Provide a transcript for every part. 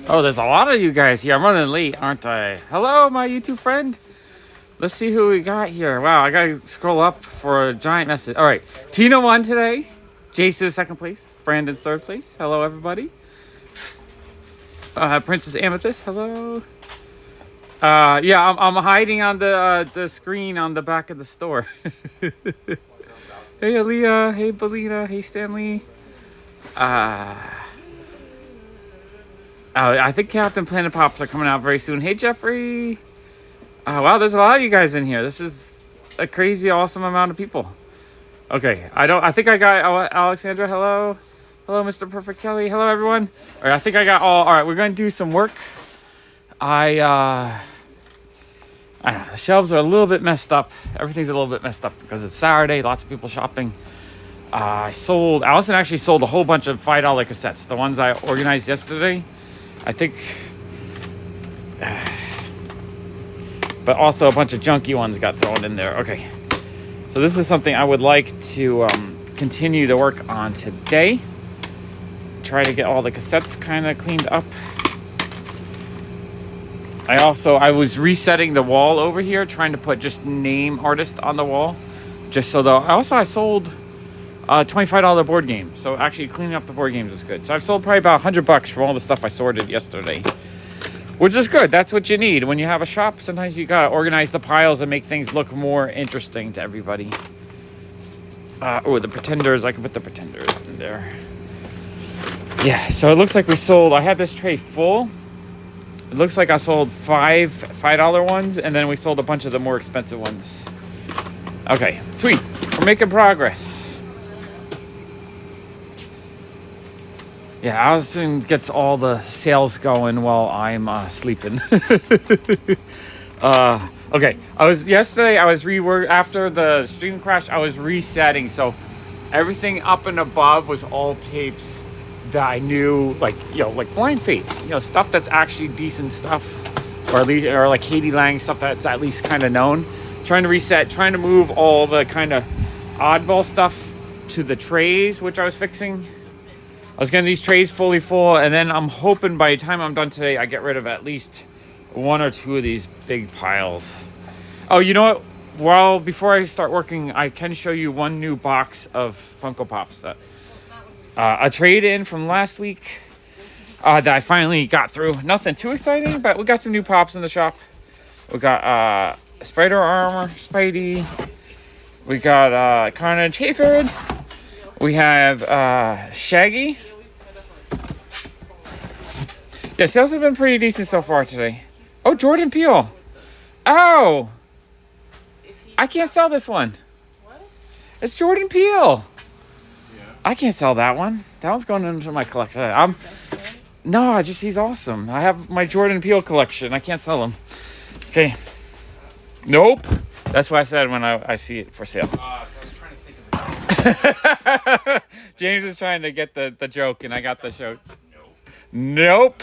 Oh, there's a lot of you guys here. I'm running late, aren't I? Hello, my YouTube friend. Let's see who we got here. Wow, I gotta scroll up for a giant message. All right, Tina won today. Jason second place. Brandon third place. Hello, everybody. Princess Amethyst. Hello. Yeah, I'm hiding on the screen on the back of the store. Hey, Aaliyah. Hey, Belina. Hey, Stanley. I think Captain Planet Pops are coming out very soon. Hey, Jeffrey. Wow, there's a lot of you guys in here. This is a crazy, awesome amount of people. Okay, I think I got Alexandra. Hello. Hello, Mr. Perfect Kelly. Hello, everyone. All right, I think I got all right, we're going to do some work. I don't know, the shelves are a little bit messed up. Everything's a little bit messed up because it's Saturday. Lots of people shopping. Allison actually sold a whole bunch of $5 cassettes. The ones I organized yesterday. I think, but also a bunch of junky ones got thrown in there. Okay, so this is something I would like to continue to work on today. Try to get all the cassettes kind of cleaned up. I was resetting the wall over here, trying to put just name artist on the wall, just so though. I sold $25 board game. So actually cleaning up the board games is good. So I've sold probably about $100 from all the stuff I sorted yesterday, which is good. That's what you need when you have a shop. Sometimes you gotta organize the piles and make things look more interesting to everybody. The Pretenders. I can put the Pretenders in there. Yeah. So it looks like we sold. I had this tray full. It looks like I sold $5 ones, and then we sold a bunch of the more expensive ones. Okay, sweet. We're making progress. Yeah, Allison gets all the sales going while I'm sleeping. Okay, yesterday I was after the stream crash, I was resetting, so everything up and above was all tapes that I knew, like Blind Faith, stuff that's actually decent stuff, or at least, or like Katie Lang stuff that's at least kind of known. Trying to reset, trying to move all the kind of oddball stuff to the trays, which I was fixing. I was getting these trays fully full, and then I'm hoping by the time I'm done today, I get rid of at least one or two of these big piles. Oh, you know what? Before I start working, I can show you one new box of Funko Pops that a trade-in from last week that I finally got through. Nothing too exciting, but we got some new Pops in the shop. We got Spider Armor, Spidey. We got Carnage Hayford. We have Shaggy. Yeah, sales have been pretty decent so far today. Oh, Jordan Peele. Oh! I can't sell this one. What? It's Jordan Peele. Yeah. I can't sell that one. That one's going into my collection. No, he's awesome. I have my Jordan Peele collection. I can't sell him. Okay. Nope. That's what I said when I see it for sale. I was trying to think of it. James is trying to get the joke, and I got the joke. Nope.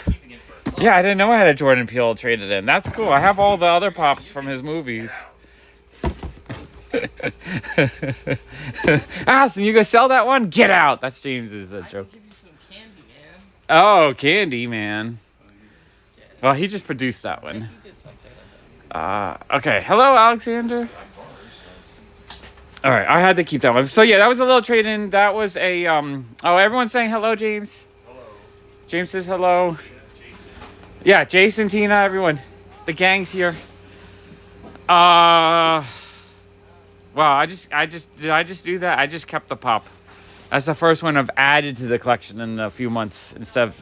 Yeah, I didn't know I had a Jordan Peele traded in. That's cool. I have all the other Pops from his movies. Allison, you gonna sell that one? Get out. That's James's joke. I can give you some Candy Man. Oh, Candy Man. Well, he just produced that one. He did something. Okay. Hello, Alexander. All right, I had to keep that one. So yeah, that was a little trade-in. That was a Oh, everyone's saying hello, James. Hello. James says hello. Yeah, Jason, Tina, everyone. The gang's here. Wow, did I just do that? I just kept the Pop. That's the first one I've added to the collection in a few months instead of...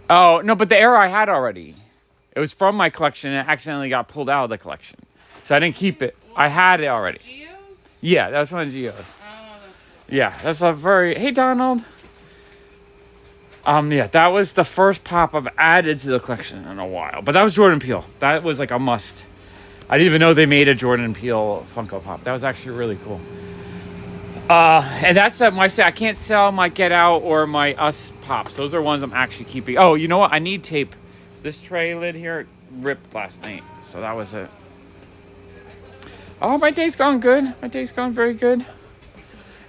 Oh, no, but the error I had already. It was from my collection and it accidentally got pulled out of the collection. So I didn't keep it. I had it already. Geo's? Yeah, that's one of Geo's. Oh, that's... Yeah, that's a very... Hey, Donald. Yeah, that was the first Pop I've added to the collection in a while. But that was Jordan Peele. That was like a must. I didn't even know they made a Jordan Peele Funko Pop. That was actually really cool. And that's I can't sell my Get Out or my Us Pops. Those are ones I'm actually keeping. Oh, you know what? I need tape. This tray lid here ripped last night. So that was it. Oh, my day's gone good. My day's gone very good.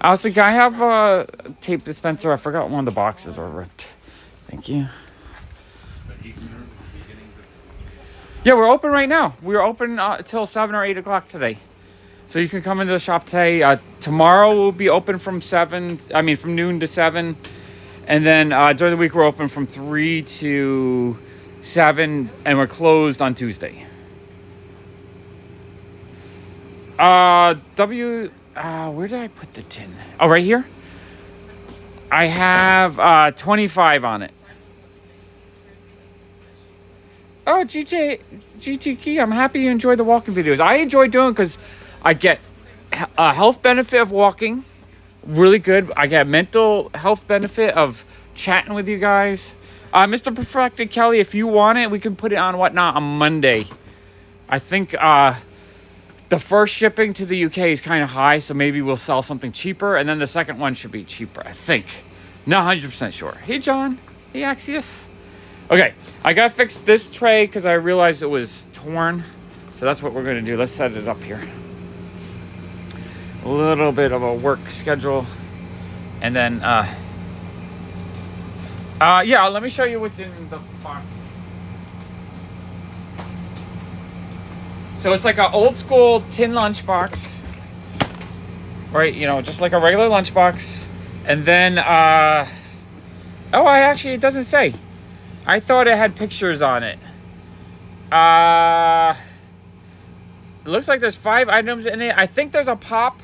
I was thinking, I have a tape dispenser. I forgot one of the boxes were ripped. Thank you. Yeah, we're open right now. We're open till 7 or 8 o'clock today. So you can come into the shop today. Tomorrow we'll be open from noon to 7. And then during the week we're open from 3 to 7, and we're closed on Tuesday. Where did I put the tin? Oh, right here. I have 25 on it. Oh, GTK, I'm happy you enjoy the walking videos. I enjoy doing because I get a health benefit of walking, really good. I get mental health benefit of chatting with you guys. Mr. Perfected Kelly, if you want it, we can put it on Whatnot on Monday. I think the first shipping to the UK is kind of high, so maybe we'll sell something cheaper, and then the second one should be cheaper, I think. Not 100% sure. Hey, John. Hey, Axius. Okay, I gotta fix this tray because I realized it was torn. So that's what we're gonna do. Let's set it up here. A little bit of a work schedule. And then, yeah, let me show you what's in the box. So it's like an old school tin lunchbox. Right, you know, just like a regular lunchbox. And then, it doesn't say. I thought it had pictures on it. It looks like there's 5 items in it. I think there's a pop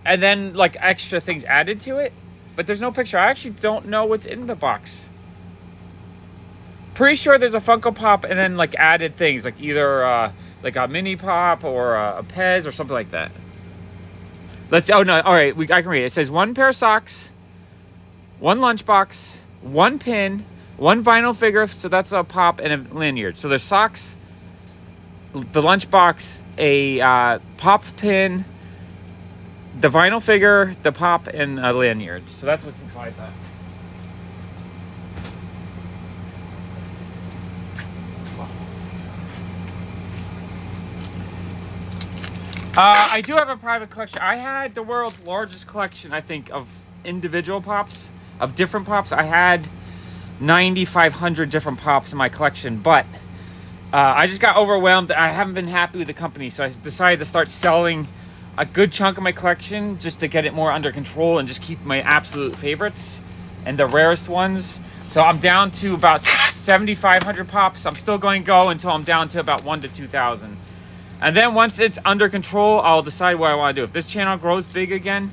and then like extra things added to it, but there's no picture. I actually don't know what's in the box. Pretty sure there's a Funko Pop and then like added things like either like a mini pop or a Pez or something like that. All right, I can read it. It says 1 pair of socks, 1 lunchbox, 1 pin, 1 vinyl figure, so that's a pop and a lanyard. So there's socks, the lunchbox, a pop pin, the vinyl figure, the pop, and a lanyard. So that's what's inside that. I do have a private collection. I had the world's largest collection, I think, of individual pops, of different pops. I had 9,500 different pops in my collection, but I just got overwhelmed. I haven't been happy with the company, so I decided to start selling a good chunk of my collection just to get it more under control and just keep my absolute favorites and the rarest ones. So I'm down to about 7,500 pops. I'm still going to go until I'm down to about 1,000 to 2,000. And then once it's under control, I'll decide what I want to do. If this channel grows big again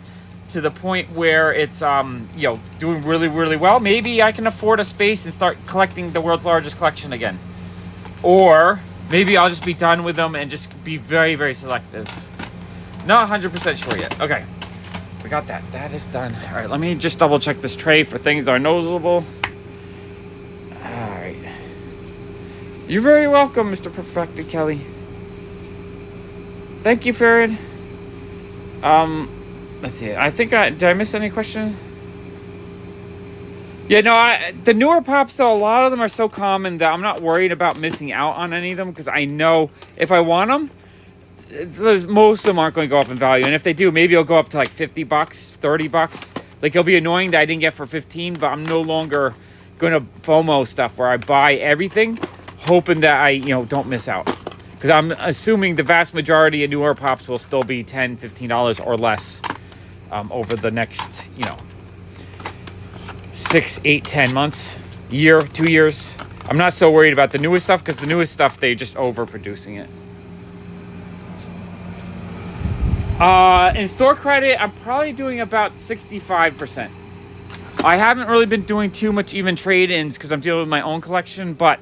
to the point where it's doing really, really well, maybe I can afford a space and start collecting the world's largest collection again. Or maybe I'll just be done with them and just be very, very selective. Not 100% sure yet. Okay, we got that. That is done. All right, let me just double check this tray for things that are noticeable. All right. You're very welcome, Mr. Perfected Kelly. Thank you, Farid. Let's see. I think did I miss any questions? Yeah, no, the newer pops, though, a lot of them are so common that I'm not worried about missing out on any of them because I know if I want them, most of them aren't going to go up in value. And if they do, maybe it'll go up to like $50, $30. Like, it'll be annoying that I didn't get for 15, but I'm no longer going to FOMO stuff where I buy everything hoping that I, don't miss out. Because I'm assuming the vast majority of newer pops will still be $10, $15 or less over the next, 6, 8, 10 months, year, 2 years. I'm not so worried about the newest stuff because the newest stuff, they're just overproducing it. In store credit, I'm probably doing about 65%. I haven't really been doing too much even trade-ins because I'm dealing with my own collection, but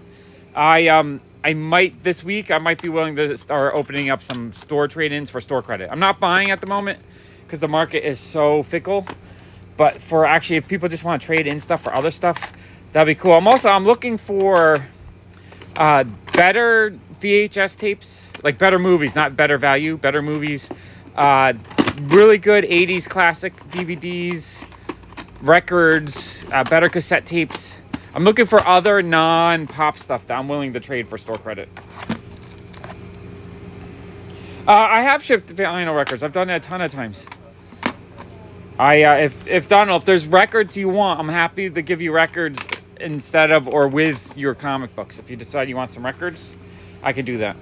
I might this week. I might be willing to start opening up some store trade-ins for store credit. I'm not buying at the moment because the market is so fickle. But for actually, if people just want to trade in stuff for other stuff, that'd be cool. I'm looking for better VHS tapes, like better movies, not better value, better movies. Really good 80s classic DVDs, records, better cassette tapes. I'm looking for other non-pop stuff that I'm willing to trade for store credit. I have shipped vinyl records. I've done it a ton of times. If Donald, if there's records you want, I'm happy to give you records instead of or with your comic books. If you decide you want some records, I can do that.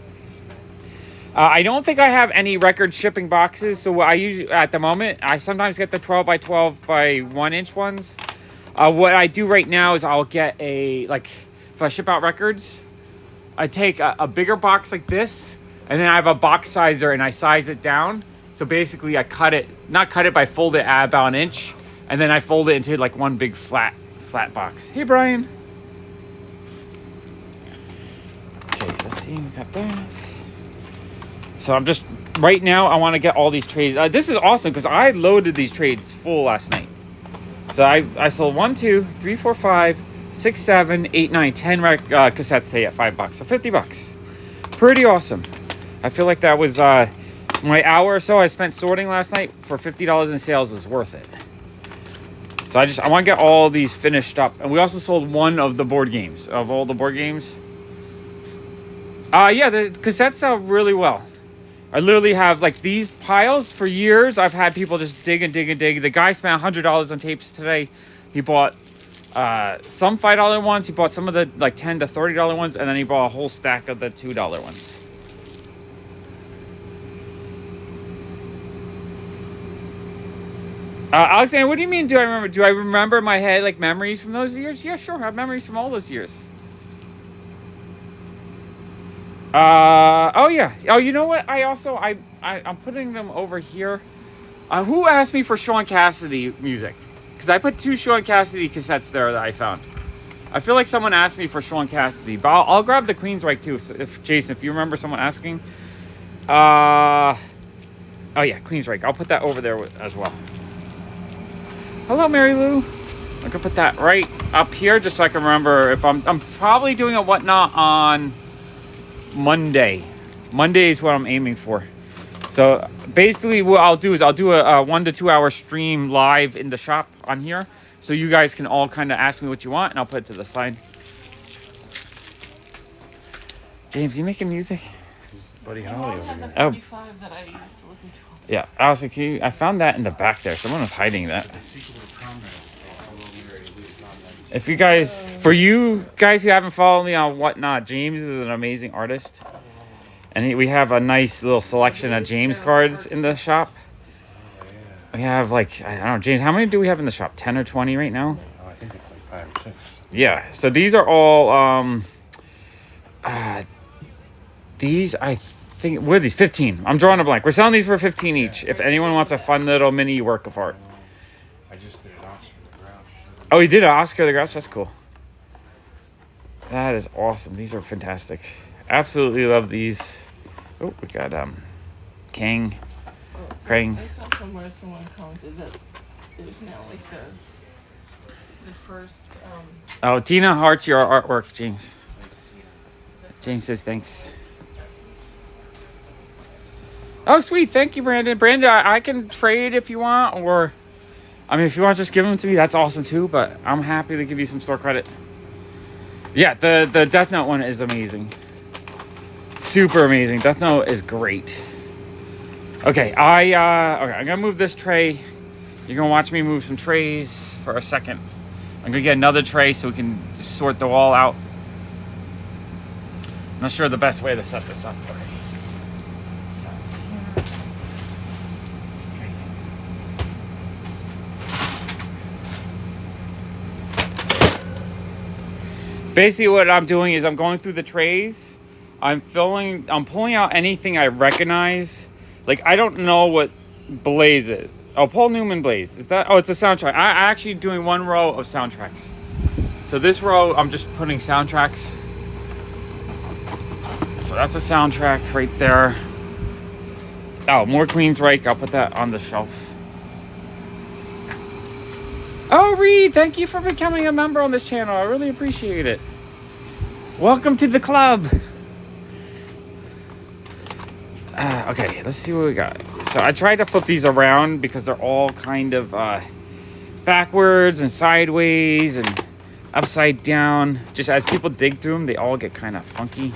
I don't think I have any record shipping boxes, so I usually, at the moment, I sometimes get the 12 by 12 by 1 inch ones. What I do right now is I'll get if I ship out records, I take a bigger box like this, and then I have a box sizer and I size it down. So basically I fold it at about an inch, and then I fold it into like one big flat box. Hey, Brian. Okay, let's see, we got that. So I'm just, right now, I want to get all these trades. This is awesome because I loaded these trades full last night. So I sold 1, 2, 3, 4, 5, 6, 7, 8, 9, 10 cassettes today at $5. So $50. Pretty awesome. I feel like that was my hour or so I spent sorting last night for $50 in sales was worth it. So I want to get all these finished up. And we also sold one of the board games, of all the board games. Yeah, the cassettes sell really well. I literally have like these piles for years. I've had people just dig and dig and dig. The guy spent $100 on tapes today. He bought some $5 ones. He bought some of the like $10 to $30 ones, and then he bought a whole stack of the $2 ones. Alexander, what do you mean? Do I remember? Do I remember in my head like memories from those years? Yeah, sure. I have memories from all those years. Oh yeah. Oh, you know what? I'm putting them over here. Who asked me for Sean Cassidy music? Because I put 2 Sean Cassidy cassettes there that I found. I feel like someone asked me for Sean Cassidy, but I'll grab the Queensryche too. So if you remember someone asking. Oh yeah, Queensryche. I'll put that over there as well. Hello, Mary Lou. I'm gonna put that right up here just so I can remember if I'm probably doing a whatnot on Monday. Monday is what I'm aiming for. So basically what I'll do is I'll do a 1 to 2 hour stream live in the shop on here. So you guys can all kind of ask me what you want and I'll put it to the side. James, you making music? Buddy Holly over the here. 45 that I used to listen to. Yeah, Allison, I found that in the back there. Someone was hiding that. If you guys, for you guys who haven't followed me on whatnot, James is an amazing artist. And we have a nice little selection of James cards in the shop. We have like, I don't know, James, how many do we have in the shop? 10 or 20 right now? Oh, I think it's like 5 or 6. Yeah, so these are all, these, I think, what are these? 15. I'm drawing a blank. We're selling these for 15 each. If anyone wants a fun little mini work of art. I just did an Oscar the Grouch. Oh, you did an Oscar the Grouch? That's cool. That is awesome. These are fantastic. Absolutely love these. Oh, we got King. Crane. I saw somewhere someone commented that there's now like the first Oh, Tina hearts your artwork, James. James says thanks. Oh, sweet. Thank you, Brandon. Brandon, I can trade if you want, or I mean, if you want to just give them to me, that's awesome too, but I'm happy to give you some store credit. Yeah, the Death Note one is amazing. Super amazing. Death Note is great. Okay, okay, I'm gonna move this tray. You're gonna watch me move some trays for a second. I'm gonna get another tray so we can sort the wall out. I'm not sure the best way to set this up. Okay. That's here. Okay. Basically what I'm doing is I'm going through the trays. I'm pulling out anything I recognize. Like, I don't know what Blaze is. Oh, Paul Newman Blaze. Is that? Oh, it's a soundtrack. I'm actually doing one row of soundtracks. So this row, I'm just putting soundtracks. So that's a soundtrack right there. Oh, more Queensryche. I'll put that on the shelf. Oh, Reed, thank you for becoming a member on this channel. I really appreciate it. Welcome to the club. Okay, let's see what we got. So I tried to flip these around because they're all kind of backwards and sideways and upside down. Just as people dig through them, they all get kind of funky.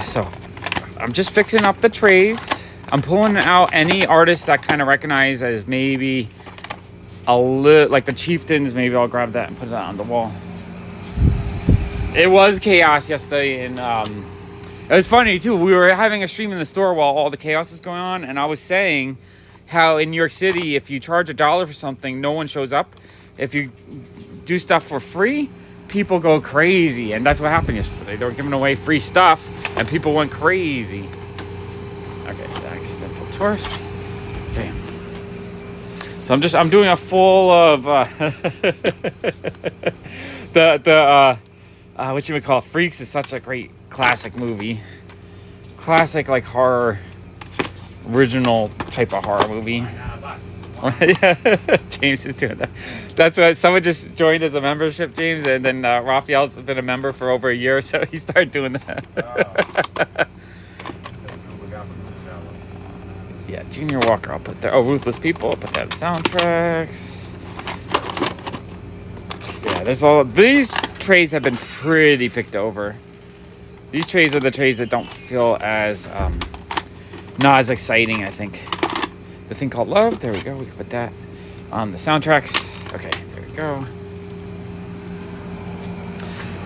So I'm just fixing up the trays. I'm pulling out any artists that kind of recognize as maybe a little, like the Chieftains. Maybe I'll grab that and put it on the wall. It was chaos yesterday, and it was funny too. We were having a stream in the store while all the chaos is going on, and I was saying how in New York City, if you charge $1 for something, no one shows up. If you do stuff for free, people go crazy, and that's what happened yesterday. They were giving away free stuff, and people went crazy. Okay, the accidental tourist. Okay, so I'm doing a full of what you would call Freaks is such a great classic movie, classic like horror, original type of horror movie. James is doing that. That's what someone just joined as a membership, James, and then Raphael's been a member for over a year, so he started doing that. Yeah, Junior Walker, I'll put there. Oh, Ruthless People, I'll put that in soundtracks. Yeah, there's all these trays have been pretty picked over. These trays are the trays that don't feel as not as exciting, I think. The thing called Love, there we go. We can put that on the soundtracks. Okay, there we go.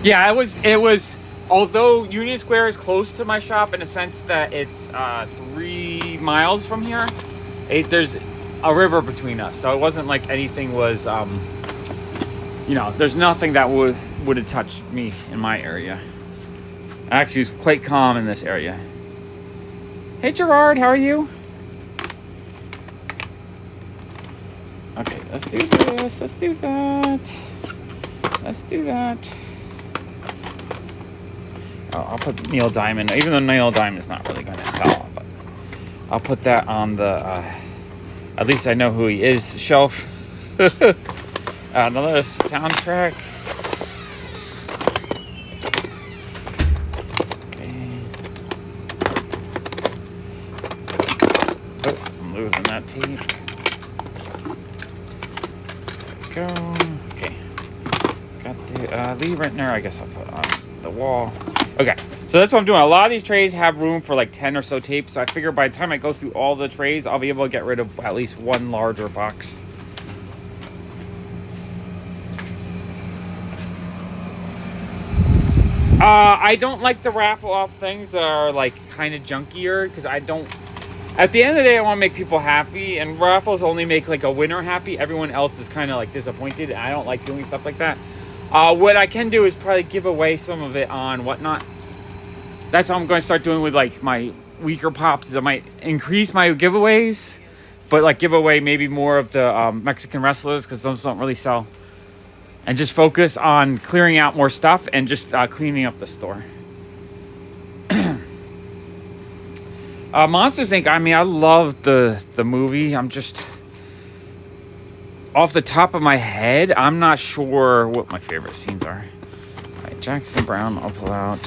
Yeah, it was although Union Square is close to my shop in a sense that it's 3 miles from here, there's a river between us, so it wasn't like anything was there's nothing that would have touched me in my area. Actually, it's quite calm in this area. Hey Gerard, how are you? Okay, let's do this. Let's do that. Let's do that. Oh, I'll put Neil Diamond, even though Neil Diamond is not really going to sell, but I'll put that on the, at least I know who he is, shelf. Another soundtrack. Okay. Oh, I'm losing that tape. Go. Okay. Got the Lee Rentner, I guess I'll put on the wall. Okay, so that's what I'm doing. A lot of these trays have room for like 10 or so tapes, so I figure by the time I go through all the trays, I'll be able to get rid of at least one larger box. I don't like the raffle off things that are like kind of junkier, because I don't, at the end of the day, I want to make people happy, and raffles only make like a winner happy. Everyone else is kind of like disappointed, and I don't like doing stuff like that. What I can do is probably give away some of it on Whatnot. That's what I'm going to start doing with like my weaker pops, is I might increase my giveaways, but like give away maybe more of the Mexican wrestlers, because those don't really sell. And just focus on clearing out more stuff and just cleaning up the store. Monsters Inc. I mean, I love the movie. I'm just off the top of my head, I'm not sure what my favorite scenes are. All right, Jackson Brown, I'll pull out.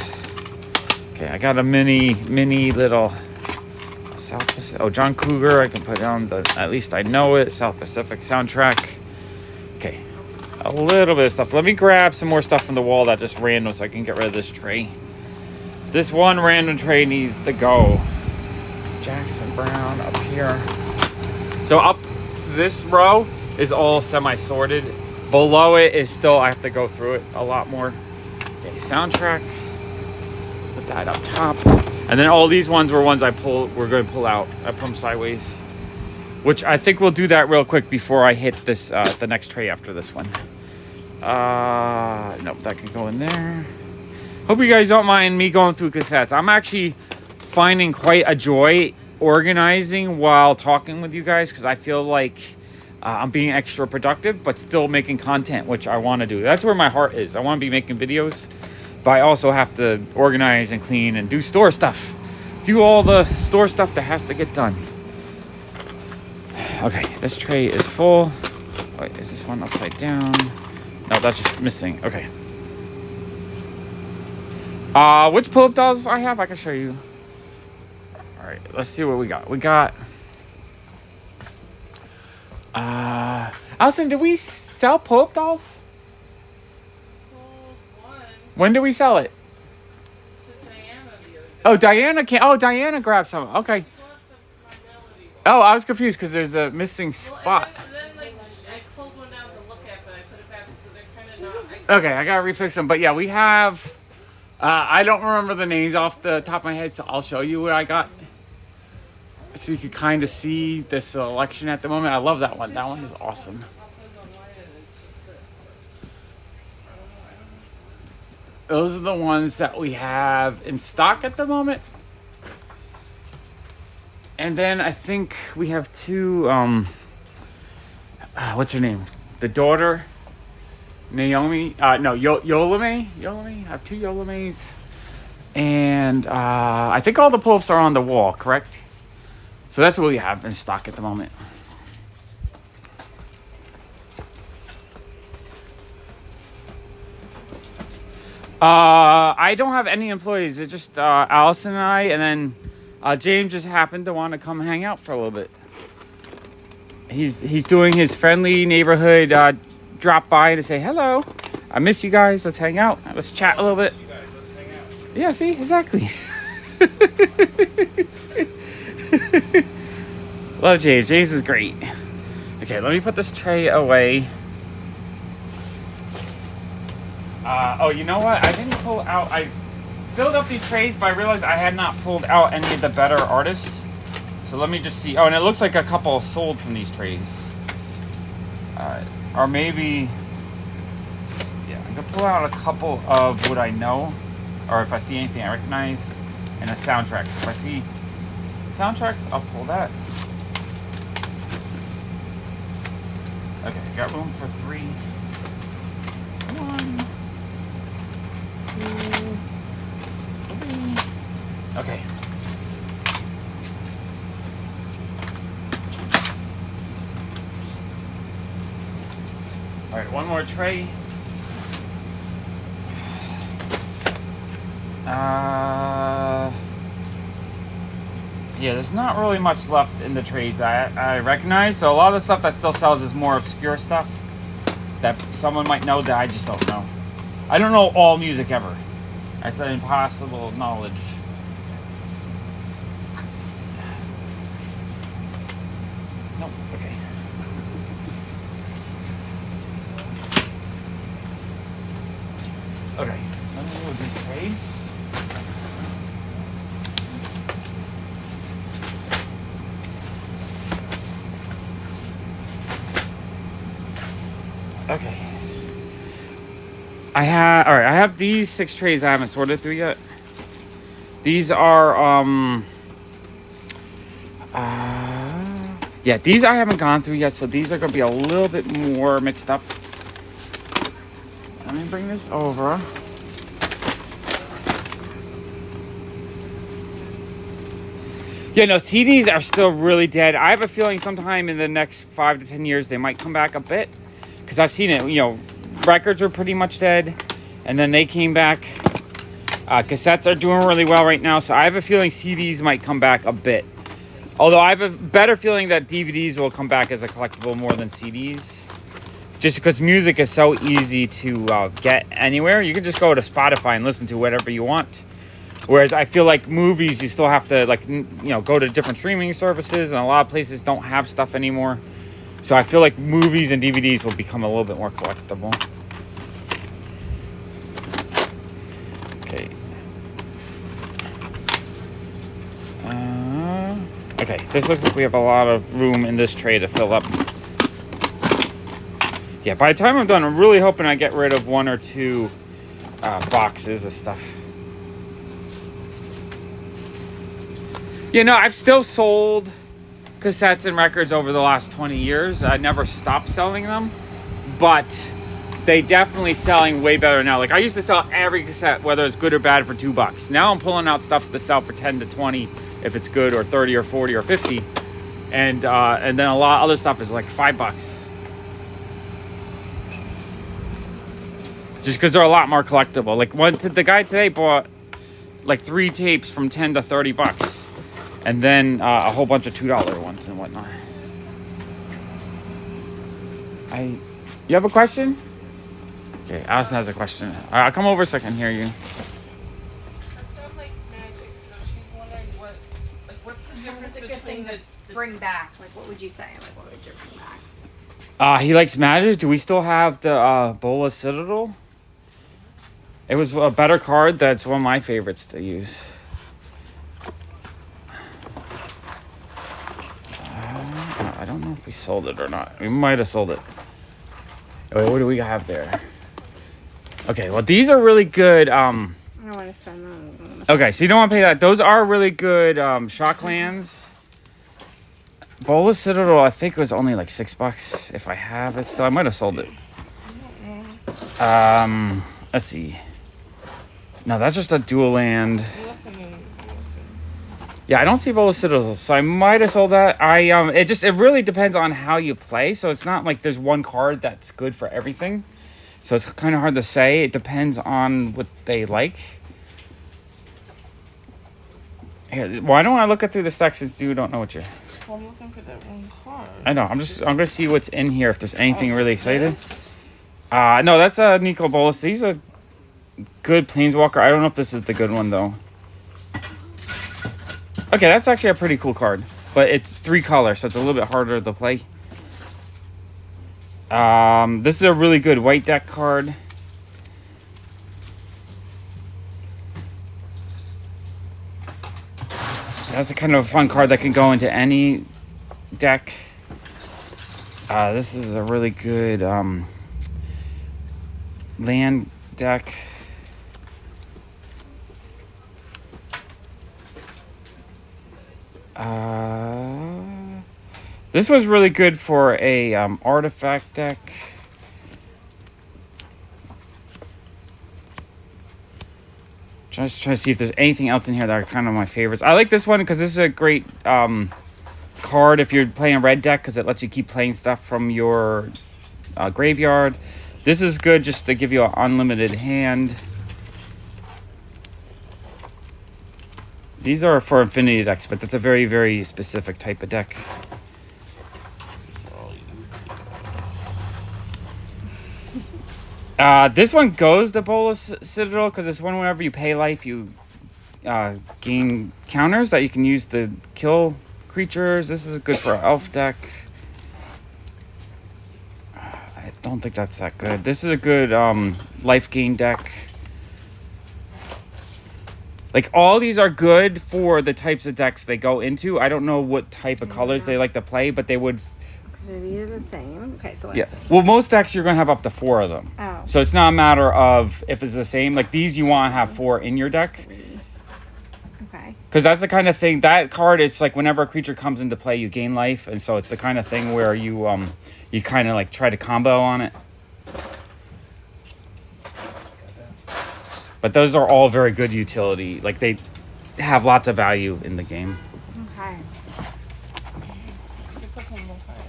Okay, I got a mini little South Pacific. Oh, John Cougar, I can put on the, at least I know it, South Pacific soundtrack. Okay, a little bit of stuff. Let me grab some more stuff from the wall that just random so I can get rid of this tray. This one random tray needs to go. Jackson Brown up here. So up to this row is all semi-sorted. Below it is still, I have to go through it a lot more. Okay, soundtrack. Put that up top. And then all these ones were ones we're going to pull out. I put them sideways. Which I think we'll do that real quick before I hit this, the next tray after this one. Nope, that can go in there. Hope you guys don't mind me going through cassettes. I'm actually finding quite a joy organizing while talking with you guys, because I feel like I'm being extra productive, but still making content, which I want to do. That's where my heart is. I want to be making videos, but I also have to organize and clean and do store stuff. Do all the store stuff that has to get done. Okay, this tray is full. Wait, is this one upside down? No, that's just missing. Okay. Which pull-up dolls I have? I can show you. All right, let's see what we got. We got... Allison, did we sell pull-up dolls? Sold one When did we sell it? to Diana the other Oh, Diana can't. Oh, Diana grabbed some. Okay. Oh, I was confused because there's a missing spot. Then like I pulled one out to look at, but I put it back, so they're kind of not. Okay, I gotta refix them. But yeah, we have. I don't remember the names off the top of my head, so I'll show you what I got, so you can kind of see the selection at the moment. I love that one. That one is awesome. Those are the ones that we have in stock at the moment. And then I think we have two, what's her name? The daughter, Naomi, Yolame. I have two Yolames. And I think all the pull-ups are on the wall, correct? So that's what we have in stock at the moment. I don't have any employees. It's just Allison and I, and then James just happened to want to come hang out for a little bit. He's doing his friendly neighborhood drop by to say hello. I miss you guys. Let's hang out. Let's chat a little bit. Yeah, see, exactly. Love James. James is great. Okay, let me put this tray away. Oh, you know what? I didn't pull out. I filled up these trays, but I realized I had not pulled out any of the better artists. So let me just see. Oh, and it looks like a couple sold from these trays. Or maybe, yeah, I could pull out a couple of what I know, or if I see anything I recognize, and the soundtracks. If I see soundtracks, I'll pull that. Okay, got room for 3. 1, 2, 3. Okay. All right, one more tray. Yeah, there's not really much left in the trays that I recognize. So a lot of the stuff that still sells is more obscure stuff that someone might know that I just don't know. I don't know all music ever. That's an impossible knowledge. Nope, okay. Okay, let me move these trays. Okay. I have these 6 trays I haven't sorted through yet. These are yeah, these I haven't gone through yet, so these are gonna be a little bit more mixed up. Let me bring this over. Yeah, no, CDs are still really dead. I have a feeling sometime in the next 5 to 10 years they might come back a bit. Because I've seen it, you know, records are pretty much dead, and then they came back. Cassettes are doing really well right now, so I have a feeling CDs might come back a bit. Although I have a better feeling that DVDs will come back as a collectible more than CDs. Just because music is so easy to get anywhere. You can just go to Spotify and listen to whatever you want. Whereas I feel like movies, you still have to, like, you know, go to different streaming services, and a lot of places don't have stuff anymore. So I feel like movies and DVDs will become a little bit more collectible. Okay. Okay, this looks like we have a lot of room in this tray to fill up. Yeah, by the time I'm done, I'm really hoping I get rid of 1 or 2 boxes of stuff. You know, I've still sold cassettes and records over the last 20 years. I never stopped selling them, but they definitely selling way better now. Like, I used to sell every cassette, whether it's good or bad, for $2. Now I'm pulling out stuff to sell for 10 to 20 if it's good, or 30 or 40 or 50, and then a lot of other stuff is like $5. Just because they're a lot more collectible. Like, the guy today bought like 3 tapes from 10 to 30 bucks. And then a whole bunch of $2 ones and whatnot. You have a question? Okay, Allison has a question. I'll come over so I can hear you. Her son likes magic, so what's the What's difference a good between thing to bring back? Like, what would you say? Like, what would you bring back? He likes Magic. Do we still have the Bola Citadel? It was a better card. That's one of my favorites to use. I don't know if we sold it or not. We might have sold it. Wait, what do we have there? Okay, well, these are really good. I don't want to spend them. Okay, so you don't want to pay that. Those are really good shock lands. Bola Citadel, I think it was only like $6 if I have it still. I might have sold it. Let's see. No, that's just a dual land. Yeah, I don't see Bola Citadel, so I might have sold that. It really depends on how you play. So it's not like there's one card that's good for everything. So it's kind of hard to say. It depends on what they like. Here, why don't I look it through the stacks since you don't know what you're... Well, I'm looking for that one card. I know. I'm gonna see what's in here if there's anything really exciting. No, that's a Nico Bolas. He's a good Planeswalker. I don't know if this is the good one though. Okay, that's actually a pretty cool card, but it's 3 color, so it's a little bit harder to play. This is a really good white deck card. That's a kind of a fun card that can go into any deck. This is a really good land deck. This was really good for a artifact deck. Just trying to see if there's anything else in here that are kind of my favorites. I like this one because this is a great card if you're playing a red deck because it lets you keep playing stuff from your graveyard. This is good just to give you an unlimited hand. These are for infinity decks, but that's a very, very specific type of deck. This one goes to Bolas Citadel because this one, whenever you pay life, you gain counters that you can use to kill creatures. This is good for an elf deck. I don't think that's that good. This is a good life gain deck. Like, all these are good for the types of decks they go into. I don't know what type of colors they like to play, but they would... So these are the same. Okay, so let's... Yeah. Well, most decks, you're going to have up to 4 of them. Oh. So it's not a matter of if it's the same. Like, these, you want to have 4 in your deck. Okay. Because that's the kind of thing... That card, it's like whenever a creature comes into play, you gain life. And so it's the kind of thing where you kind of, like, try to combo on it. But those are all very good utility. Like, they have lots of value in the game. Okay.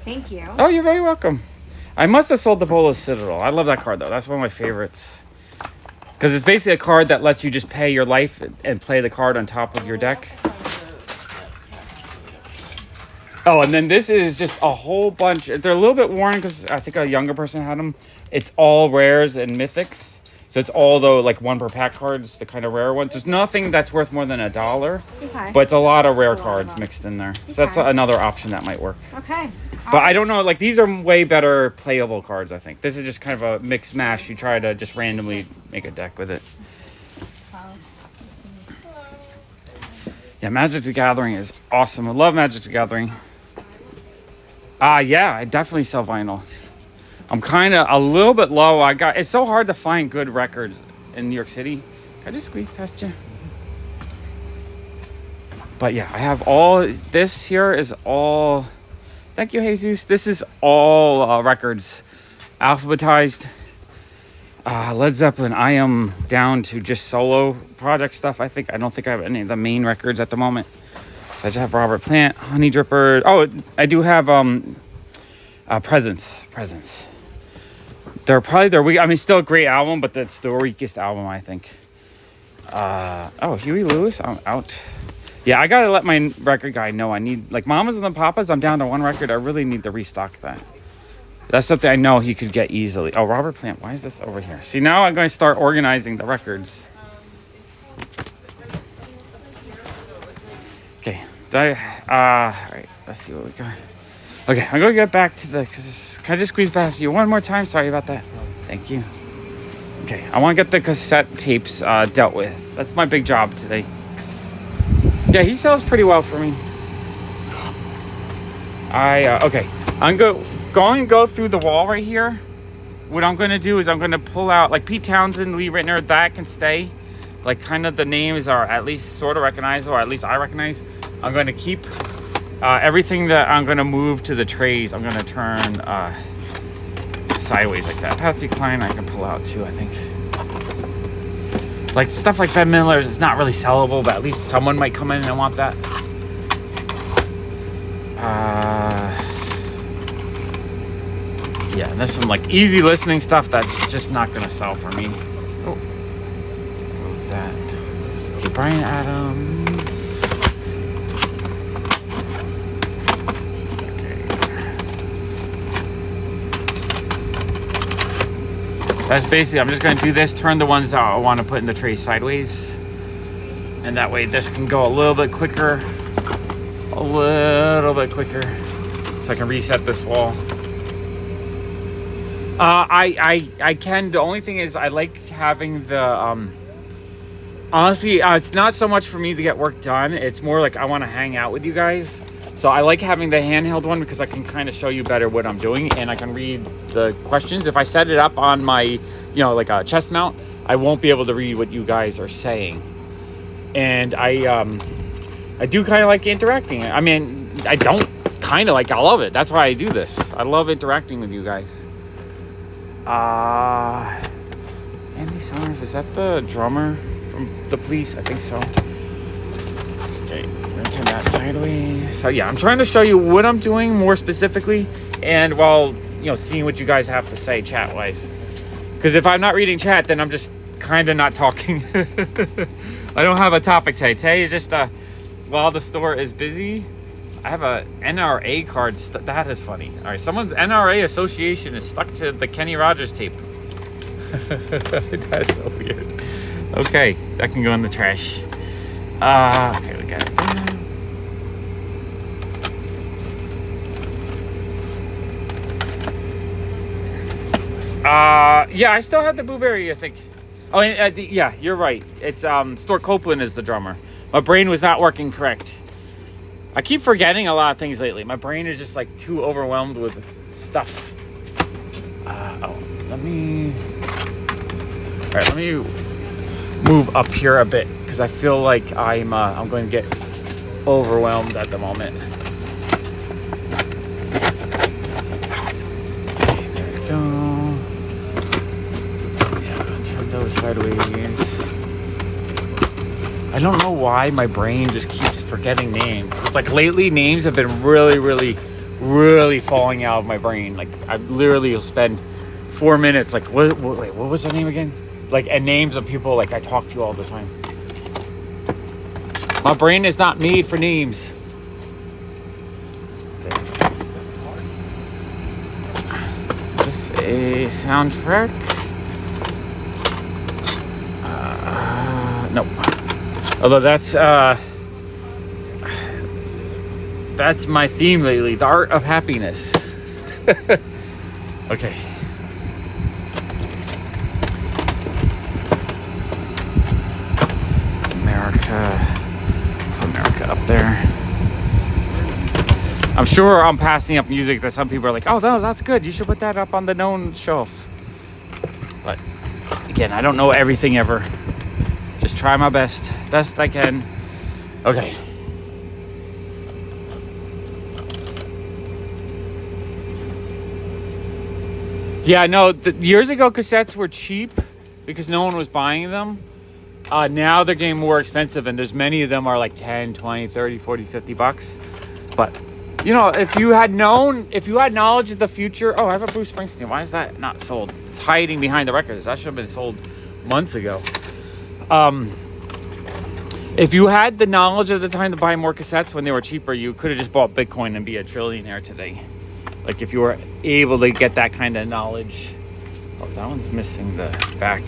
Thank you. Oh, you're very welcome. I must have sold the Bola Citadel. I love that card, though. That's one of my favorites. Because it's basically a card that lets you just pay your life and play the card on top of your deck. Oh, and then this is just a whole bunch. They're a little bit worn because I think a younger person had them. It's all rares and mythics. So it's all the like 1 per pack cards, the kind of rare ones. There's nothing that's worth more than $1. Okay. But it's a lot of rare cards mixed in there. So that's Okay. another option that might work. Okay. But I don't know, like, these are way better playable cards, I think. This is just kind of a mix mash. You try to just randomly make a deck with it. Yeah, Magic the Gathering is awesome. I love Magic the Gathering. Yeah, I definitely sell vinyl. I'm kind of a little bit low. It's so hard to find good records in New York City. Can I just squeeze past you? But yeah, I have all, this here is all, thank you, Jesus. This is all records, alphabetized. Led Zeppelin, I am down to just solo project stuff. I don't think I have any of the main records at the moment. So I just have Robert Plant, Honey Dripper. Oh, I do have Presence. They're probably their weak. I mean, still a great album, but that's the weakest album, I think. Huey Lewis, I'm out. Yeah, I gotta let my record guy know I need, like, Mamas and the Papas, I'm down to 1 record. I really need to restock that. That's something I know he could get easily. Oh, Robert Plant, why is this over here? See, now I'm going to start organizing the records. Okay. All right. Let's see what we got. Okay, I'm gonna get back to the. Can I just squeeze past you one more time? Sorry about that. Thank you. Okay, I want to get the cassette tapes dealt with. That's my big job today. Yeah, he sells pretty well for me. Okay. I'm going to go through the wall right here. What I'm going to do is I'm going to pull out, like Pete Townsend, Lee Ritner, that can stay. Like kind of the names are at least sort of recognizable, or at least I recognize. I'm going to keep everything that I'm going to move to the trays. I'm going to turn sideways like that. Patsy Cline I can pull out too, I think. Like stuff like Ben Miller's is not really sellable, but at least someone might come in and want that. Yeah, and there's some like easy listening stuff that's just not gonna sell for me. Oh, move that. Okay, Bryan Adams. Okay. That's basically, I'm just gonna do this, turn the ones I want to put in the tray sideways. And that way this can go a little bit quicker. A little bit quicker. So I can reset this wall. I can. The only thing is I like having the honestly it's not so much for me to get work done, it's more like I want to hang out with you guys. So I like having the handheld one because I can kind of show you better what I'm doing and I can read the questions. If I set it up on my like a chest mount, I won't be able to read what you guys are saying. And I do kind of like interacting. I mean, I don't kind of like, I love it. That's why I do this. I love interacting with you guys. Andy Summers, is that the drummer from The Police? I think so. Okay, I'm gonna turn that sideways. So yeah, I'm trying to show you what I'm doing more specifically, and while seeing what you guys have to say chat-wise. Because if I'm not reading chat, then I'm just kind of not talking. I don't have a topic today. Today is just while the store is busy. I have a NRA card. That is funny. All right, someone's NRA association is stuck to the Kenny Rogers tape. That's so weird. Okay, that can go in the trash. Okay, we got it there. Yeah, I still have the Blueberry, I think. Oh, and, yeah, you're right. It's Stuart Copeland is the drummer. My brain was not working correct. I keep forgetting a lot of things lately. My brain is just like too overwhelmed with stuff. Let me move up here a bit because I feel like I'm going to get overwhelmed at the moment. Okay, there we go. Yeah, turn those sideways. I don't know why my brain just keeps forgetting names. It's like lately names have been really falling out of my brain. Like I literally will spend 4 minutes like wait, what was her name again? Like and names of people like I talk to all the time. My brain is not made for names. Is this a soundtrack? No. Although that's my theme lately, the art of happiness. Okay. America up there. I'm sure I'm passing up music that some people are like, oh no, that's good. You should put that up on the known shelf. But again, I don't know everything ever. Just try my best I can. Okay. Yeah, no, years ago cassettes were cheap because no one was buying them. Now they're getting more expensive and there's many of them are like 10, 20, 30, 40, 50 bucks. But, if you had knowledge of the future. Oh, I have a Bruce Springsteen. Why is that not sold? It's hiding behind the records. That should have been sold months ago. If you had the knowledge at the time to buy more cassettes when they were cheaper, you could have just bought Bitcoin and be a trillionaire today. Like if you were able to get that kind of knowledge. Oh, that one's missing the back.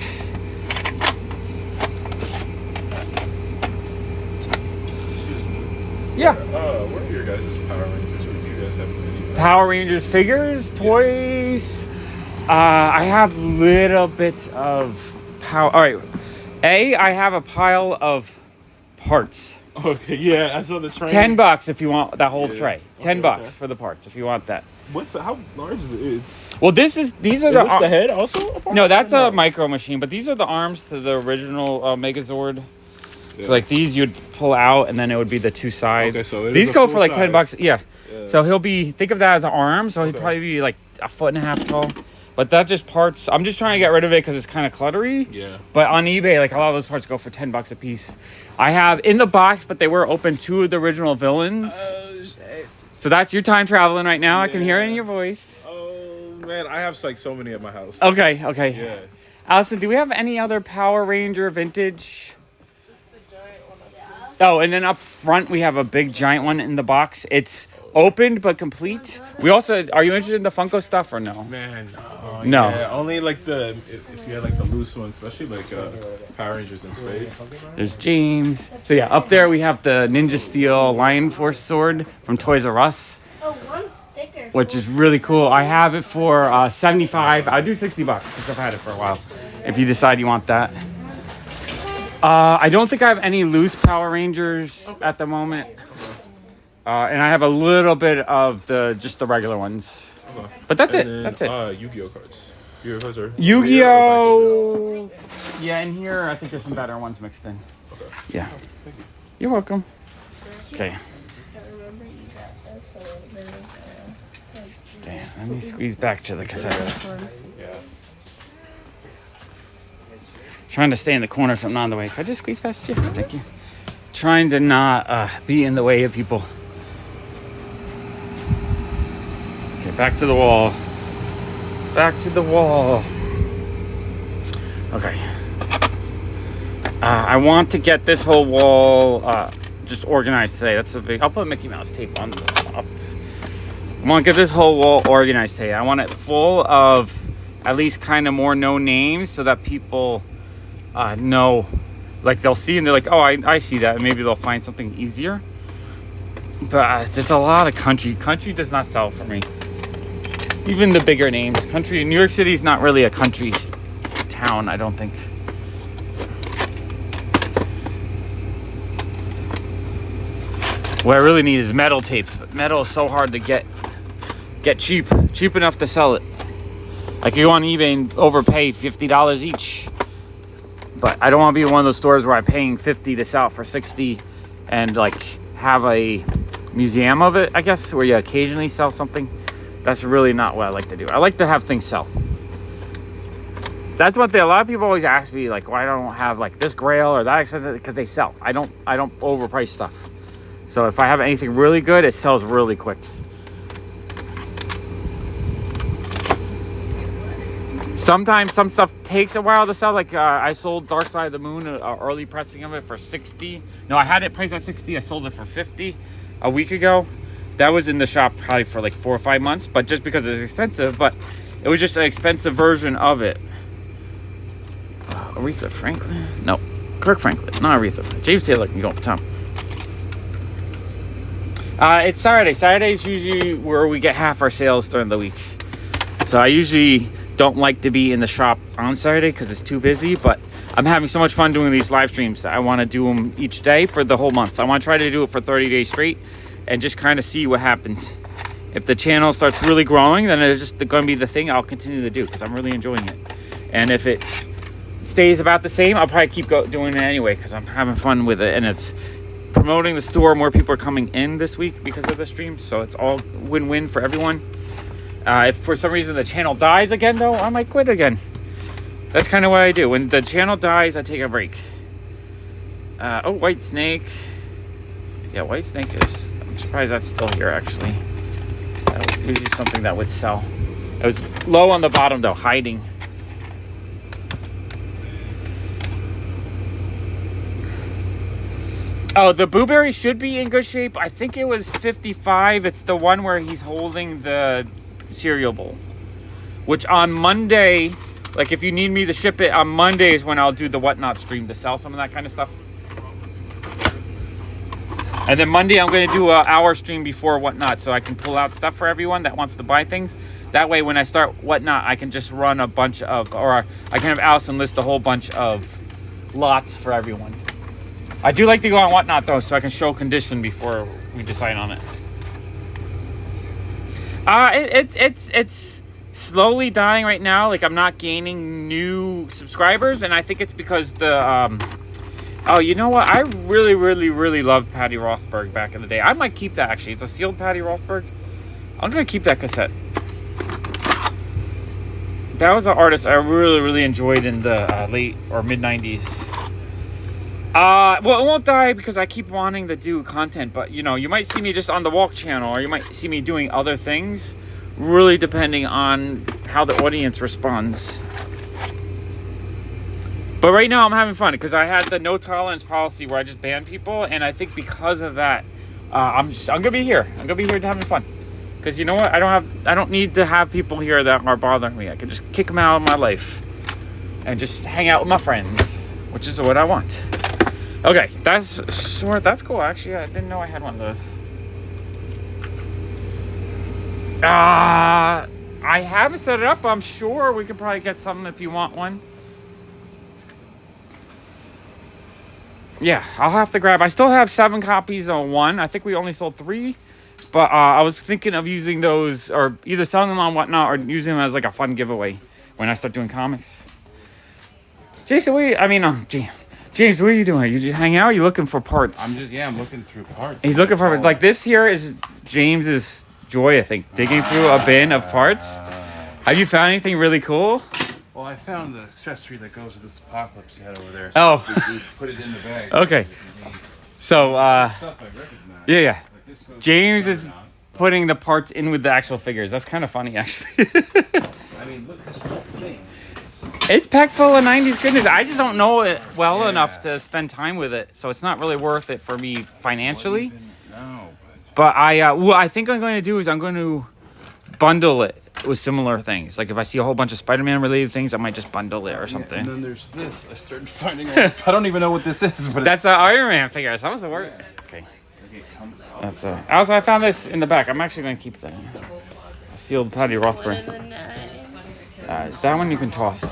Excuse me. Yeah. What are your guys' Power Rangers? Or do you guys have any? Power Rangers figures, toys. I have little bits of power. All right. I have a pile of parts. Okay, yeah, I saw the train. $10 if you want that whole tray. $10 okay. for the parts if you want that. How large is it? Well, these are Is this the head also? A part? No, that's a micro machine, but these are the arms to the original Megazord. Yeah. So like these you'd pull out and then it would be the two sides. Okay, so these go for like size. $10. Yeah. Yeah. So think of that as an arm. So he'd Okay. probably be like a 1.5 feet tall. But that just parts. I'm just trying to get rid of it because it's kind of cluttery. Yeah. But on eBay, like a lot of those parts go for $10 a piece. I have in the box, but they were open 2 of the original villains. Oh shit. So that's your time traveling right now. I can hear it in your voice. Oh man, I have like so many at my house. Okay. Yeah. Allison, do we have any other Power Ranger vintage? Just the giant one up there. Oh, and then up front we have a big giant one in the box. It's opened but complete. We also, are you interested in the Funko stuff or no? Man, No. Yeah, only like if you had like the loose one, especially like Power Rangers in space. There's James. So yeah, up there we have the Ninja Steel Lion Force sword from Toys R Us, Oh, one sticker. which is really cool. I have it for $75. I do $60 because I've had it for a while. If you decide you want that. I don't think I have any loose Power Rangers at the moment. And I have a little bit of just the regular ones. Okay. But that's And it. then, That's it. Yu-Gi-Oh cards. Yu-Gi-Oh cards are Yu-Gi-Oh! Yeah, in here I think there's some better ones mixed in. Okay. Yeah. You're welcome. Okay. Okay, let me squeeze back to the cassettes. Trying to stay in the corner so I'm not in the way. Can I just squeeze past you? Thank you. Trying to not be in the way of people. Okay, back to the wall. Back to the wall. Okay. I want to get this whole wall just organized today. That's a big. I'll put Mickey Mouse tape on up. I want to get this whole wall organized today. I want it full of at least kind of more known names so that people know, like they'll see and they're like, oh, I see that, and maybe they'll find something easier. But there's a lot of country. Country does not sell for me. Even the bigger names. Country. New York City is not really a country town, I don't think. What I really need is metal tapes, but metal is so hard to get cheap enough to sell it. Like you go on eBay and overpay $50 each. But I don't want to be one of those stores where I'm paying $50 to sell it for $60 and like have a museum of it, I guess, where you occasionally sell something. That's really not what I like to do. I like to have things sell. That's one thing. A lot of people always ask me, like, why don't I have like this Grail or that expensive? Because they sell. I don't overprice stuff. So if I have anything really good, it sells really quick. Sometimes some stuff takes a while to sell. Like I sold Dark Side of the Moon, an early pressing of it for $60. No, I had it priced at $60. I sold it for $50 a week ago. That was in the shop probably for like 4 or 5 months, but just because it's expensive. But it was just an expensive version of it. Aretha Franklin? No, Kirk Franklin, not Aretha. James Taylor can go Tom. It's Saturday. Saturday is usually where we get half our sales during the week. So I usually don't like to be in the shop on Saturday because it's too busy, but I'm having so much fun doing these live streams that I want to do them each day for the whole month. I want to try to do it for 30 days straight and just kind of see what happens. If the channel starts really growing, then it's just going to be the thing I'll continue to do because I'm really enjoying it. And if it stays about the same, I'll probably keep doing it anyway because I'm having fun with it, and it's promoting the store. More people are coming in this week because of the stream, so it's all win-win for everyone. If for some reason the channel dies again, though, I might quit again. That's kind of what I do. When the channel dies, I take a break. Oh, White Snake. Yeah, White Snake is... I'm surprised that's still here, actually. That was usually something that would sell. It was low on the bottom, though, hiding. Oh, the Blueberry should be in good shape. I think it was 55. It's the one where he's holding the cereal bowl. Which on Monday, like if you need me to ship it, on Monday is when I'll do the Whatnot stream to sell some of that kind of stuff. And then Monday, I'm going to do an hour stream before Whatnot so I can pull out stuff for everyone that wants to buy things. That way, when I start Whatnot, I can just run a bunch of, or I can have Allison list a whole bunch of lots for everyone. I do like to go on Whatnot, though, so I can show condition before we decide on it. It's slowly dying right now. Like, I'm not gaining new subscribers, and I think it's because the, oh, you know what? I really, really, really loved Patty Rothberg back in the day. I might keep that, actually. It's a sealed Patty Rothberg. I'm going to keep that cassette. That was an artist I really, really enjoyed in the late or mid-90s. Well, it won't die because I keep wanting to do content, but, you know, you might see me just on the Walk channel, or you might see me doing other things, really depending on how the audience responds. But right now I'm having fun because I had the no tolerance policy where I just ban people, and I think because of that, I'm gonna be here. I'm gonna be here having fun. Because you know what? I don't need to have people here that are bothering me. I can just kick them out of my life and just hang out with my friends, which is what I want. Okay, that's cool. Actually, I didn't know I had one of those. I haven't set it up. I'm sure we could probably get something if you want one. Yeah, I'll have to grab. I still have 7 copies of one. I think we only sold 3. But I was thinking of using those, or either selling them on Whatnot or using them as like a fun giveaway when I start doing comics. Jason, James, what are you doing? You just hang out? Or you looking for parts? I'm looking through parts. He's looking for, like, this here is James's joy, I think, digging through a bin of parts. Have you found anything really cool? Well, I found the accessory that goes with this apocalypse you had over there. Oh. We put it in the bag. Okay. So, Stuff I recognize. yeah. Like this goes James right is now. putting the parts in with the actual figures. That's kind of funny, actually. I mean, look at this whole thing. It's packed full of 90s goodness. I just don't know it well enough to spend time with it. So it's not really worth it for me financially. No, But what I think I'm going to do is I'm going to bundle it with similar things. Like if I see a whole bunch of Spider-Man related things, I might just bundle it or something. And then there's this. I started finding out. I don't even know what this is, but That's an Iron Man figure. It's almost a word. Okay. That's also, I found this in the back. I'm actually going to keep that. A sealed Patty Rothberg. That one you can toss.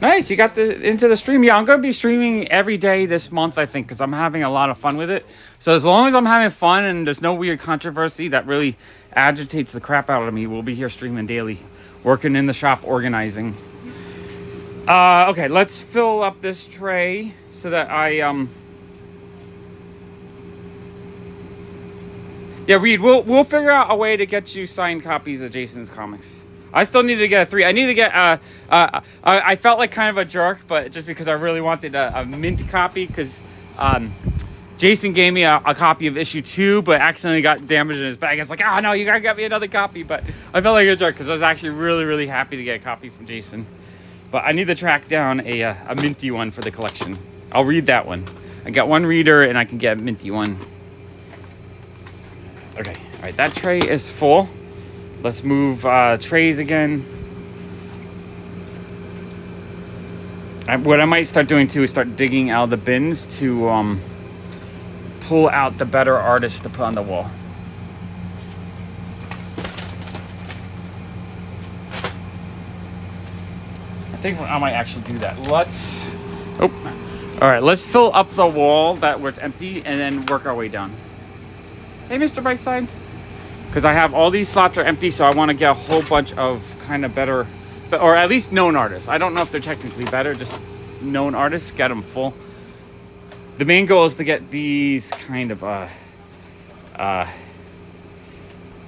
Nice, you got into the stream. Yeah, I'm going to be streaming every day this month, I think, because I'm having a lot of fun with it. So as long as I'm having fun and there's no weird controversy that really agitates the crap out of me, we'll be here streaming daily, working in the shop, organizing. Okay, let's fill up this tray so that Yeah, Reed, we'll figure out a way to get you signed copies of Jason's comics. I still need to get a 3. I need to get I felt like kind of a jerk, but just because I really wanted a mint copy, because Jason gave me a copy of issue 2, but accidentally got damaged in his bag. I was like, oh no, you gotta get me another copy. But I felt like a jerk because I was actually really, really happy to get a copy from Jason. But I need to track down a minty one for the collection. I'll read that one. I got one reader and I can get a minty one. Okay, all right, that tray is full. Let's move trays again. What I might start doing too is start digging out the bins to pull out the better artists to put on the wall. I think I might actually do that. All right, let's fill up the wall where it's empty and then work our way down. Hey, Mr. Brightside. Because I have all these slots are empty, so I want to get a whole bunch of kind of better, or at least known artists. I don't know if they're technically better, just known artists, get them full. The main goal is to get these kind of,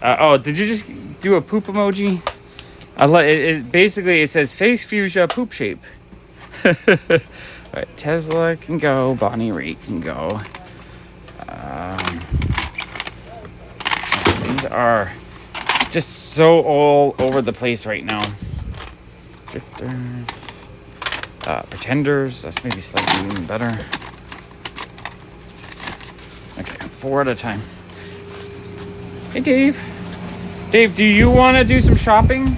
oh, did you just do a poop emoji? Basically, it says face fuchsia poop shape. All right, Tesla can go, Bonnie Raitt can go. These are just so all over the place right now. Drifters, pretenders, that's maybe slightly even better. Okay, 4 at a time. Hey, Dave. Dave, do you want to do some shopping?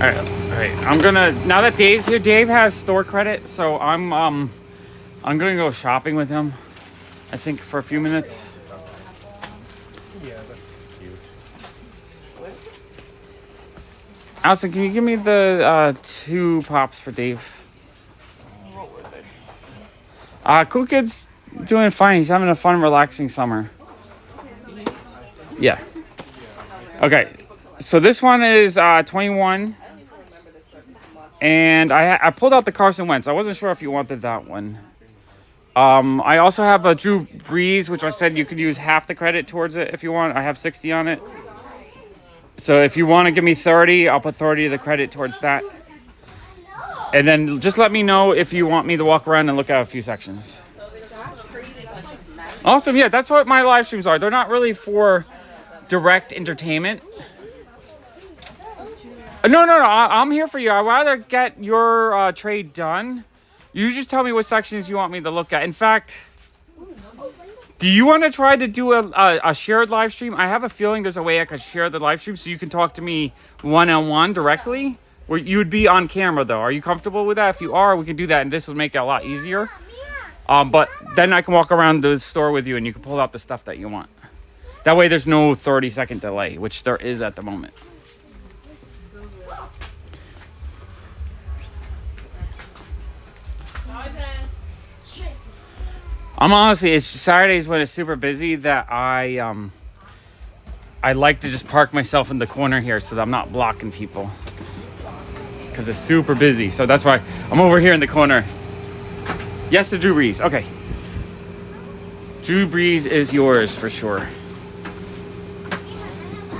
right. I'm gonna, now that Dave's here, Dave has store credit, so I'm gonna go shopping with him. I think for a few minutes. Yeah, that's cute. Allison, can you give me the 2 pops for Dave? What were they? Cool Kid's doing fine. He's having a fun, relaxing summer. Yeah. Okay. So this one is 21. And I pulled out the Carson Wentz. I wasn't sure if you wanted that one. I also have a Drew Brees, which I said you could use half the credit towards it if you want. I have 60 on it. So if you want to give me 30, I'll put 30 of the credit towards that. And then just let me know if you want me to walk around and look at a few sections. Awesome. Yeah, that's what my live streams are. They're not really for direct entertainment. No. I'm here for you. I'd rather get your trade done. You just tell me what sections you want me to look at. In fact, do you want to try to do a shared live stream? I have a feeling there's a way I could share the live stream so you can talk to me one-on-one directly. Where you would be on camera, though. Are you comfortable with that? If you are, we can do that, and this would make it a lot easier. But then I can walk around the store with you, and you can pull out the stuff that you want. That way there's no 30-second delay, which there is at the moment. I'm honestly, it's Saturdays when it's super busy that I like to just park myself in the corner here so that I'm not blocking people. Because it's super busy. So that's why I'm over here in the corner. Yes to Drew Brees. Okay. Drew Brees is yours for sure.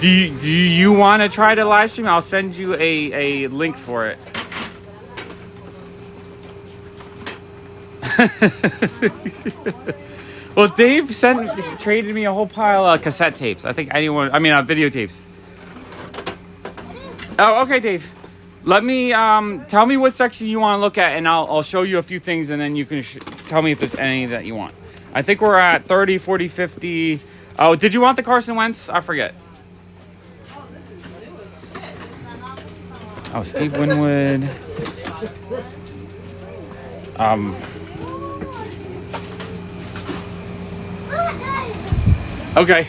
Do you want to try to live stream? I'll send you a link for it. Well, Dave traded me a whole pile of cassette tapes. I think videotapes. Oh, okay, Dave. Let me tell me what section you want to look at, and I'll show you a few things, and then you can tell me if there's any that you want. I think we're at 30, 40, 50. Oh, did you want the Carson Wentz? I forget. Oh, Steve Winwood. Okay.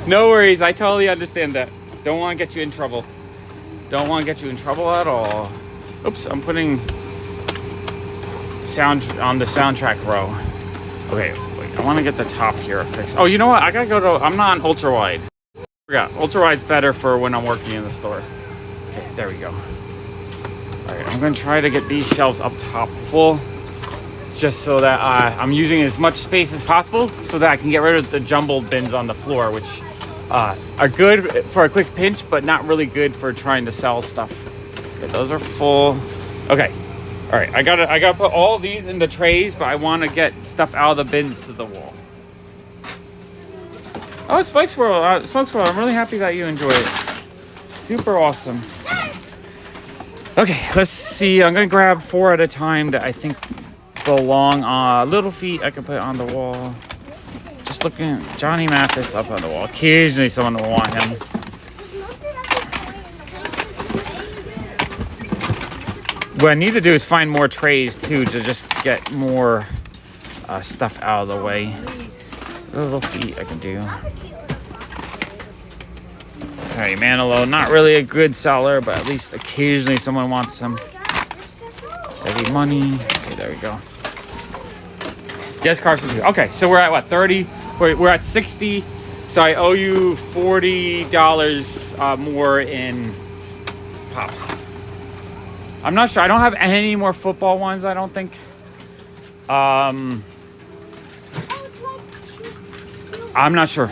No worries. I totally understand that. Don't want to get you in trouble. Don't want to get you in trouble at all. Oops, I'm putting sound on the soundtrack row. Okay, wait. I want to get the top here fixed. Oh, you know what? I gotta go to. I'm not on ultra wide. Yeah, ultra wide's better for when I'm working in the store. Okay, there we go. All right, I'm gonna try to get these shelves up top full, just so that I'm using as much space as possible, so that I can get rid of the jumbled bins on the floor, which are good for a quick pinch, but not really good for trying to sell stuff. Okay, those are full. Okay. All right, I gotta put all these in the trays, but I want to get stuff out of the bins to the wall. Oh, Spike Squirrel, I'm really happy that you enjoy it. Super awesome. Okay, let's see. I'm gonna grab 4 at a time that I think belong on Little Feet. I can put on the wall. Just looking at Johnny Mathis up on the wall. Occasionally someone will want him. What I need to do is find more trays too, to just get more stuff out of the way. Little Feet I can do. Alright, Manilow, not really a good seller, but at least occasionally someone wants some. Heavy Money. Okay, there we go. Yes, Carson too. Okay, so we're at what, 30? We're at 60. So I owe you $40 more in pops. I'm not sure. I don't have any more football ones, I don't think. I'm not sure.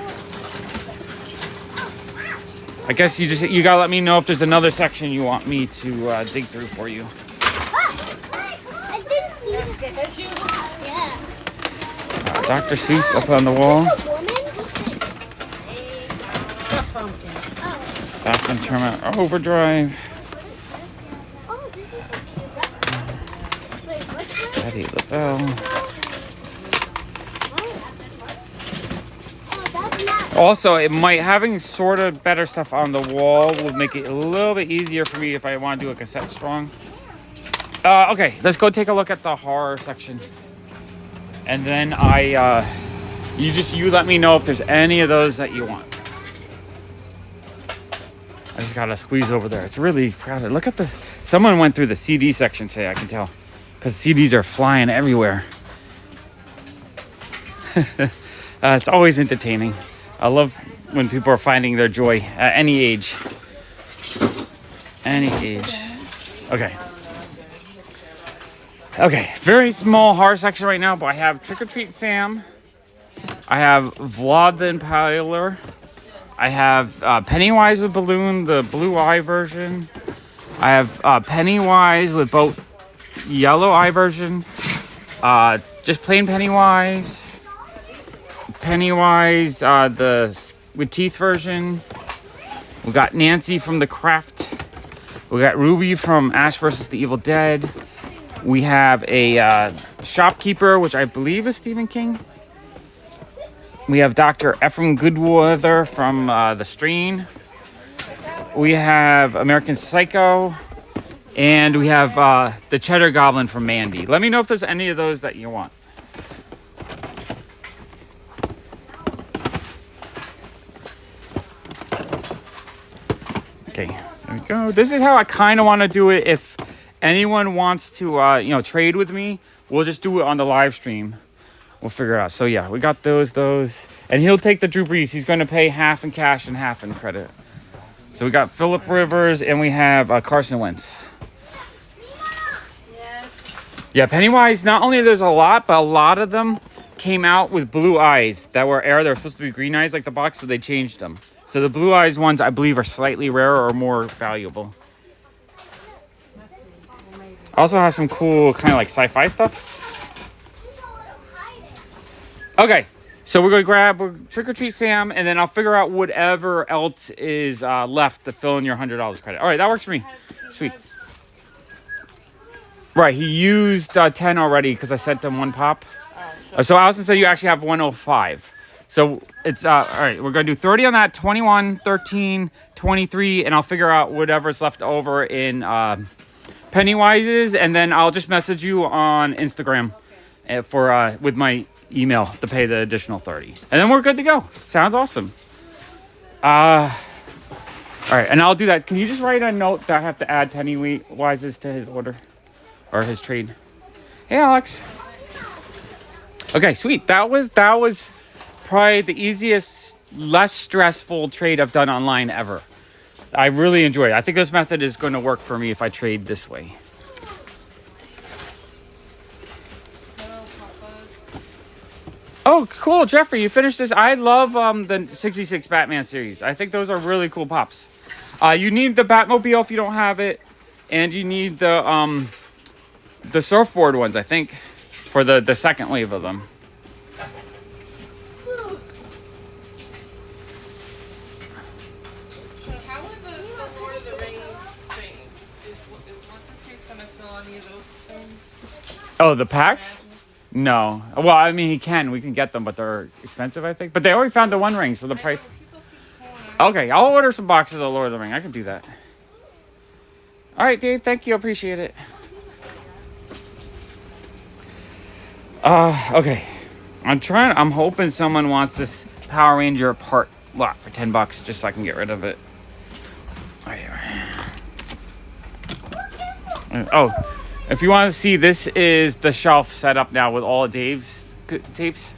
I guess you gotta let me know if there's another section you want me to dig through for you. Dr. Seuss up on the wall. Back in Terminal Overdrive. Patti LaBelle. Also, it might having sort of better stuff on the wall will make it a little bit easier for me if I want to do a cassette strong. Okay, let's go take a look at the horror section, and then you let me know if there's any of those that you want. I just gotta squeeze over there. It's really crowded. Look at the. Someone went through the CD section today. I can tell, because CDs are flying everywhere. It's always entertaining. I love when people are finding their joy at any age. Any age. Okay. Okay, very small horror section right now, but I have Trick or Treat Sam. I have Vlad the Impaler. I have Pennywise with balloon, the blue eye version. I have Pennywise with both yellow eye version. Just plain Pennywise. Pennywise, with teeth version. We got Nancy from The Craft. We got Ruby from Ash vs. the Evil Dead. We have a shopkeeper, which I believe is Stephen King. We have Dr. Ephraim Goodweather from The Strain. We have American Psycho. And we have the Cheddar Goblin from Mandy. Let me know if there's any of those that you want. Okay, there we go. This is how I kind of want to do it. If anyone wants to, trade with me, we'll just do it on the live stream. We'll figure it out. So yeah, we got those. And he'll take the Drew Brees. He's going to pay half in cash and half in credit. So we got Phillip Rivers and we have Carson Wentz. Yeah, Pennywise, not only there's a lot, but a lot of them came out with blue eyes that were air. They were supposed to be green eyes like the box, so they changed them. So the blue eyes ones, I believe, are slightly rarer or more valuable. I also have some cool kind of like sci-fi stuff. Okay, so we're going to grab Trick or Treat Sam, and then I'll figure out whatever else is left to fill in your $100 credit. All right, that works for me. Sweet. Right, he used 10 already because I sent him one pop. So Allison said you actually have 105. So it's, all right, we're going to do 30 on that, 21, 13, 23, and I'll figure out whatever's left over in Pennywise's, and then I'll just message you on Instagram with my email to pay the additional 30. And then we're good to go. Sounds awesome. All right, and I'll do that. Can you just write a note that I have to add Pennywise's to his order or his trade? Hey, Alex. Okay, sweet. That was probably the easiest, less stressful trade I've done online ever. I really enjoy it. I think this method is going to work for me if I trade this way. Oh, cool, Jeffrey, you finished this. I love the 66 Batman series. I think those are really cool pops. You need the Batmobile if you don't have it, and you need the surfboard ones, I think, for the second wave of them. So how would the Lord of the Rings thing? Is what's his face gonna sell any of those things? Oh, the packs? No. Well, I mean, he can. We can get them, but they're expensive, I think. But they already found the One Ring, so the price... Okay, I'll order some boxes of Lord of the Ring. I can do that. All right, Dave. Thank you. Appreciate it. Okay. I'm hoping someone wants this Power Ranger part lot for $10 just so I can get rid of it. All right. Oh, if you want to see, this is the shelf set up now with all of Dave's tapes.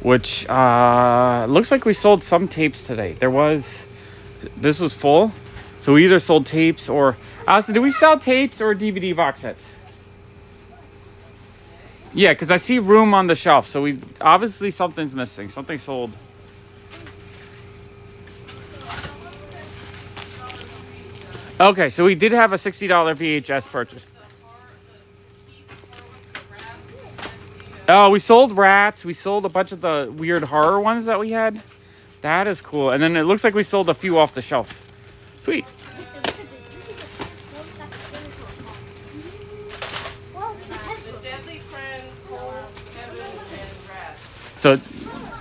Which looks like we sold some tapes today. This was full. So we either sold tapes or... Allison, did we sell tapes or DVD box sets? Yeah, because I see room on the shelf. So obviously something's missing. Something sold. Okay, so we did have a $60 VHS purchase. Oh, we sold rats. We sold a bunch of the weird horror ones that we had. That is cool. And then it looks like we sold a few off the shelf. Sweet. So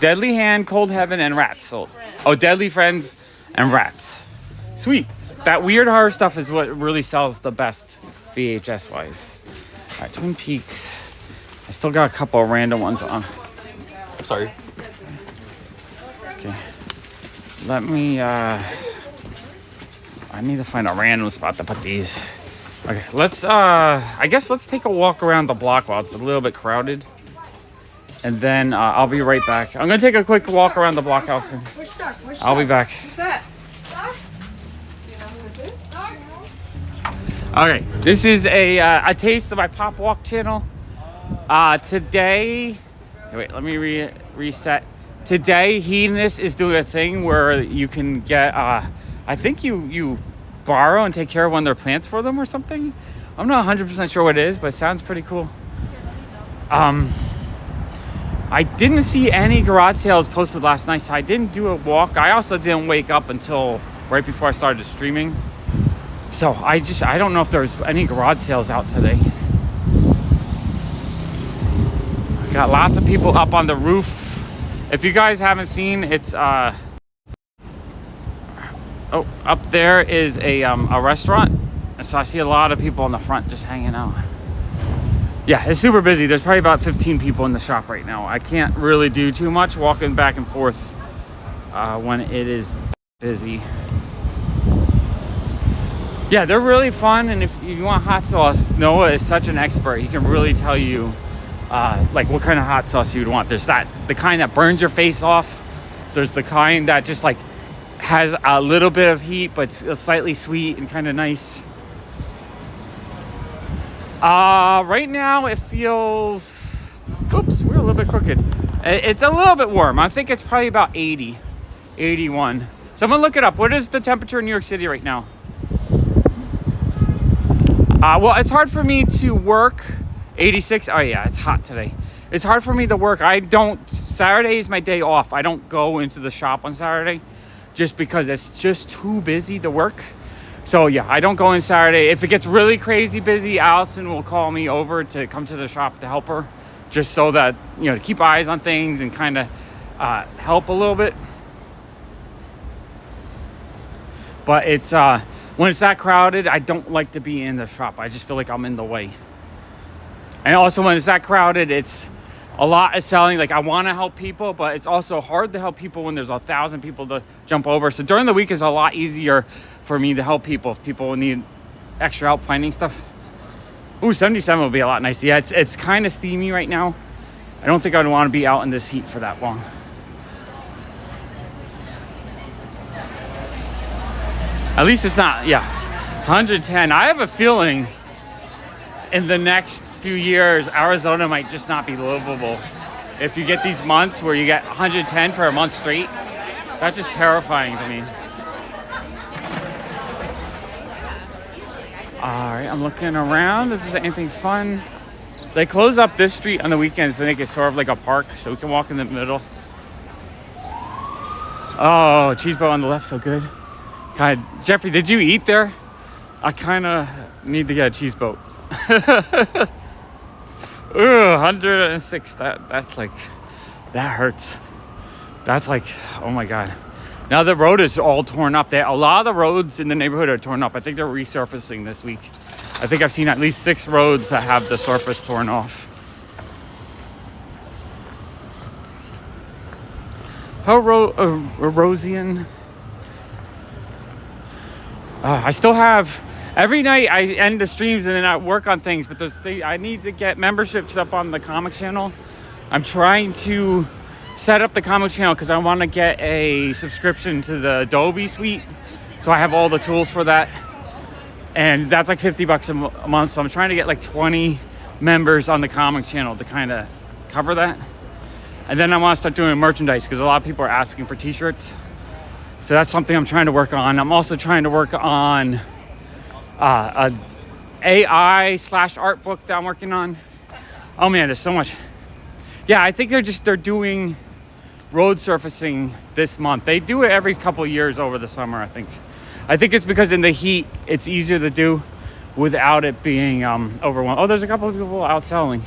Deadly Hand, Cold Heaven, and Rats sold. Oh, Deadly Friends and Rats. Sweet. That weird horror stuff is what really sells the best VHS wise. All right, Twin Peaks. I still got a couple of random ones on. Sorry. Okay. Let me, I need to find a random spot to put these. Okay, let's, I guess let's take a walk around the block while it's a little bit crowded. And then I'll be right back. I'm going to take a quick walk around the blockhouse and I'll be back. Okay, this is a taste of my Pop Walk channel. Today, wait, let me reset. Today, Hedonist is doing a thing where you can get, I think you borrow and take care of one of their plants for them or something. I'm not 100% sure what it is, but it sounds pretty cool. I didn't see any garage sales posted last night, so I didn't do a walk. I also didn't wake up until right before I started streaming. So I don't know if there's any garage sales out today. Got lots of people up on the roof. If you guys haven't seen, it's oh, up there is a restaurant. So I see a lot of people in the front just hanging out. Yeah, it's super busy. There's probably about 15 people in the shop right now. I can't really do too much walking back and forth when it is busy. Yeah, they're really fun, and if you want hot sauce, Noah is such an expert. He can really tell you like what kind of hot sauce you'd want. There's the kind that burns your face off. There's the kind that just like has a little bit of heat, but it's slightly sweet and kind of nice. Right now it feels, oops, we're a little bit crooked. It's a little bit warm. I think it's probably about 80, 81. Someone look it up. What is the temperature in New York City right now? Well, it's hard for me to work. 86. Oh yeah, it's hot today. It's hard for me to work. Saturday is my day off. I don't go into the shop on Saturday just because it's just too busy to work. So yeah, I don't go in Saturday. If it gets really crazy busy, Allison will call me over to come to the shop to help her, just so that, you know, to keep eyes on things and kind of help a little bit. But it's when it's that crowded, I don't like to be in the shop. I just feel like I'm in the way. And also when it's that crowded, it's a lot of selling. Like I want to help people, but it's also hard to help people when there's 1,000 people to jump over. So during the week is a lot easier for me to help people if people need extra help finding stuff. Ooh, 77 would be a lot nicer. Yeah, it's kind of steamy right now. I don't think I'd want to be out in this heat for that long. At least it's not, yeah, 110. I have a feeling in the next few years, Arizona might just not be livable. If you get these months where you get 110 for a month straight, that's just terrifying to me. All right, I'm looking around if there's anything fun. They close up this street on the weekends to make it sort of like a park, so we can walk in the middle. Oh, cheese boat on the left, so good. God, Jeffrey, did you eat there? I kind of need to get a cheese boat. Ooh, 106. That's like, that hurts. That's like, oh my God. Now the road is all torn up. A lot of the roads in the neighborhood are torn up. I think they're resurfacing this week. I think I've seen at least 6 roads that have the surface torn off. Erosian. I still have, every night I end the streams and then I work on things, but I need to get memberships up on the comic channel. I'm trying to set up the comic channel because I want to get a subscription to the Adobe suite, so I have all the tools for that, and that's like $50 a month. So I'm trying to get like 20 members on the comic channel to kind of cover that, and then I want to start doing merchandise because a lot of people are asking for t-shirts. So that's something I'm trying to work on. I'm also trying to work on a AI/art book that I'm working on. Oh man, there's so much. Yeah, I think they're doing road surfacing this month. They do it every couple of years over the summer, I think. I think it's because in the heat, it's easier to do without it being overwhelmed. Oh, there's a couple of people out selling.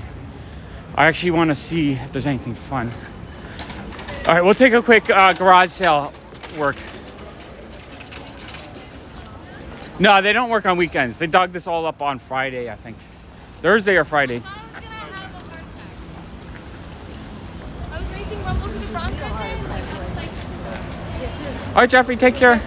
I actually want to see if there's anything fun. All right, we'll take a quick garage sale work. No, they don't work on weekends. They dug this all up on Friday, I think. Thursday or Friday. I was making one look at the bronze center and like, it was like All right, Jeffrey, take care.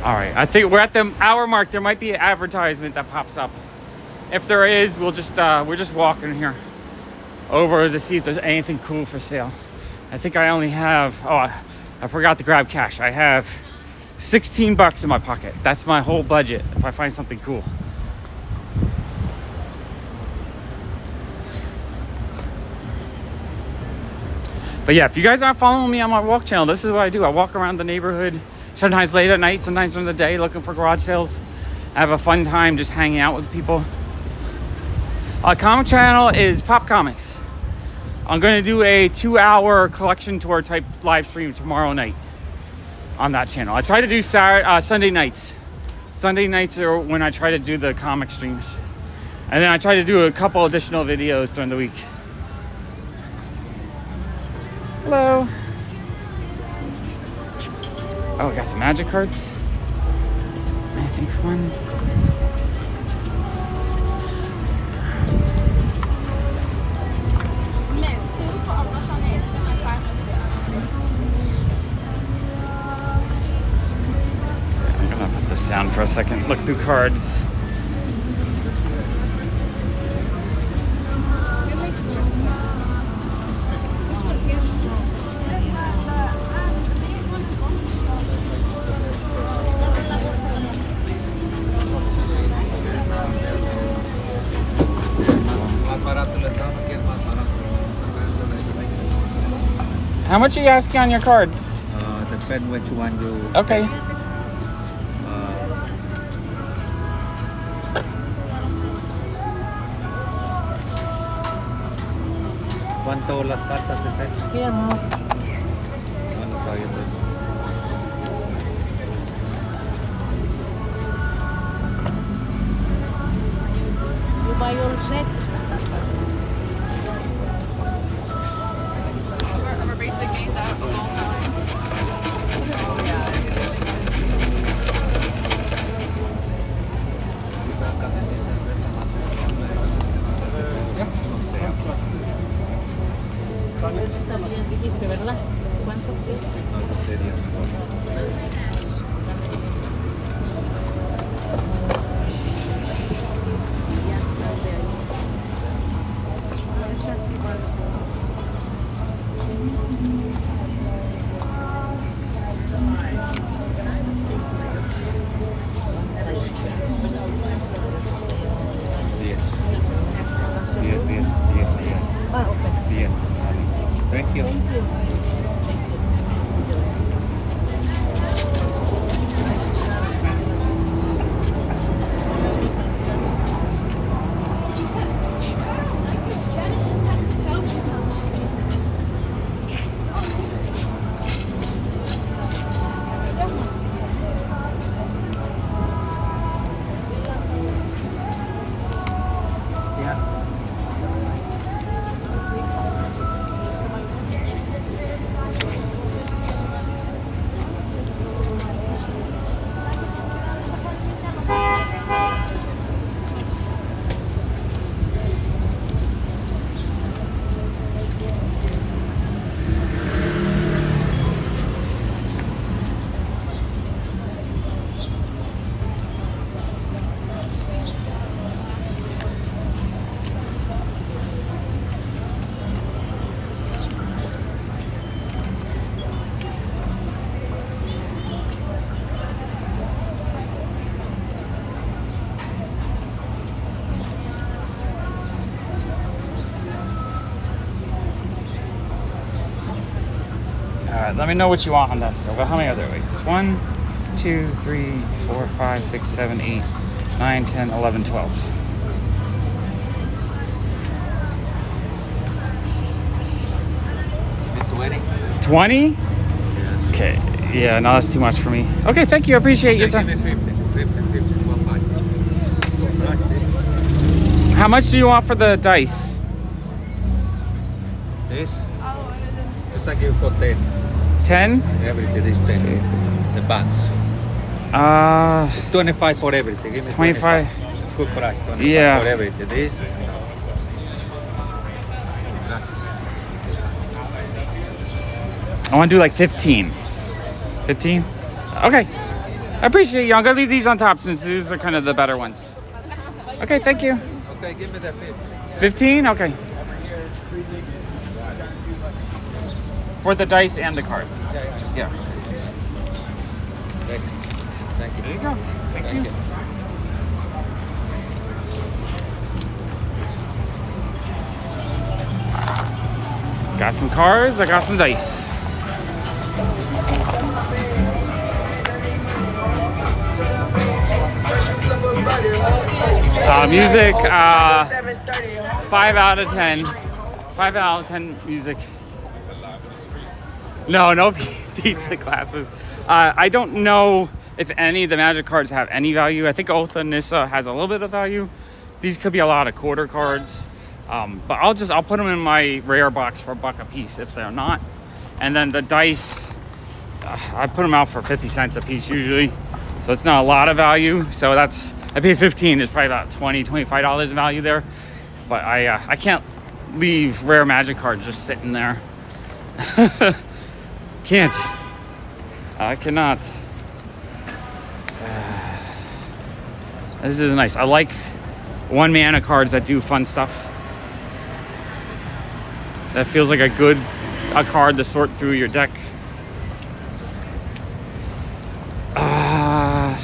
All right, I think we're at the hour mark. There might be an advertisement that pops up. If there is, we're just walking here over to see if there's anything cool for sale. I think I only have, I forgot to grab cash. I have $16 in my pocket. That's my whole budget if I find something cool. But yeah, if you guys aren't following me on my walk channel, this is what I do. I walk around the neighborhood, sometimes late at night, sometimes during the day, looking for garage sales. I have a fun time just hanging out with people. Comic channel is Pop Comics. I'm going to do a 2-hour collection tour type live stream tomorrow night on that channel. I try to do Sunday nights. Sunday nights are when I try to do the comic streams. And then I try to do a couple additional videos during the week. Hello. Oh, I got some magic cards. Anything fun? I'm gonna put this down for a second. Look through cards. How much are you asking on your cards? Depend which one you. Okay. ¿Cuánto las cartas de sex? Yeah, no. ¿Cuánto pagan esos? You buy your set. Our basic games out of all time. También dijiste, ¿verdad? ¿Cuánto sí? No, eso sería mejor. Yes. Thank you. Alright, let me know what you want on that stuff. Well, how many are there? Wait, 1, 2, 3, 4, 5, 6, 7, 8, 9, 10, 11, 12. 20? Yes. Okay, yeah, no, that's too much for me. Okay, thank you, I appreciate your time. 50. How much do you want for the dice? This? This I give for 10. 10? Everything is 10. The bags. It's 25 for everything. Give me 25. It's good price. 25 Yeah. for everything. This? I want to do like 15. 15? Okay. I appreciate you. I'm going to leave these on top since these are kind of the better ones. Okay, thank you. Okay, give me that 50. 15? Okay. For the dice and the cards. Yeah. Thank you. Thank you. There you go. Thank you. Got some cards, I got some dice. Music, 5 out of 10. 5 out of 10 music. No pizza glasses. I don't know if any of the Magic cards have any value. I think Otha Nissa has a little bit of value. These could be a lot of quarter cards. But I'll put them in my rare box for $1 a piece if they're not. And then the dice, I put them out for 50 cents a piece usually. So it's not a lot of value. So I paid 15, there's probably about $20, $25 in value there. But I can't leave rare Magic cards just sitting there. Can't. I cannot. This is nice. I like 1 mana cards that do fun stuff. That feels like a card to sort through your deck. I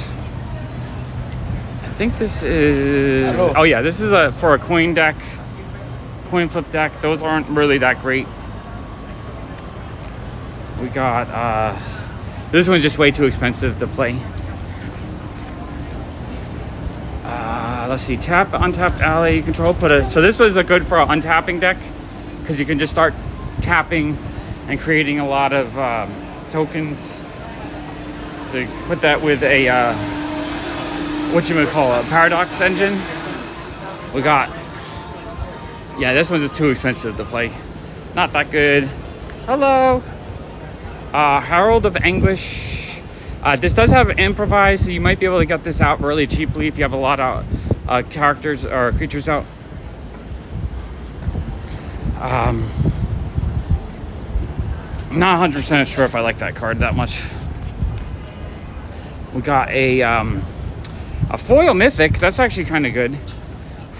think this is. Oh yeah, this is for a coin deck, coin flip deck. Those aren't really that great. We got this one's just way too expensive to play. Let's see, tap, untapped ally control. So this was good for an untapping deck because you can just start tapping and creating a lot of tokens. So you put that with a a paradox engine. We got, yeah, this one's too expensive to play. Not that good. Hello. Herald of Anguish. This does have improvise, so you might be able to get this out really cheaply if you have a lot of characters or creatures out. I'm not 100% sure if I like that card that much. We got a foil mythic. That's actually kind of good.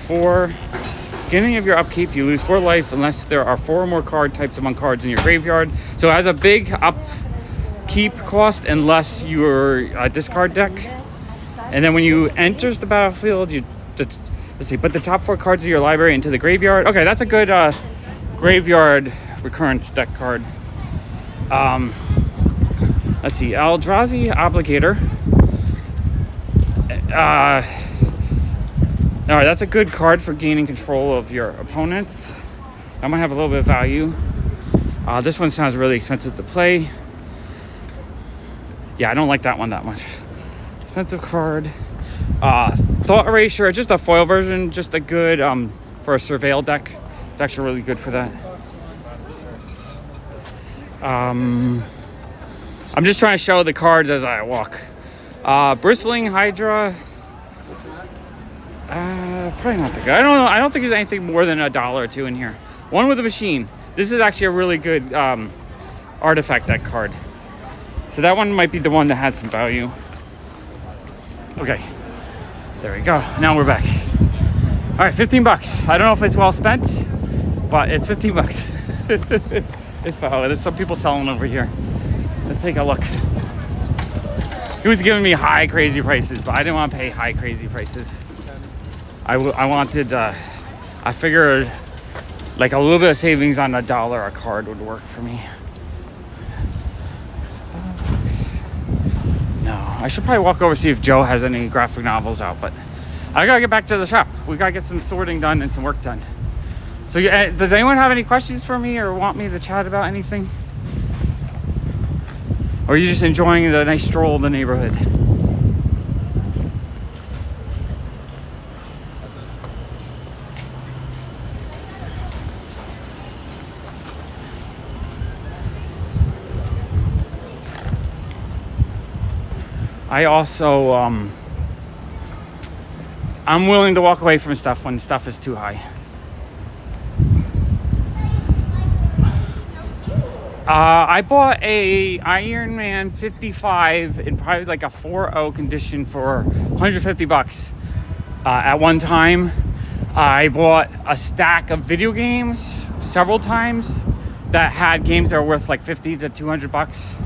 For beginning of your upkeep, you lose 4 life unless there are 4 or more card types among cards in your graveyard. So it has a big upkeep cost unless you're a discard deck. And then when you enters the battlefield, let's see, put the top 4 cards of your library into the graveyard. Okay, that's a good graveyard recurrence deck card. Let's see, Eldrazi Obligator. All right, that's a good card for gaining control of your opponents. That might have a little bit of value. This one sounds really expensive to play. Yeah, I don't like that one that much. Expensive card. Thought Erasure, just a foil version, just a good for a surveil deck. It's actually really good for that. I'm just trying to show the cards as I walk. Bristling Hydra. Probably not the good. I don't know. I don't think there's anything more than $1 or $2 in here. One with a machine. This is actually a really good artifact deck card. So that one might be the one that had some value. Okay. There we go. Now we're back. All right, $15. I don't know if it's well spent, but it's $15. It's probably, there's some people selling over here. Let's take a look. He was giving me high crazy prices, but I didn't want to pay high crazy prices. I wanted, I figured like a little bit of savings on $1 a card would work for me. No, I should probably walk over see if Joe has any graphic novels out, but I gotta get back to the shop. We gotta get some sorting done and some work done. So does anyone have any questions for me or want me to chat about anything? Or are you just enjoying the nice stroll in the neighborhood? I also, I'm willing to walk away from stuff when stuff is too high. I bought a Iron Man 55 in probably like a 4.0 condition for $150. At one time, I bought a stack of video games several times that had games that were worth like $50 to $200.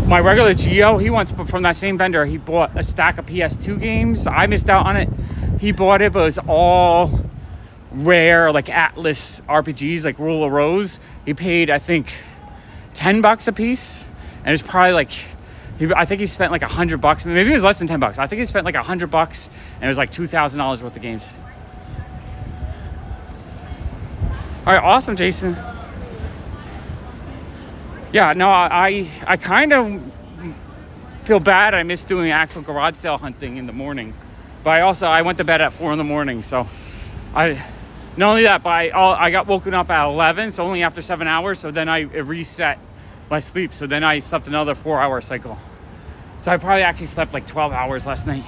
My regular Geo, he once, from that same vendor, he bought a stack of PS2 games. I missed out on it. He bought it, but it was all rare, like Atlas RPGs, like Rule of Rose. He paid, I think, $10 a piece, and it's probably like, I think he spent like $100. Maybe it was less than $10. I think he spent like $100, and it was like $2,000 worth of games. All right, awesome, Jason. Yeah, no, I kind of feel bad. I miss doing actual garage sale hunting in the morning, but I went to bed at 4 in the morning, so not only that, but I got woken up at 11, so only after 7 hours. So then it reset my sleep. So then I slept another 4-hour cycle. So I probably actually slept like 12 hours last night.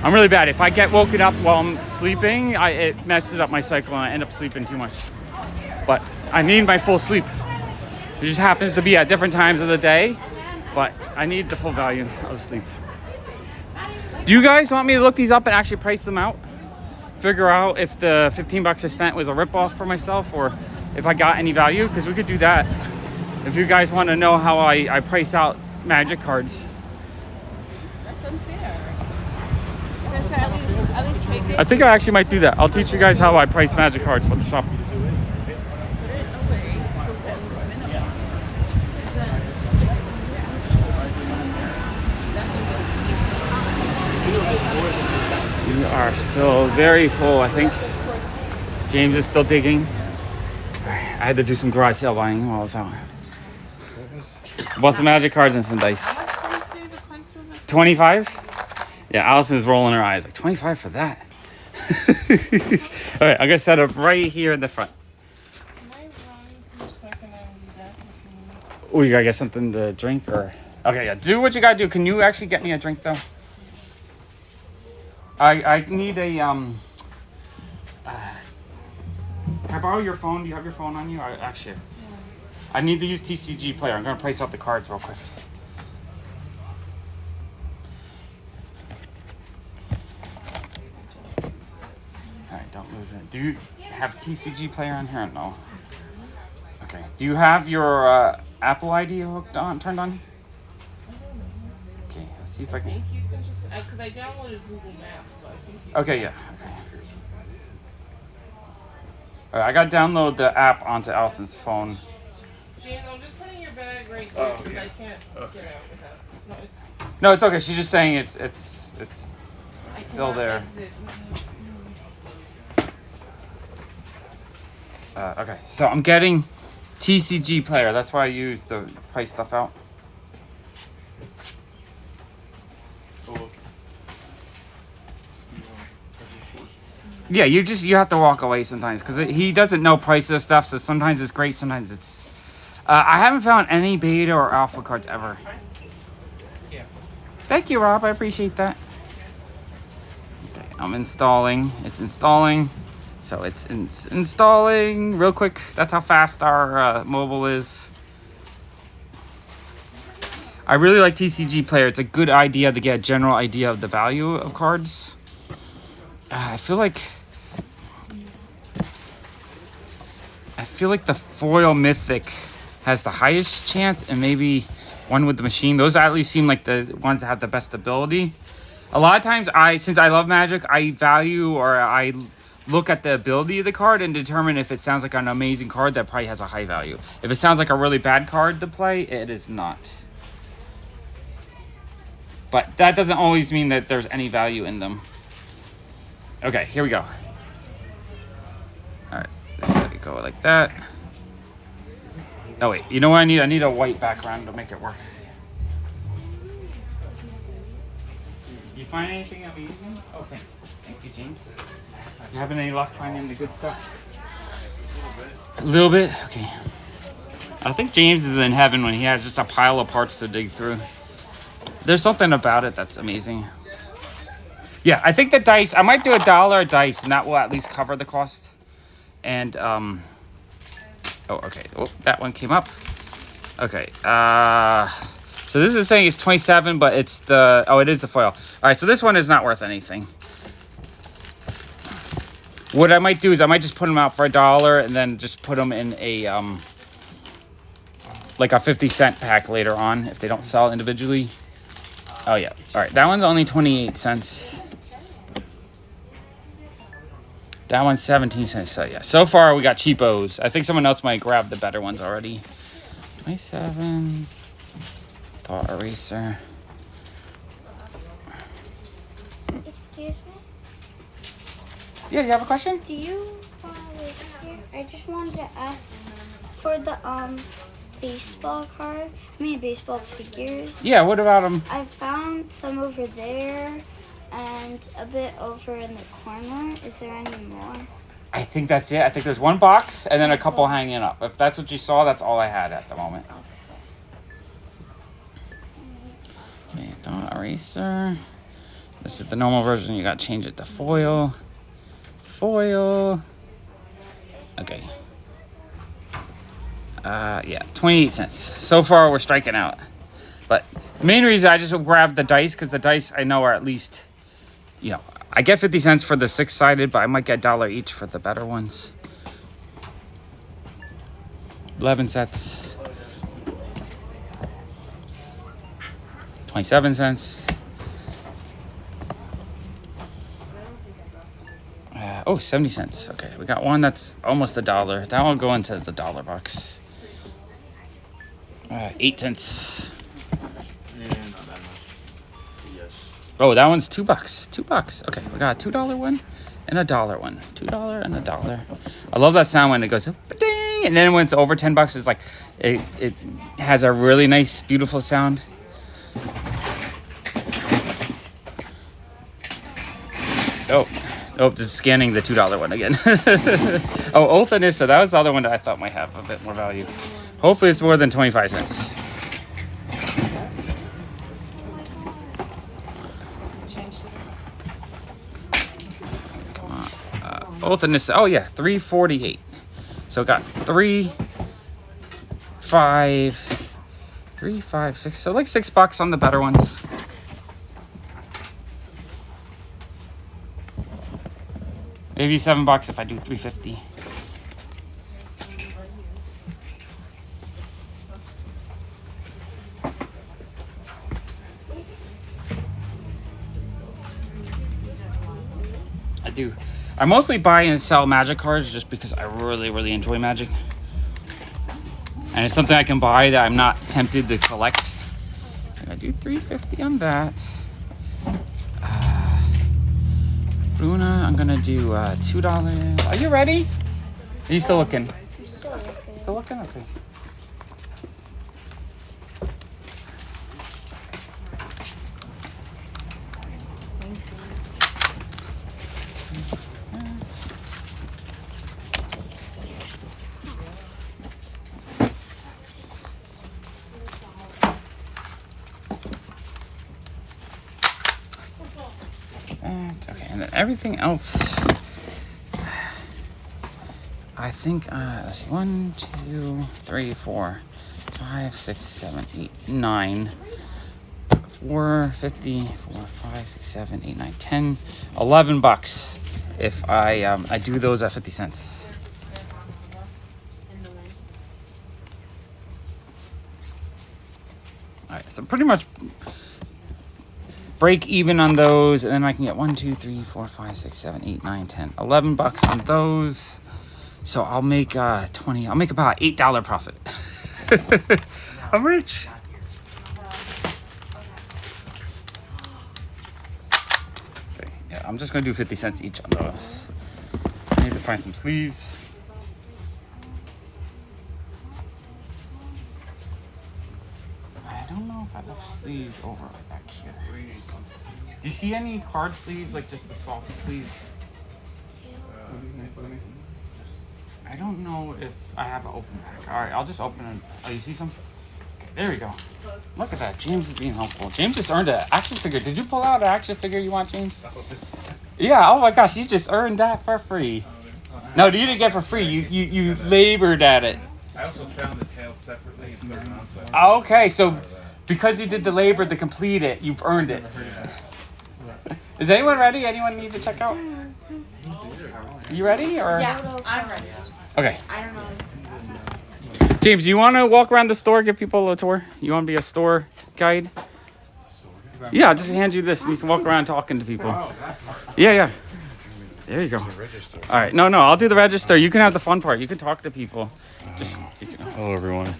I'm really bad. If I get woken up while I'm sleeping, it messes up my cycle and I end up sleeping too much. But I need my full sleep. It just happens to be at different times of the day, but I need the full value of sleep. Do you guys want me to look these up and actually price them out? Figure out if the $15 I spent was a ripoff for myself or if I got any value, because we could do that. If you guys want to know how I price out Magic cards. That's unfair. At least make it. I think I actually might do that. I'll teach you guys how I price Magic cards for the shop. We are still very full, I think. James is still digging. All right, I had to do some garage sale buying while I was out. Bought some Magic cards and some dice. How much did you say the price was? 25? Yeah, Allison's rolling her eyes like 25 for that. All right, I'm gonna set up right here in the front. Can I run for a second and be back with you? Oh, you gotta get something to drink or? Okay, yeah, do what you gotta do. Can you actually get me a drink though? I need a, can I borrow your phone? Do you have your phone on you? I need to use TCG Player. I'm gonna price out the cards real quick. Alright, don't lose it. Do you have TCG Player on here or no? Okay. Do you have your Apple ID turned on? Okay, let's see if I I can. think you can just, because I downloaded Google Maps, so I think you Okay, yeah. Okay. Alright, I gotta download the app onto Allison's phone. James, I'm just putting your bag right there because I can't get out without. No, it's No, it's okay. She's just saying it's I still cannot there. exit. Okay, so I'm getting TCG Player. That's why I use the price stuff out. Yeah, you have to walk away sometimes because he doesn't know price of stuff. So sometimes it's great, sometimes it's. I haven't found any beta or alpha cards ever. Thank you, Rob. I appreciate that. Okay, I'm installing. It's installing. So it's installing real quick. That's how fast our mobile is. I really like TCG Player. It's a good idea to get a general idea of the value of cards. I feel like the foil mythic has the highest chance, and maybe one with the machine. Those at least seem like the ones that have the best ability. A lot of times, since I love Magic, I value or I look at the ability of the card and determine if it sounds like an amazing card that probably has a high value. If it sounds like a really bad card to play, it is not. But that doesn't always mean that there's any value in them. Okay, here we go. Alright, let it go like that. Oh wait, you know what I need? I need a white background to make it work. You find anything amazing? Oh, thanks. Thank you, James. You having any luck finding the good stuff? A little bit? Okay. I think James is in heaven when he has just a pile of parts to dig through. There's something about it that's amazing. Yeah, I think the dice, I might do $1 a dice, and that will at least cover the cost. And, oh, okay. Oh, that one came up. Okay, so this is saying it's 27, but it's the, oh, it is the foil. All right, so this one is not worth anything. What I might do is I might just put them out for $1 and then just put them in a, like a 50-cent pack later on if they don't sell individually. Oh, yeah. All right, that one's only 28 cents. That one's 17 cents. So, yeah, so far we got cheapos. I think someone else might grab the better ones already. 27. Thought eraser. Excuse me? Yeah, you have a question? Do you live here? I just wanted to ask for the baseball figures. Yeah, what about them? I found some over there and a bit over in the corner. Is there any more? I think that's it. I think there's one box and then a couple hanging up. If that's what you saw, that's all I had at the moment. Okay, thought eraser. This is the normal version. You got to change it to foil. Foil. Okay. Yeah, 28 cents. So far, we're striking out. But the main reason I just grabbed the dice, because the dice I know are at least, you know, I get 50 cents for the 6-sided, but I might get $1 each for the better ones. 11 cents. 27 cents. Oh, 70 cents. Okay, we got one that's almost $1. That will go into the $1 box. 8 cents. Oh, that one's $2. $2. Okay, we got a $2 one and a $1 one. $2 and a $1. I love that sound when it goes ding, and then when it's over $10, it's like it has a really nice, beautiful sound. Oh, just scanning the $2 one again. Oh, Oath and Issa, that was the other one that I thought might have a bit more value. Hopefully it's more than 25 cents. Come on. Oath and Issa, oh yeah, $3.48. So got 3, 5, 6, so like $6 on the better ones. Maybe $7 if I do 350. I do. I mostly buy and sell Magic cards just because I really, really enjoy Magic. And it's something I can buy that I'm not tempted to collect. I do 350 on that. Bruna, I'm gonna do $2. Are you ready? Are you still looking? Still looking? Okay. Okay, and then everything else, I think, let's see, 1, 2, 3, 4, 5, 6, 7, 8, 9, 4, 50, 4, 5, 6, 7, 8, 9, 10, $11 if I do those at 50 cents. All right, so pretty much break even on those, and then I can get 1, 2, 3, 4, 5, 6, 7, 8, 9, 10, $11 on those. So I'll make 20. I'll make about $8 profit. I'm rich. Okay, yeah, I'm just gonna do 50 cents each on those. I need to find some sleeves. I don't know if I left sleeves over back here. Do you see any card sleeves, like just the soft sleeves? I don't know if I have an open pack. All right, I'll just open it. Oh, you see some? Okay, there we go. Look at that. James is being helpful. James just earned an action figure. Did you pull out an action figure you want, James? Yeah. Oh my gosh, you just earned that for free. No, you didn't get it for free. You labored at it. I also found the tail separately and put it on. So Oh, okay, so because you did the labor to complete it, you've earned it. Is anyone ready? Anyone need to check out? You ready? Or Yeah, I'm ready. okay. I don't know. James, you want to walk around the store, give people a tour? You want to be a store guide? Yeah, I'll just hand you this and you can walk around talking to people. Yeah. There you go. All right, no, I'll do the register. You can have the fun part. You can talk to people. Just. hello everyone.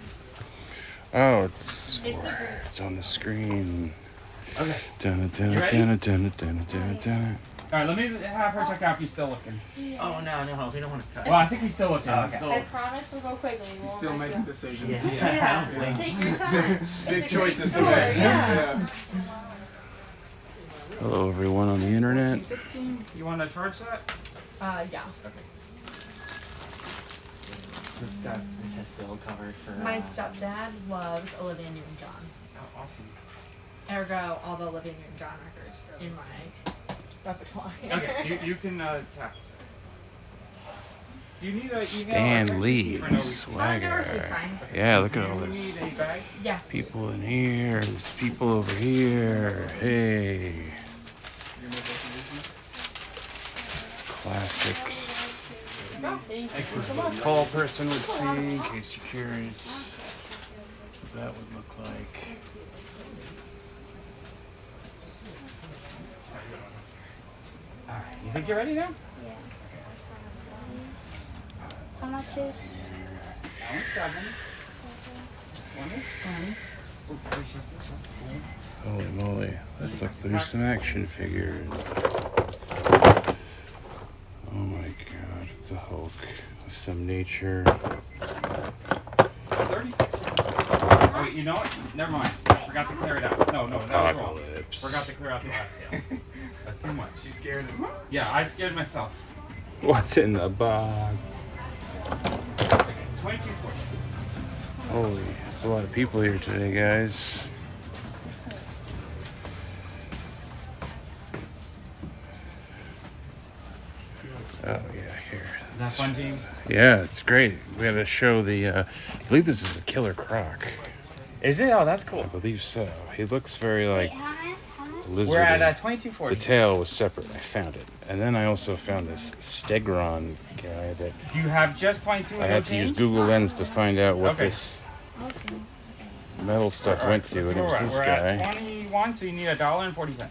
Oh, it's on the screen. Okay. Dun, dun, You ready? dun, dun, dun, dun, dun. All right, let me have her check out if he's still looking. Oh no, we don't want to cut. Well, I think he's still looking. Oh, okay. Still- I promise we'll go quickly. We'll Still mess making you up. decisions. Yeah. Take your time. Big It's a choices to great make. store, yeah. Hello everyone on the internet. You want to charge that? Yeah. This has Bill covered for. My stepdad loves Olivia Newton-John. Oh, awesome. Ergo, all the Olivia Newton-John records in my repertoire. Okay, you can tap. Do you need a email? Stan Lee, No, swagger. receipt sign. Yeah, look at all Do you this. need a bag? Yes. People in here, there's people over here. Hey. Classics. Tall person would see, in case you're curious what that would look like. All right, you think you're ready now? Yeah. How much is? That one's 7. This one is 10. Holy moly, let's look through some action figures. Oh my god, it's a Hulk with some nature. 36. Oh, wait, you know what? Never mind. I forgot to clear it out. No, that was wrong. Apocalypse. Forgot to clear out the last sale. That's too much. She's scared of him. Yeah, I scared myself. What's in the box? 22.40. Holy, there's a lot of people here today, guys. Oh yeah, here. Is that fun, James? Yeah, it's great. We got to show the. I believe this is a killer croc. Is it? Oh, that's cool. I believe so. He looks very like Wait, how much? lizardy. We're at The 22.40. tail was separate. I found it, and then I also found this Stegron guy that Do you have just 22? I had to use Google Lens to find out what Okay. this metal stuff went to, Let's and see it where was we're this at. We're guy. at 21, so you need $1.40.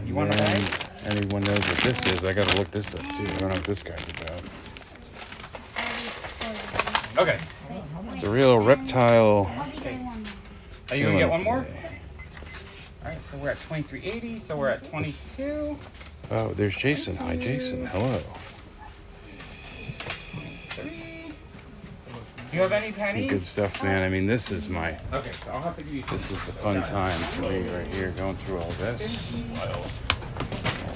You want a then bag? anyone knows what this is? I gotta look this up too. I don't know what this guy's about. Okay. It's a real reptile. Are you gonna get one more? today. All right, so we're at 23.80. So we're at 22. Oh, there's Jason. Hi, Jason. Hello. 3. Do you have any Some pennies? good stuff, man. I mean, this is my. Okay, so I'll have to give you. This is the fun time for me right here, going through all this. All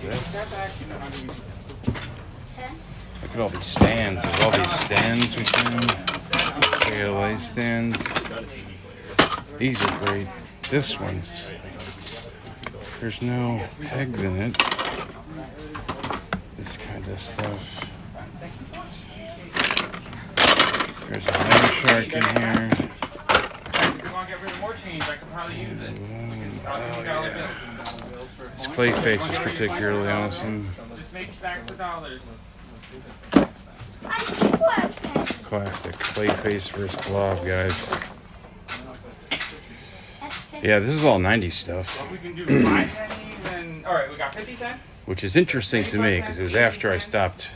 this. That's actually not gonna use this. Look at all these stands. There's all these stands we found. KLA stands. These are great. This one's. There's no pegs in it. This kind of stuff. There's a land shark in here. If you want to get rid of more change, I could probably use it. Probably $20 bills. This plate face is particularly awesome. Just make stacks of dollars. Classic plate face versus blob, guys. Yeah, this is all 90s stuff, What we can do 5 pennies and all right, we got 50 cents. which is interesting to me because it was after I stopped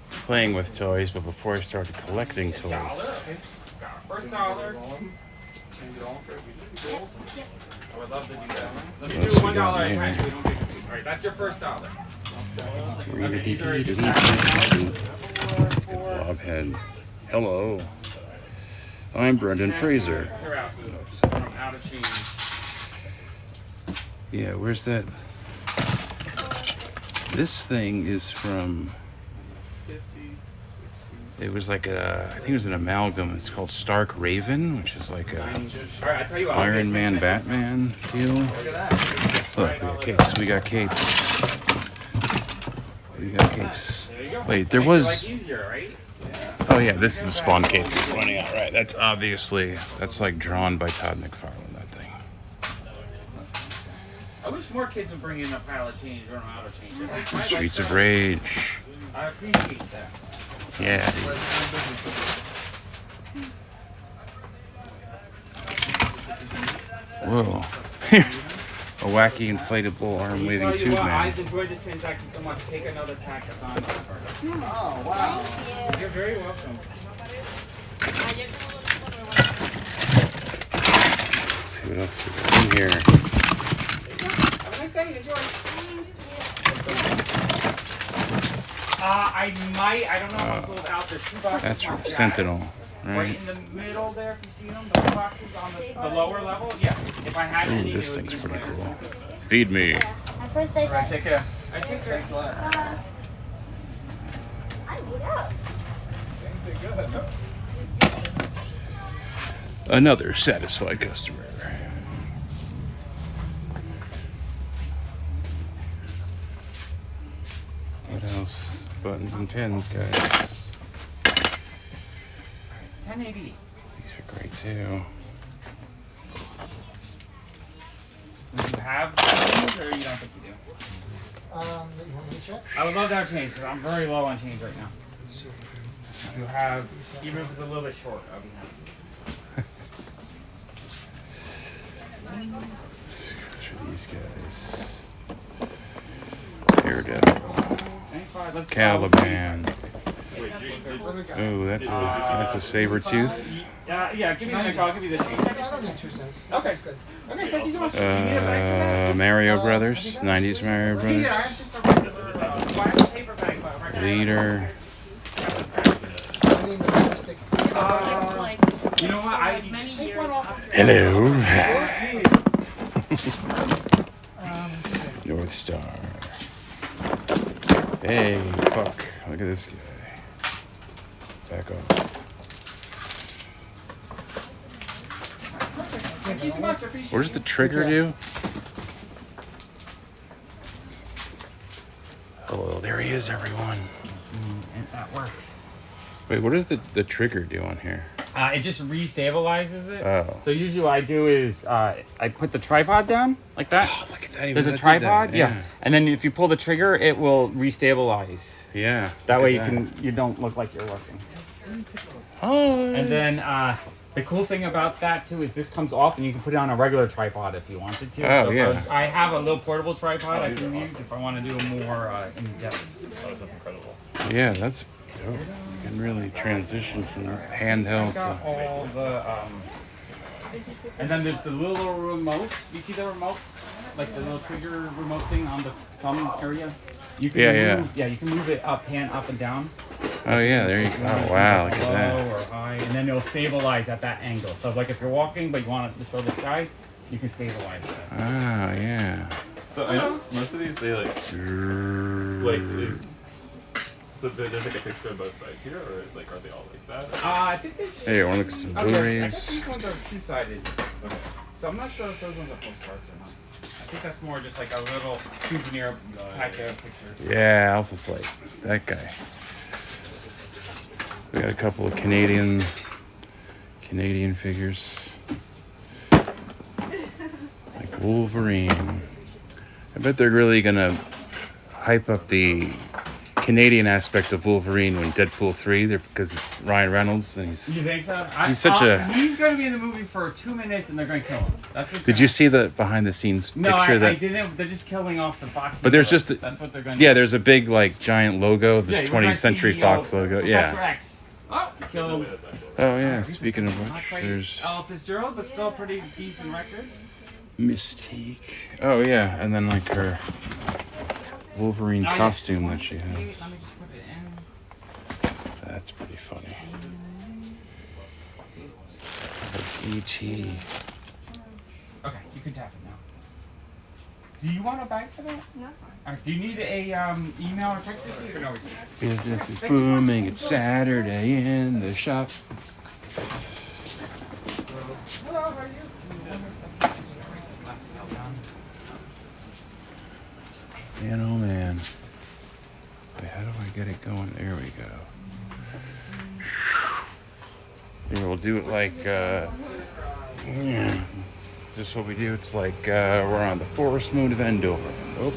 playing with toys, but before I started collecting toys. $1. Okay. Got our first dollar. I would love to do that. Let me do Let's see $1 down at a here. time so we don't get confused. All right, that's your first dollar. Okay, these are Good blob head. Hello. I'm Brendan Fraser. They're out. I'm out of change. Yeah, where's that? This thing is from. It was like a, I think it was an amalgam. It's called Stark Raven, which is like a Iron Man, Batman deal. Look, we got capes. We got capes. Wait, there was. Oh yeah, this is the Spawn cape running out, right? That's obviously, that's like drawn by Todd McFarlane, that thing. I wish more kids would bring in a pile of change or an auto change. Streets of Rage. I appreciate that. Yeah, dude. Whoa. Here's a wacky inflatable arm waving tube man. I've enjoyed this transaction so much. Take another tack of on. Oh, wow. Thank you. You're very welcome. Let's see what else we got in here. Have a nice day. Enjoy. I don't know if I'm sold out. There's 2 boxes. That's from Sentinel, right right? in the middle there, if you see them, those boxes on the lower level. Yeah. If I had any, Ooh, this it would thing's be pretty in cool. Feed me. At first I thought, Take care. I take care. Thanks a lot. I need out. Another satisfied customer. What else? Buttons and pins, guys. It's 1080. These are great too. Do you have change or you don't think you do? You want me to check? I would love to have change because I'm very low on change right now. If you have, even if it's a little bit short, I'll be happy. Through these guys. Daredevil. Caliban. Oh, that's a saber tooth. Yeah, give me the nickel. I'll give you the change. I don't need 2 cents. Okay. Okay, thank you so much. Mario Brothers, 90s Mario Brothers. Leader. I need the plastic. You know what? I just take one off. Hello. North Star. Hey, fuck. Look at this guy. Back off. Thank you so much. I appreciate it. What does the trigger do? Oh, there he is, everyone. At work. Wait, what does the trigger do on here? It just restabilizes it. Oh. So usually what I do is I put the tripod down like that. Oh, look at that. There's a tripod, yeah. And then if you pull the trigger, it will restabilize. Yeah. That way you don't look like you're working. Oh. And then the cool thing about that too is this comes off and you can put it on a regular tripod if you wanted to. Oh, so yeah. I have a little portable tripod I can use if I want to do a more in depth. Oh, that's incredible. Yeah, that's dope. You can really transition from handheld Got to. all the and then there's the little remote. You see the remote, like the little trigger remote thing on the thumb area. You can move, you can move it up, hand up and down. Oh yeah, there you go. Oh wow, look at Low that. or high, and then it'll stabilize at that angle. So like if you're walking but you want to show the sky, you can stabilize that. Oh yeah. So I know most of these they like is. So there's like a picture of both sides here, or like are they all like that? I think they should. Hey, I want to look at some I Blu-rays. guess these ones are two-sided. Okay. So I'm not sure if those ones are postcards or not. I think that's more just like a little souvenir pack of pictures. Yeah, Alpha Flight. That guy. We got a couple of Canadian figures. Like Wolverine. I bet they're really gonna hype up the Canadian aspect of Wolverine when Deadpool 3, because it's Ryan Reynolds and he's. You think so? He's such a. He's going to be in the movie for 2 minutes and they're going to kill him. That's what's Did you see the behind the scenes No, picture I didn't. They're just killing off the Fox. But there's just. That's what they're going to Yeah, do. there's a big like giant logo, the Yeah, 20th Century Fox logo. Professor Yeah. X. Oh, kill him. Oh yeah. Speaking of Not which, quite there's Ella Fitzgerald, but still a pretty decent record. Mystique. Oh yeah, and then like her Wolverine Oh, costume yeah. that she has. Let me just put it in. That's pretty funny. That's E.T. Okay, you can tap it now. Do you want a bag for that? No, that's fine. Do you need a email or text receipt or no? Business is booming. It's Saturday in the shop. Hello, how are you? Man, oh man. Wait, how do I get it going? There we go. Here, we'll do it like, is this what we do? It's like we're on the Forest Moon of Endor. Oh,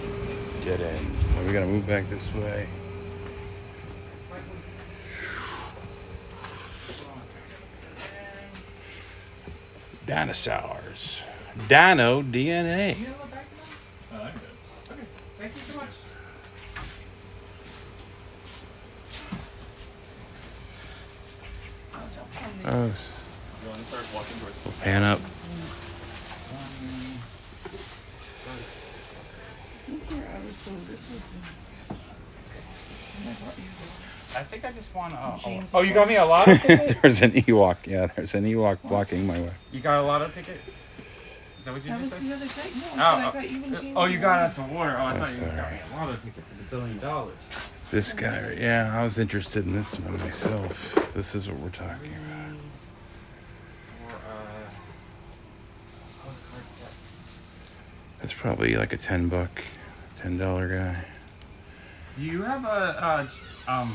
dead end. We gotta move back this way. Dinosaurs. Dino DNA. Okay, thank you so much. Oh, You want to start walking towards we'll pan up. I think I just want to. Oh, you got me a lotto ticket? There's an Ewok. Yeah, there's an Ewok blocking my way. You got a lotto ticket? Is that what you That just was said? the other day. No, I said Oh, I got you and James. Oh, you got us a water. Oh, I thought you sorry. got me a lotto ticket for the $1 billion. This guy, yeah, I was interested in this one myself. This is what we're talking about. Or, postcard set. That's probably like a $10 guy. Do you have a oh,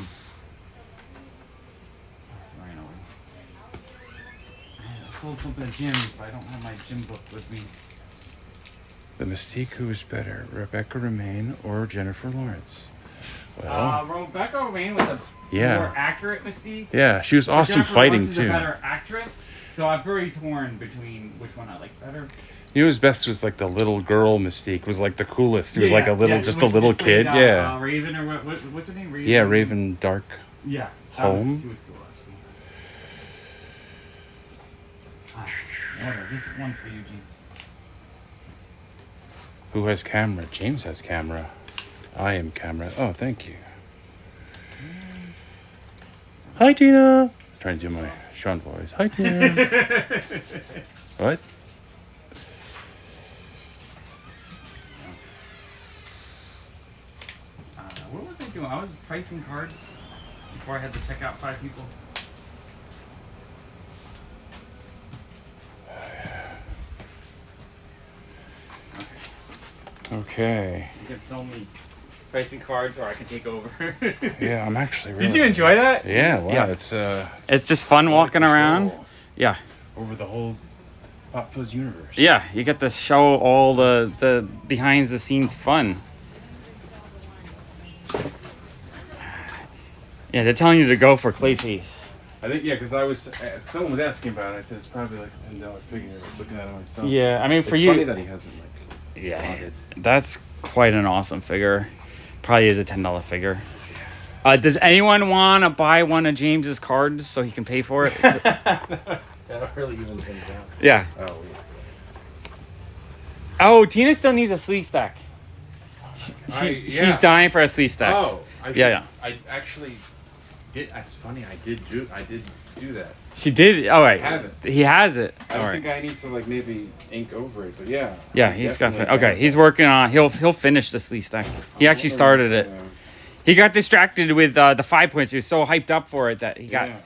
sorry, no. I sold something at Jim's, but I don't have my gym book with me. The Mystique, who is better, Rebecca Romaine or Jennifer Lawrence? Well, Rebecca Romaine was a Yeah. more accurate Mystique. yeah, she was But awesome Jennifer fighting Lawrence is a too. better actress, so I'm very torn between which one I like better. You know, his best was like the little girl Mystique was like the coolest. He was like a little, yeah, just when a she little played, kid. Yeah, Raven or what's her name? Raven. yeah, Raven Dark. Yeah. Home? She was cool actually. Whatever. This one's for you, James. Who has camera? James has camera. I am camera. Oh, thank you. Hi, Tina. Trying to do my Sean voice. Hi, Tina. What? What was I doing? I was pricing cards before I had to check out 5 people. Okay. You can film me pricing cards, or I can take over. Yeah, I'm actually really. Did you enjoy that? Yeah, wow. Yeah. It's just fun walking around. control Yeah. over the whole PopFuzz universe. Yeah, you get to show all the behind the scenes fun. Yeah, they're telling you to go for Clayface. I think because I was someone was asking about it. I said it's probably like a $10 figure. I was looking at it myself. Yeah, I mean for it's you. funny that he hasn't like. Yeah, bonded. that's quite an awesome figure. Probably is a $10 figure. Does anyone want to buy one of James's cards so he can pay for it? That really even things out. Yeah. Oh, yeah. Oh, Tina still needs a sleeve stack. Yeah. She's dying for a sleeve stack. Oh, Yeah. I actually did. That's funny. I did do that. She did. All right. I haven't. He has it. I All don't right. think I need to like maybe ink over it, but yeah. Yeah, he's got. definitely Okay, he's working on. He'll finish the sleeve stack. He actually started it. He got distracted with the 5 points. He was so hyped up for it that he got. Yeah,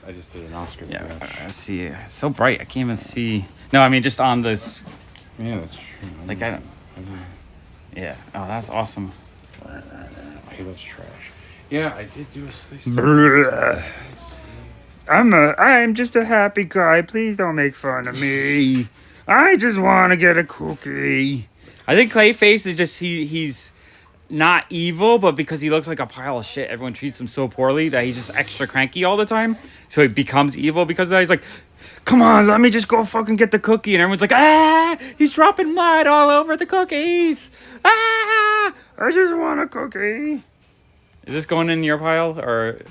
I just did an Oscar. Yeah. match. Let's see. It's so bright. I can't even see. No, I mean just on this. Yeah, that's true. Like I don't. Yeah. Oh, that's awesome. He loves trash. Yeah, I did do a sleeve. I'm just a happy guy. Please don't make fun of me. I just want to get a cookie. I think Clayface is just he's not evil, but because he looks like a pile of shit, everyone treats him so poorly that he's just extra cranky all the time. So he becomes evil because of that. He's like, come on, let me just go fucking get the cookie. And everyone's like, ah, he's dropping mud all over the cookies. Ah, I just want a cookie. Is this going in your pile or?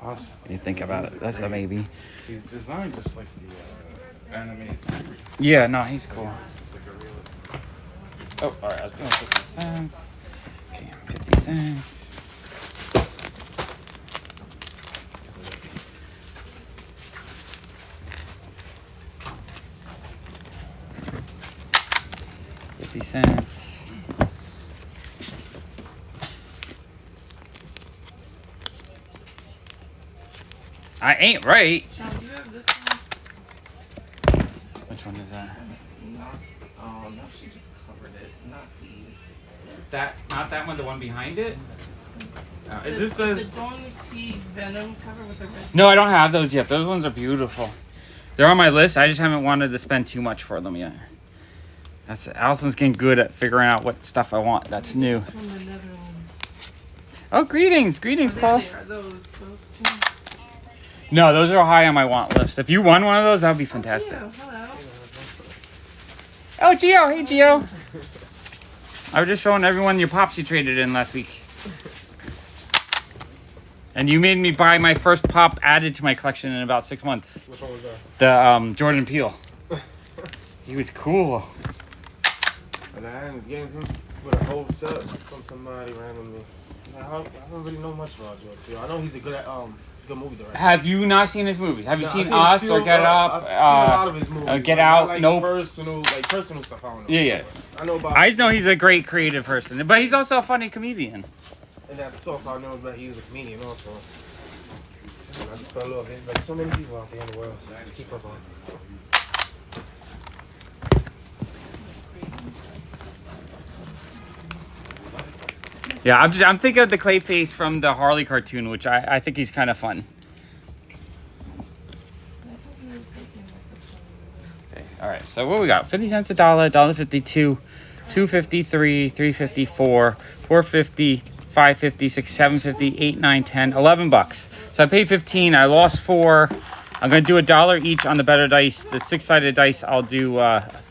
Awesome. You think about it. That's a maybe. He's designed just like the animated series. Yeah, no, he's cool. It's like a real. Oh, all right. I was doing 50 cents. Okay, 50 cents. $50. I ain't right. Sean, do you have this one? Which one is that? Not, oh, no, she just covered it. Not these. Not that one, the one behind it? Is this the the... Dawn Key Venom cover with the red? No, I don't have those yet. Those ones are beautiful. They're on my list. I just haven't wanted to spend too much for them yet. Allison's getting good at figuring out what stuff I want. That's new. From the Netherlands. Oh, greetings. Greetings, Paul. There they are, those two. No, those are high on my want list. If you won one of those, that would be fantastic. Oh, hello. Oh, Gio. Hey, Gio. I was just showing everyone your pops you traded in last week. And you made me buy my first pop added to my collection in about 6 months. Which one was that? The Jordan Peele. He was cool. And I hadn't gave him with a whole set from somebody randomly. I don't really know much about Jordan Peele. I know he's a good movie director. Have you not seen his movies? Have you I've seen seen Us a few, or Get Up? I've seen a lot of his movies. Get but Out? not, Nope. Personal stuff. I don't know. Yeah. I know about. I just know he's a great creative person, but he's also a funny comedian. And that's also I know that he was a comedian also. I just fell off. There's like so many people out there in the world to keep up on. Yeah, I'm thinking of the Clayface from the Harley cartoon, which I think he's kind of fun. Okay, all right. So what we got? 50 cents a dollar, $1.52, $2.53, $3.54, $4.50, $5.50, $6, $7.50, $8, $9, $10, $11. So I paid 15. I lost 4. I'm gonna do $1 each on the better dice. The 6-sided dice, I'll do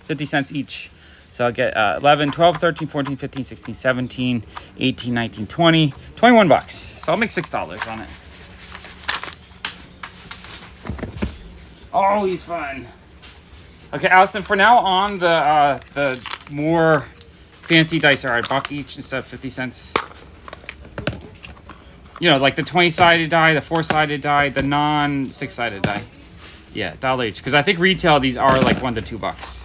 50 cents each. So I'll get 11, 12, 13, 14, 15, 16, 17, 18, 19, 20, $21. So I'll make $6 on it. Oh, he's fun. Okay, Allison, for now on, the more fancy dice are $1 each instead of 50 cents. You know, like the 20-sided die, the 4-sided die, the non-6-sided die. Yeah, $1 each. Because I think retail, these are like $1 to $2.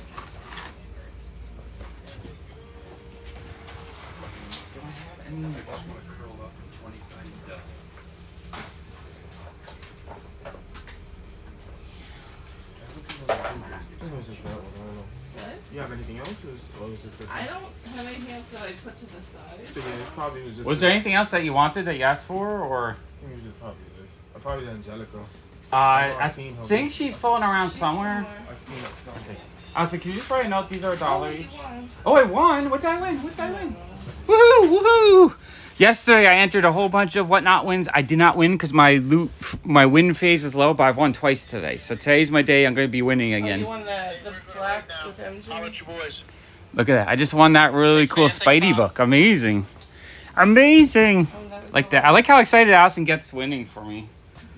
You have anything else, or was just this? I don't have anything else that I put to the side. So yeah, it probably was just. Was there anything else that you wanted that you asked for, or? I think it was just probably this. Probably the Angelica. I think she's floating around somewhere. I've seen it somewhere. Okay. I was like, can you just write a note? These are $1 each. Won. Oh, I won! What did I win? What did I win? Woohoo! Woohoo! Yesterday, I entered a whole bunch of whatnot wins. I did not win because my win phase is low, but I've won twice today. So today's my day. I'm going to be winning again. Oh, you won the black with MJ? Look at that. I just won that really cool Spidey book. Amazing. Amazing. Oh, Like that. I like how excited Allison gets winning for me.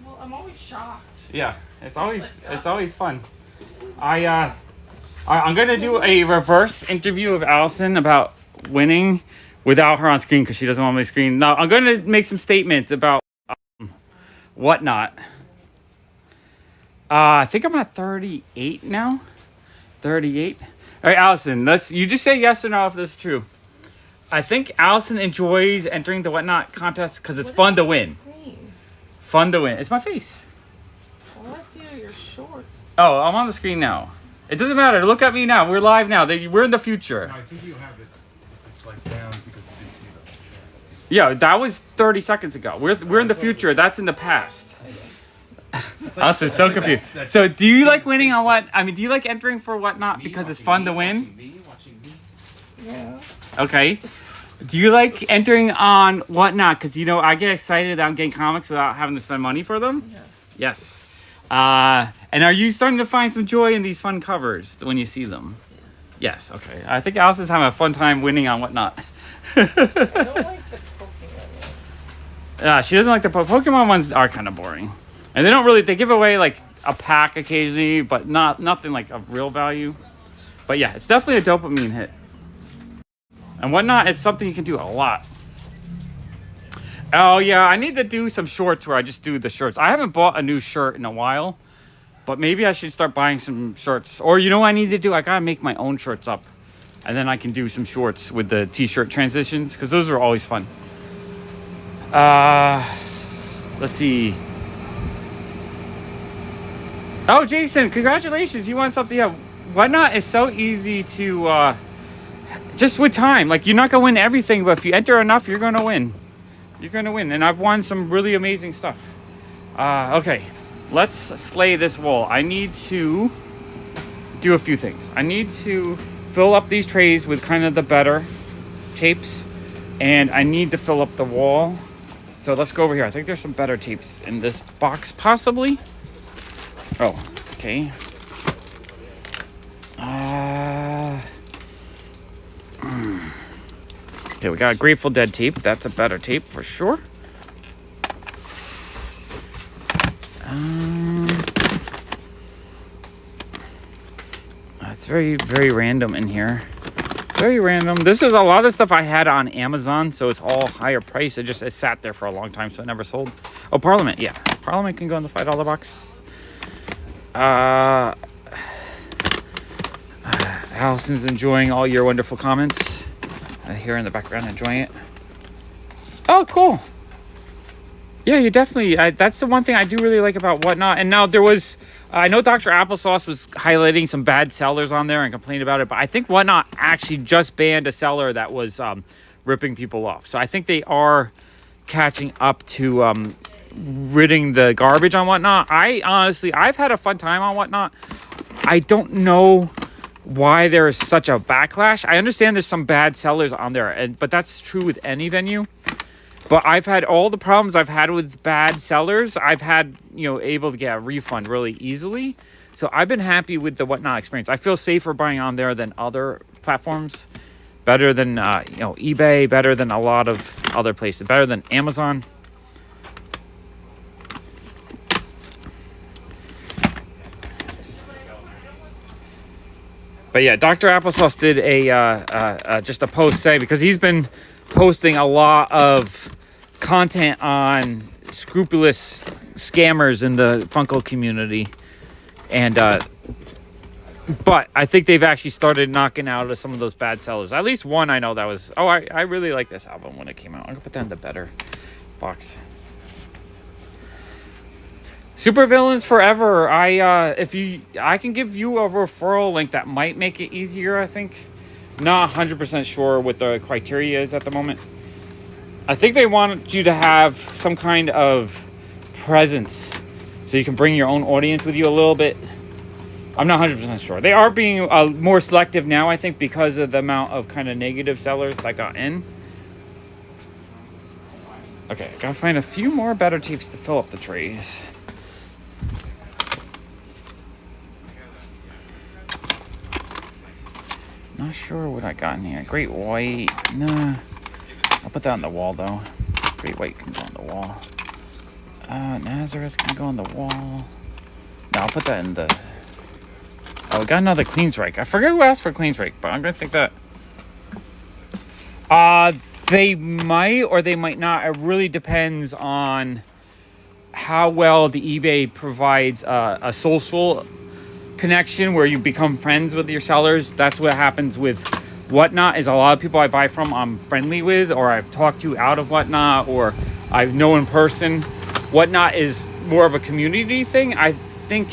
Well, I'm always shocked. Yeah. It's always fun. I'm going to do a reverse interview of Allison about winning without her on screen because she doesn't want my screen. Now, I'm going to make some statements about whatnot. I think I'm at 38 now. 38. All right, Allison, you just say yes or no if this is true. I think Allison enjoys entering the whatnot contest because it's fun to win. Fun to win. It's my face. All I see are your shorts. Oh, I'm on the screen now. It doesn't matter. Look at me now. We're live now. We're in the future. No, I think you have it. It's like down because you see them. Yeah, that was 30 seconds ago. We're in the future. That's in the past. Allison's so confused. So, do you like winning on what? I mean, do you like entering for whatnot because it's fun to win? Yeah. Okay. Do you like entering on whatnot? Because, I get excited that I'm getting comics without having to spend money for them? Yes. Yes. And are you starting to find some joy in these fun covers when you see them? Yes. Okay. I think Allison's having a fun time winning on whatnot. I don't like the Pokemon ones. She doesn't like the Pokemon ones. Are kind of boring, and they give away like a pack occasionally, but nothing like of real value. But yeah, it's definitely a dopamine hit. And whatnot, it's something you can do a lot. Oh yeah, I need to do some shorts where I just do the shirts. I haven't bought a new shirt in a while, but maybe I should start buying some shirts. Or you know what I need to do? I gotta make my own shirts up. And then I can do some shorts with the t-shirt transitions, because those are always fun. Let's see. Oh, Jason, congratulations. You won something. Yeah, Whatnot is so easy to, just with time. Like, you're not going to win everything, but if you enter enough, you're going to win. You're going to win. And I've won some really amazing stuff. Okay, let's slay this wall. I need to do a few things. I need to fill up these trays with kind of the better tapes. And I need to fill up the wall. So let's go over here. I think there's some better tapes in this box, possibly. Oh, okay. Okay, we got a Grateful Dead tape. That's a better tape for sure. It's very, very random in here. Very random. This is a lot of stuff I had on Amazon, so it's all higher price. It sat there for a long time, so it never sold. Oh, Parliament, yeah. Parliament can go in the $5 box. Allison's enjoying all your wonderful comments. Here in the background, enjoying it. Oh, cool. Yeah, you definitely. That's the one thing I do really like about Whatnot. And now there was, I know Dr. Applesauce was highlighting some bad sellers on there and complained about it, but I think Whatnot actually just banned a seller that was ripping people off. So I think they are catching up to ridding the garbage on Whatnot. I've had a fun time on Whatnot. I don't know why there is such a backlash. I understand there's some bad sellers on there, but that's true with any venue. But I've had all the problems I've had with bad sellers. I've had, able to get a refund really easily. So I've been happy with the Whatnot experience. I feel safer buying on there than other platforms. Better than, eBay. Better than a lot of other places. Better than Amazon. But yeah, Dr. Applesauce did just a post saying, because he's been posting a lot of content on scrupulous scammers in the Funko community, and but I think they've actually started knocking out of some of those bad sellers. At least one I know that was. Oh, I really like this album when it came out. I'm gonna put that in the better box. Supervillains Forever. I can give you a referral link that might make it easier. I think. Not 100% sure what the criteria is at the moment. I think they want you to have some kind of presence so you can bring your own audience with you a little bit. I'm not 100% sure. They are being more selective now, I think, because of the amount of kind of negative sellers that got in. Okay, I gotta find a few more better tapes to fill up the trays. Not sure what I got in here. Great White. Nah. I'll put that on the wall, though. Great White can go on the wall. Nazareth can go on the wall. No, I'll put that in the... Oh, we got another Queensryche. I forget who asked for Queensryche, but I'm going to think that... They might or they might not. It really depends on how well the eBay provides a social connection where you become friends with your sellers. That's what happens with Whatnot. Is a lot of people I buy from I'm friendly with, or I've talked to out of Whatnot, or I know in person. Whatnot is more of a community thing. I think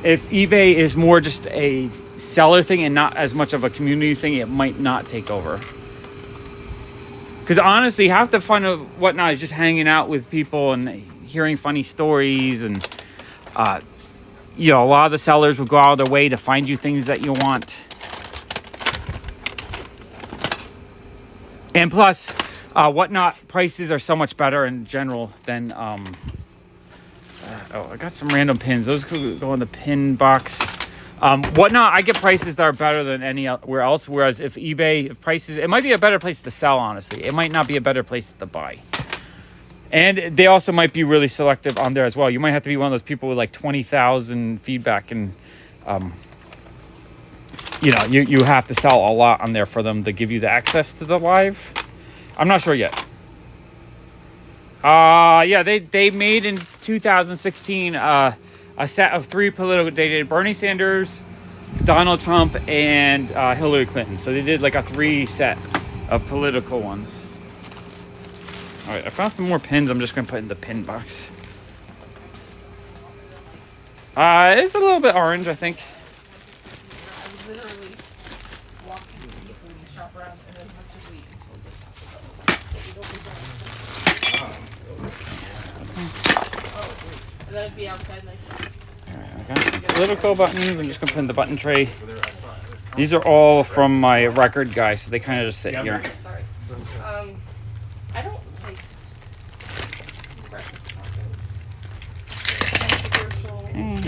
if eBay is more just a seller thing and not as much of a community thing, it might not take over. Because honestly, half the fun of Whatnot is just hanging out with people and hearing funny stories, and a lot of the sellers will go out of their way to find you things that you want. And plus, Whatnot prices are so much better in general than... I got some random pins. Those could go in the pin box. Whatnot, I get prices that are better than anywhere else. Whereas if eBay, prices... It might be a better place to sell, honestly. It might not be a better place to buy. And they also might be really selective on there as well. You might have to be one of those people with like 20,000 feedback, and you have to sell a lot on there for them to give you the access to the live. I'm not sure yet. Yeah, they made in 2016 a set of 3 political. They did Bernie Sanders, Donald Trump, and Hillary Clinton. So they did like a 3 set of political ones. All right, I found some more pins. I'm just going to put in the pin box. It's a little bit orange, I think. I would literally walk to the people and shop around and then have to wait until the top of the and then it'd be outside like I got some political buttons. I'm just gonna put in the button tray. These are all from my record guy, so they kind of just sit here. sorry. I don't like breakfast tacos.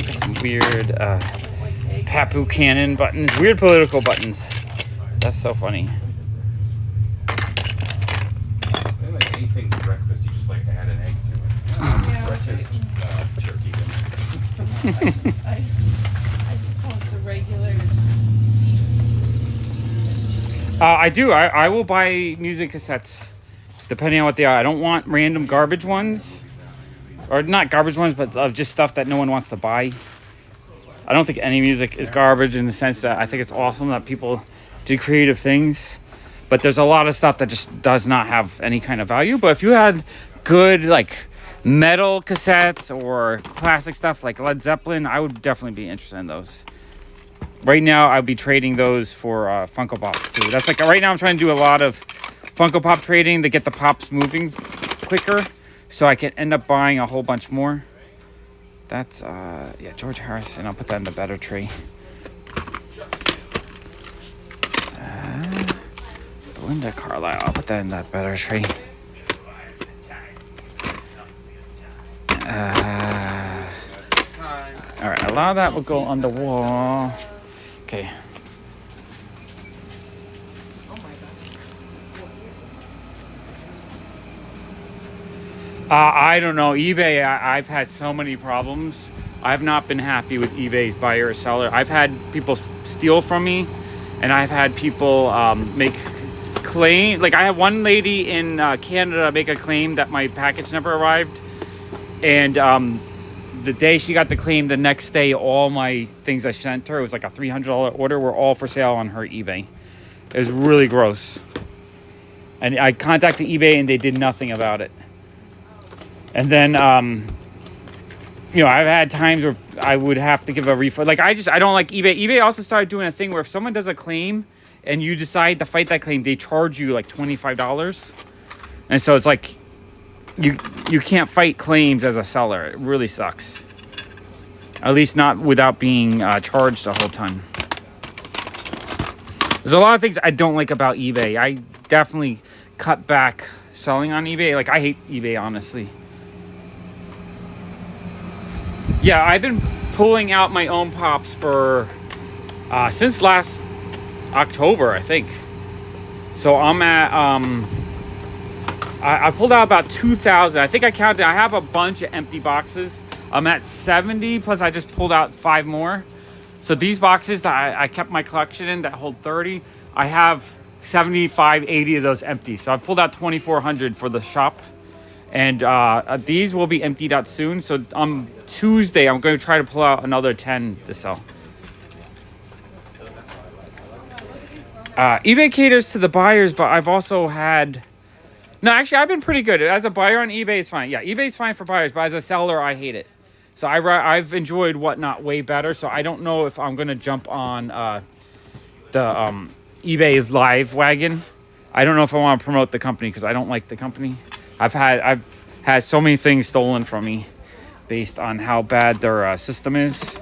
Got some weird I don't like egg. Papu Cannon buttons. Weird political buttons. That's so funny. Like anything for breakfast, you just like to add an egg to it. Breakfast turkey. I just want the regular I do. I will buy music cassettes, depending on what they are. I don't want random garbage ones. Or not garbage ones, but of just stuff that no one wants to buy. I don't think any music is garbage in the sense that I think it's awesome that people do creative things. But there's a lot of stuff that just does not have any kind of value. But if you had good, like, metal cassettes or classic stuff like Led Zeppelin, I would definitely be interested in those. Right now, I'd be trading those for Funko Pops, too. That's like, right now I'm trying to do a lot of Funko Pop trading to get the Pops moving quicker. So I can end up buying a whole bunch more. That's, yeah, George Harrison. I'll put that in the better tree. Belinda Carlisle. I'll put that in that better tree. Alright, a lot of that will go on the wall. Okay. I don't know. eBay, I've had so many problems. I've not been happy with eBay's buyer or seller. I've had people steal from me, and I've had people make claim. Like, I had one lady in Canada make a claim that my package never arrived. And the day she got the claim, the next day, all my things I sent her, it was like a $300 order, were all for sale on her eBay. It was really gross. And I contacted eBay, and they did nothing about it. And then, you know, I've had times where I would have to give a refund. Like, I don't like eBay. eBay also started doing a thing where if someone does a claim and you decide to fight that claim, they charge you like $25. And so it's like, you can't fight claims as a seller. It really sucks. At least not without being charged a whole ton. There's a lot of things I don't like about eBay. I definitely cut back selling on eBay. Like, I hate eBay, honestly. Yeah, I've been pulling out my own Pops for since last October, I think. So I'm at I pulled out about 2,000. I think I counted. I have a bunch of empty boxes. I'm at 70, plus I just pulled out 5 more. So these boxes that I kept my collection in that hold 30, I have 75, 80 of those empty. So I pulled out 2,400 for the shop. And these will be emptied out soon. So on Tuesday, I'm going to try to pull out another 10 to sell. eBay caters to the buyers, but I've also had... No, actually, I've been pretty good. As a buyer on eBay, it's fine. Yeah, eBay's fine for buyers, but as a seller, I hate it. So I've enjoyed Whatnot way better. So I don't know if I'm going to jump on the eBay live wagon. I don't know if I want to promote the company because I don't like the company. I've had so many things stolen from me based on how bad their system is.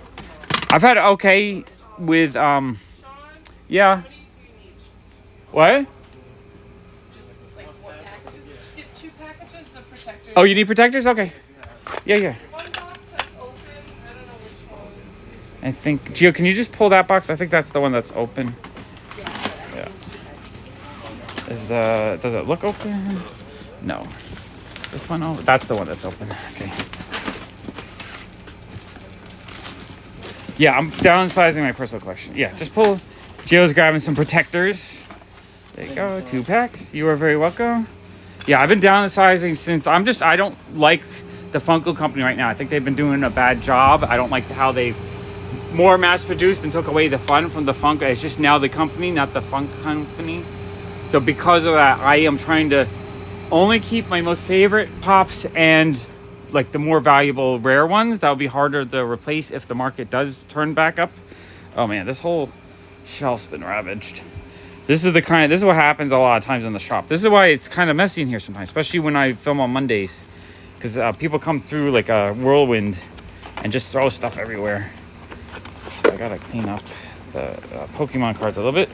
I've had okay with yeah. What? like what packages. Just get 2 packages of protectors. Oh, you need protectors? Okay. Yeah. One box that's open. I don't know which one. I think Gio, can you just pull that box? I think that's the one that's open. Yeah. Does it look open? No. This one? Oh, that's the one that's open. Okay. Yeah, I'm downsizing my personal collection. Yeah, just pull. Gio's grabbing some protectors. There you go. 2 packs. You are very welcome. Yeah, I've been downsizing since I don't like the Funko company right now. I think they've been doing a bad job. I don't like how they've more mass produced and took away the fun from the Funko. It's just now the company, not the Funko company. So because of that, I am trying to only keep my most favorite Pops and like the more valuable rare ones that will be harder to replace if the market does turn back up. Oh man, this whole shelf's been ravaged. This is what happens a lot of times in the shop. This is why it's kind of messy in here sometimes, especially when I film on Mondays, because people come through like a whirlwind and just throw stuff everywhere. So I gotta clean up the Pokemon cards a little bit.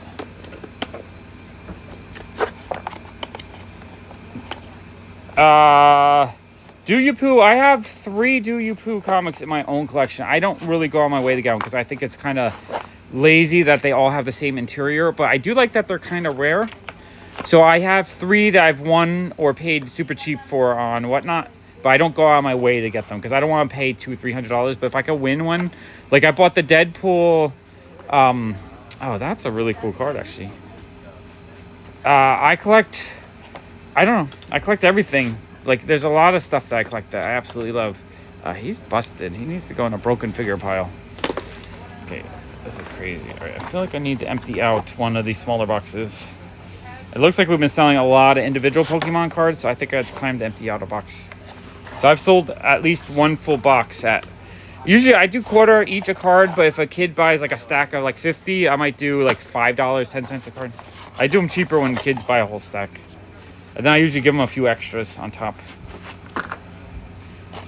Do You Poo. I have 3 Do You Poo comics in my own collection. I don't really go on my way to get them because I think it's kind of lazy that they all have the same interior, but I do like that they're kind of rare. So I have 3 that I've won or paid super cheap for on Whatnot, but I don't go on my way to get them because I don't want to pay $200-300. But if I could win one, like I bought the Deadpool. Oh, that's a really cool card actually. I collect everything. Like there's a lot of stuff that I collect that I absolutely love. He's busted. He needs to go in a broken figure pile. Okay, this is crazy. All right, I feel like I need to empty out one of these smaller boxes. It looks like we've been selling a lot of individual Pokemon cards, so I think it's time to empty out a box. So I've sold at least 1 full box at... Usually I do quarter each a card, but if a kid buys like a stack of like 50, I might do like $5, 10 cents a card. I do them cheaper when kids buy a whole stack. And then I usually give them a few extras on top.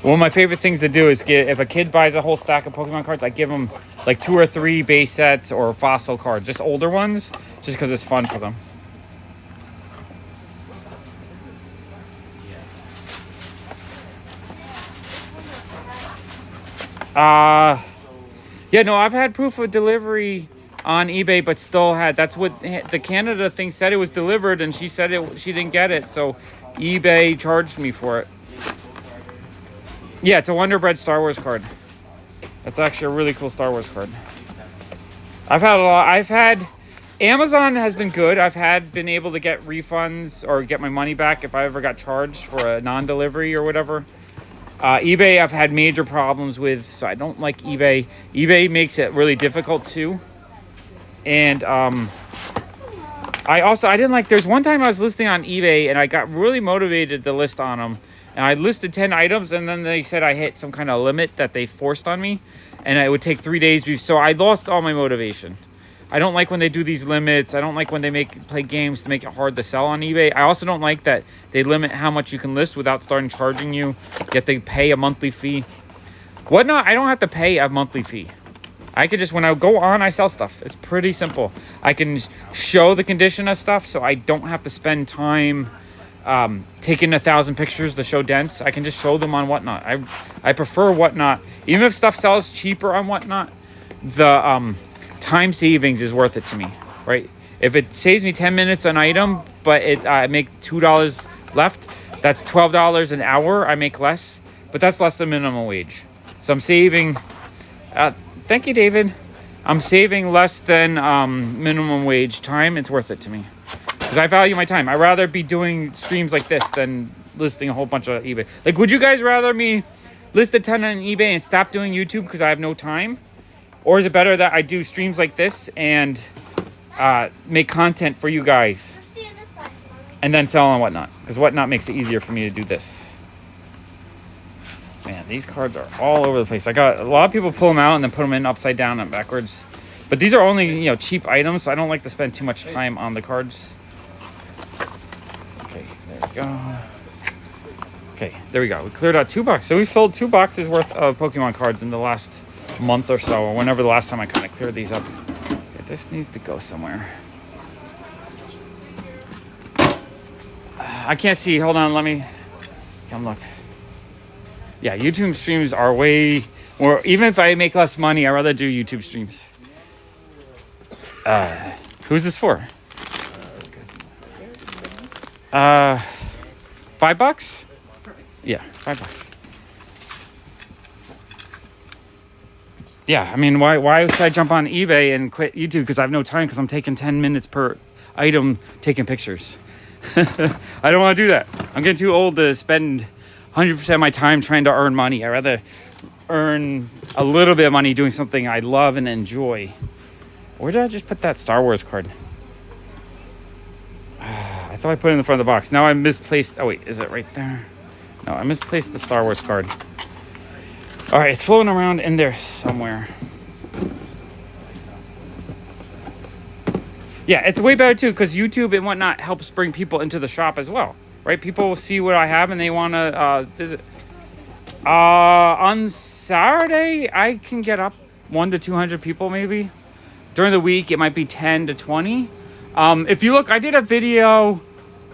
One of my favorite things to do is if a kid buys a whole stack of Pokemon cards, I give them like 2 or 3 base sets or fossil cards, just older ones, just because it's fun for them. Yeah, no, I've had proof of delivery on eBay, but still had, that's what the Canada thing said, it was delivered, and she said she didn't get it, so eBay charged me for it. Yeah, it's a Wonder Bread Star Wars card. That's actually a really cool Star Wars card. Amazon has been good. I've been able to get refunds or get my money back if I ever got charged for a non-delivery or whatever. eBay I've had major problems with, so I don't like eBay. eBay makes it really difficult too. And I didn't like, there's one time I was listing on eBay and I got really motivated to list on them. And I listed 10 items and then they said I hit some kind of limit that they forced on me. And it would take 3 days. So I lost all my motivation. I don't like when they do these limits. I don't like when they play games to make it hard to sell on eBay. I also don't like that they limit how much you can list without starting charging you. Yet they pay a monthly fee. Whatnot, I don't have to pay a monthly fee. I could just, when I go on, I sell stuff. It's pretty simple. I can show the condition of stuff so I don't have to spend time taking 1,000 pictures to show dents. I can just show them on Whatnot. I prefer Whatnot. Even if stuff sells cheaper on Whatnot, the time savings is worth it to me, right? If it saves me 10 minutes an item, but I make $2 left, that's $12 an hour. I make less, but that's less than minimum wage. So I'm saving... thank you, David. I'm saving less than minimum wage time. It's worth it to me because I value my time. I'd rather be doing streams like this than listing a whole bunch of eBay. Like, would you guys rather me list a ton on eBay and stop doing YouTube because I have no time? Or is it better that I do streams like this and make content for you guys and then sell on Whatnot? Because Whatnot makes it easier for me to do this. Man, these cards are all over the place. I got a lot of people pull them out and then put them in upside down and backwards. But these are only, cheap items, so I don't like to spend too much time on the cards. Okay, there we go. Okay, there we go. We cleared out 2 boxes. So we sold 2 boxes worth of Pokemon cards in the last month or so, or whenever the last time I kind of cleared these up. Okay, this needs to go somewhere. I can't see. Hold on, let me come look. Yeah, YouTube streams are way more, even if I make less money, I'd rather do YouTube streams. Who's this for? $5? Yeah, $5. Yeah, I mean, why should I jump on eBay and quit YouTube? Because I have no time, because I'm taking 10 minutes per item taking pictures. I don't want to do that. I'm getting too old to spend 100% of my time trying to earn money. I'd rather earn a little bit of money doing something I love and enjoy. Where did I just put that Star Wars card? I thought I put it in the front of the box. Now I misplaced. Oh, wait. Is it right there? No, I misplaced the Star Wars card. All right, it's floating around in there somewhere. Yeah, it's way better too because YouTube and whatnot helps bring people into the shop as well, right? People will see what I have and they want to visit. On Saturday, I can get up 100 to 200 people maybe. During the week, it might be 10 to 20. If you look, I did a video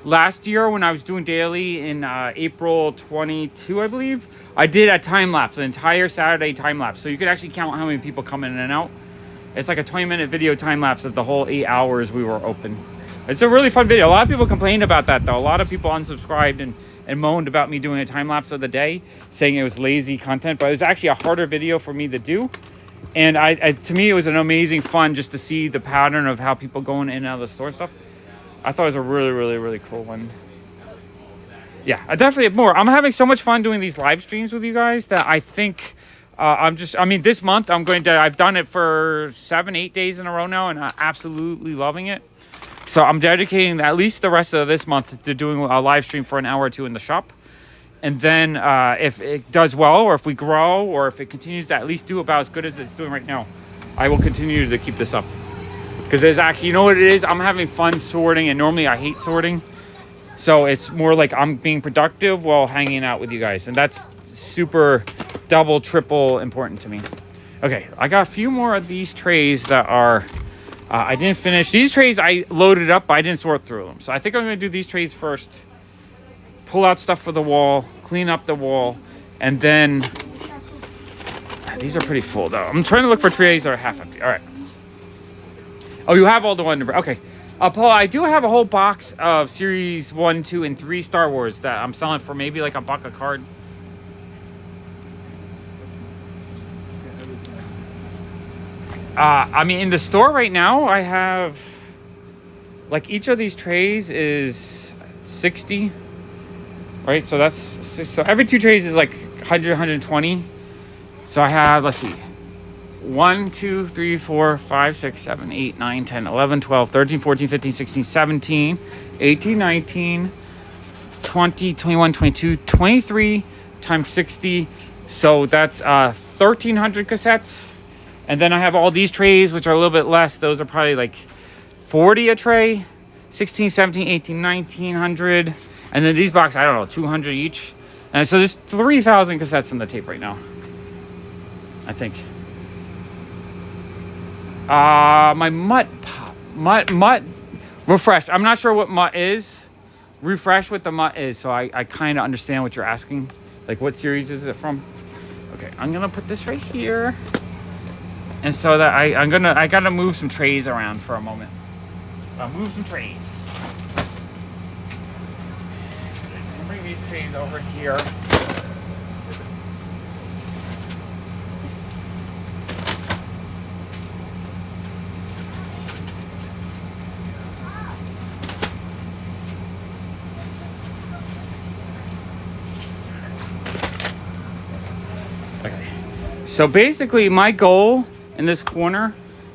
last year when I was doing daily in April 22, I believe. I did a time lapse, an entire Saturday time lapse. So you could actually count how many people come in and out. It's like a 20-minute video time lapse of the whole 8 hours we were open. It's a really fun video. A lot of people complained about that though. A lot of people unsubscribed and moaned about me doing a time lapse of the day, saying it was lazy content, but it was actually a harder video for me to do. And to me, it was an amazing fun just to see the pattern of how people going in and out of the store stuff. I thought it was a really, really, really cool one. Yeah, I definitely have more. I'm having so much fun doing these live streams with you guys that I think this month I've done it for 7-8 days in a row now and I'm absolutely loving it. So I'm dedicating at least the rest of this month to doing a live stream for an hour or two in the shop. And then if it does well, or if we grow, or if it continues to at least do about as good as it's doing right now, I will continue to keep this up. Because there's actually, you know what it is? I'm having fun sorting, and normally I hate sorting. So it's more like I'm being productive while hanging out with you guys. And that's super double, triple important to me. Okay, I got a few more of these trays that are, I didn't finish. These trays I loaded up, but I didn't sort through them. So I think I'm going to do these trays first. Pull out stuff for the wall, clean up the wall, and then these are pretty full though. I'm trying to look for trays that are half empty. All right. Oh, you have all the one. Okay. Paul, I do have a whole box of series 1, 2, and 3 Star Wars that I'm selling for maybe like $1 a card. In the store right now, I have like each of these trays is 60. Right, so so every 2 trays is like 100, 120. So I have, let's see, 1, 2, 3, 4, 5, 6, 7, 8, 9, 10, 11, 12, 13, 14, 15, 16, 17, 18, 19, 20, 21, 22, 23 times 60. So that's 1,300 cassettes. And then I have all these trays, which are a little bit less. Those are probably like 40 a tray, 16, 17, 18, 1900. And then these boxes, I don't know, 200 each. And so there's 3,000 cassettes in the tape right now, I think. My mutt refresh. I'm not sure what mutt is. Refresh what the mutt is, so I kind of understand what you're asking. Like, what series is it from? Okay, I'm gonna put this right here. And so that I gotta move some trays around for a moment. I'll move some trays. Bring these trays over here. Okay. So basically my goal in this corner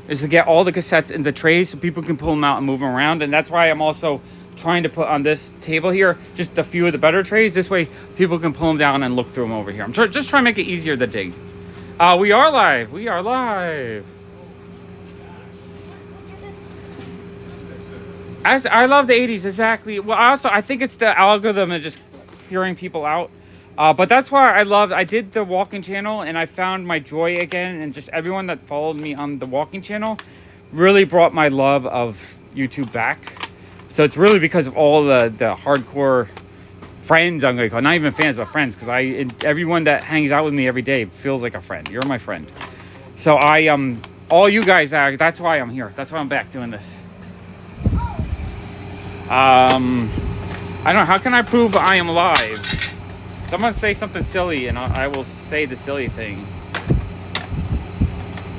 is to get all the cassettes into trays so people can pull them out and move them around. And that's why I'm also trying to put on this table here just a few of the better trays. This way people can pull them down and look through them over here. I'm just trying to make it easier to dig. We are live. We are live. I love the 80s, exactly. Well, I think it's the algorithm of just clearing people out. But that's why I did the walking channel and I found my joy again, and just everyone that followed me on the walking channel really brought my love of YouTube back. So it's really because of all the hardcore friends, I'm going to call, not even fans, but friends, because everyone that hangs out with me every day feels like a friend. You're my friend. So all you guys are, that's why I'm here. That's why I'm back doing this. I don't know, how can I prove I am live? Someone say something silly and I will say the silly thing.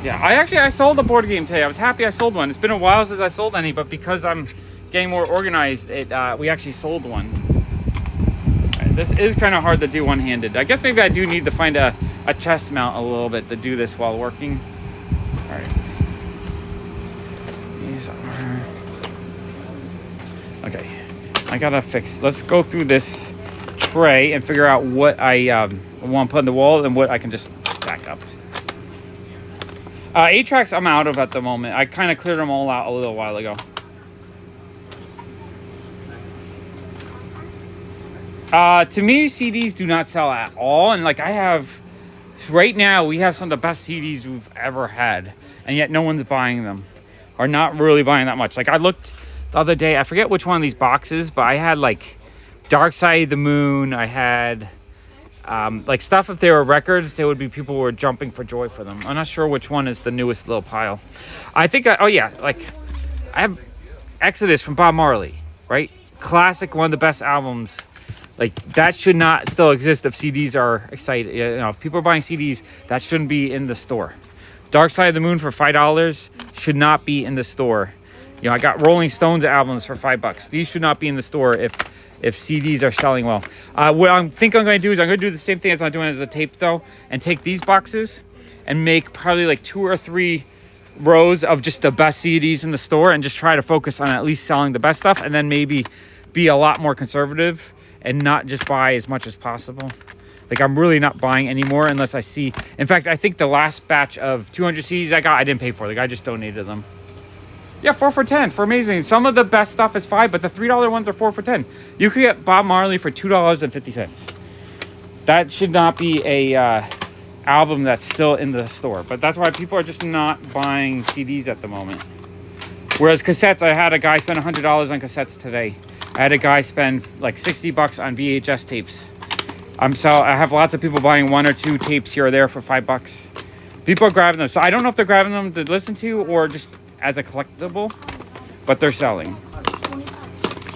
Yeah, I sold a board game today. I was happy I sold one. It's been a while since I sold any, but because I'm getting more organized, we actually sold one. Right, this is kind of hard to do one-handed. I guess maybe I do need to find a chest mount a little bit to do this while working. All right. These are... Okay. I gotta fix... Let's go through this tray and figure out what I want to put on the wall and what I can just stack up. 8-tracks I'm out of at the moment. I kind of cleared them all out a little while ago. To me, CDs do not sell at all. And like right now, we have some of the best CDs we've ever had. And yet no one's buying them. Or not really buying that much. Like I looked the other day, I forget which one of these boxes, but I had like Dark Side of the Moon. I had like stuff, if they were records, there would be people who were jumping for joy for them. I'm not sure which one is the newest little pile. I think, oh yeah, like I have Exodus from Bob Marley, right? Classic, one of the best albums. Like that should not still exist if CDs are excited. You know, if people are buying CDs, that shouldn't be in the store. Dark Side of the Moon for $5 should not be in the store. You know, I got Rolling Stones albums for $5. These should not be in the store if CDs are selling well. What I think I'm going to do is I'm going to do the same thing as I'm doing as a tape though, and take these boxes and make probably like 2 or 3 rows of just the best CDs in the store and just try to focus on at least selling the best stuff, and then maybe be a lot more conservative and not just buy as much as possible. Like I'm really not buying anymore unless I see. In fact, I think the last batch of 200 CDs I got, I didn't pay for. The guy just donated them. Yeah, 4 for $10 for amazing. Some of the best stuff is $5, but the $3 ones are 4 for $10. You could get Bob Marley for $2.50. That should not be a album that's still in the store. But that's why people are just not buying CDs at the moment. Whereas cassettes, I had a guy spend $100 on cassettes today. I had a guy spend like $60 on VHS tapes. I have lots of people buying 1 or 2 tapes here or there for $5. People are grabbing them. So I don't know if they're grabbing them to listen to or just as a collectible, but they're selling.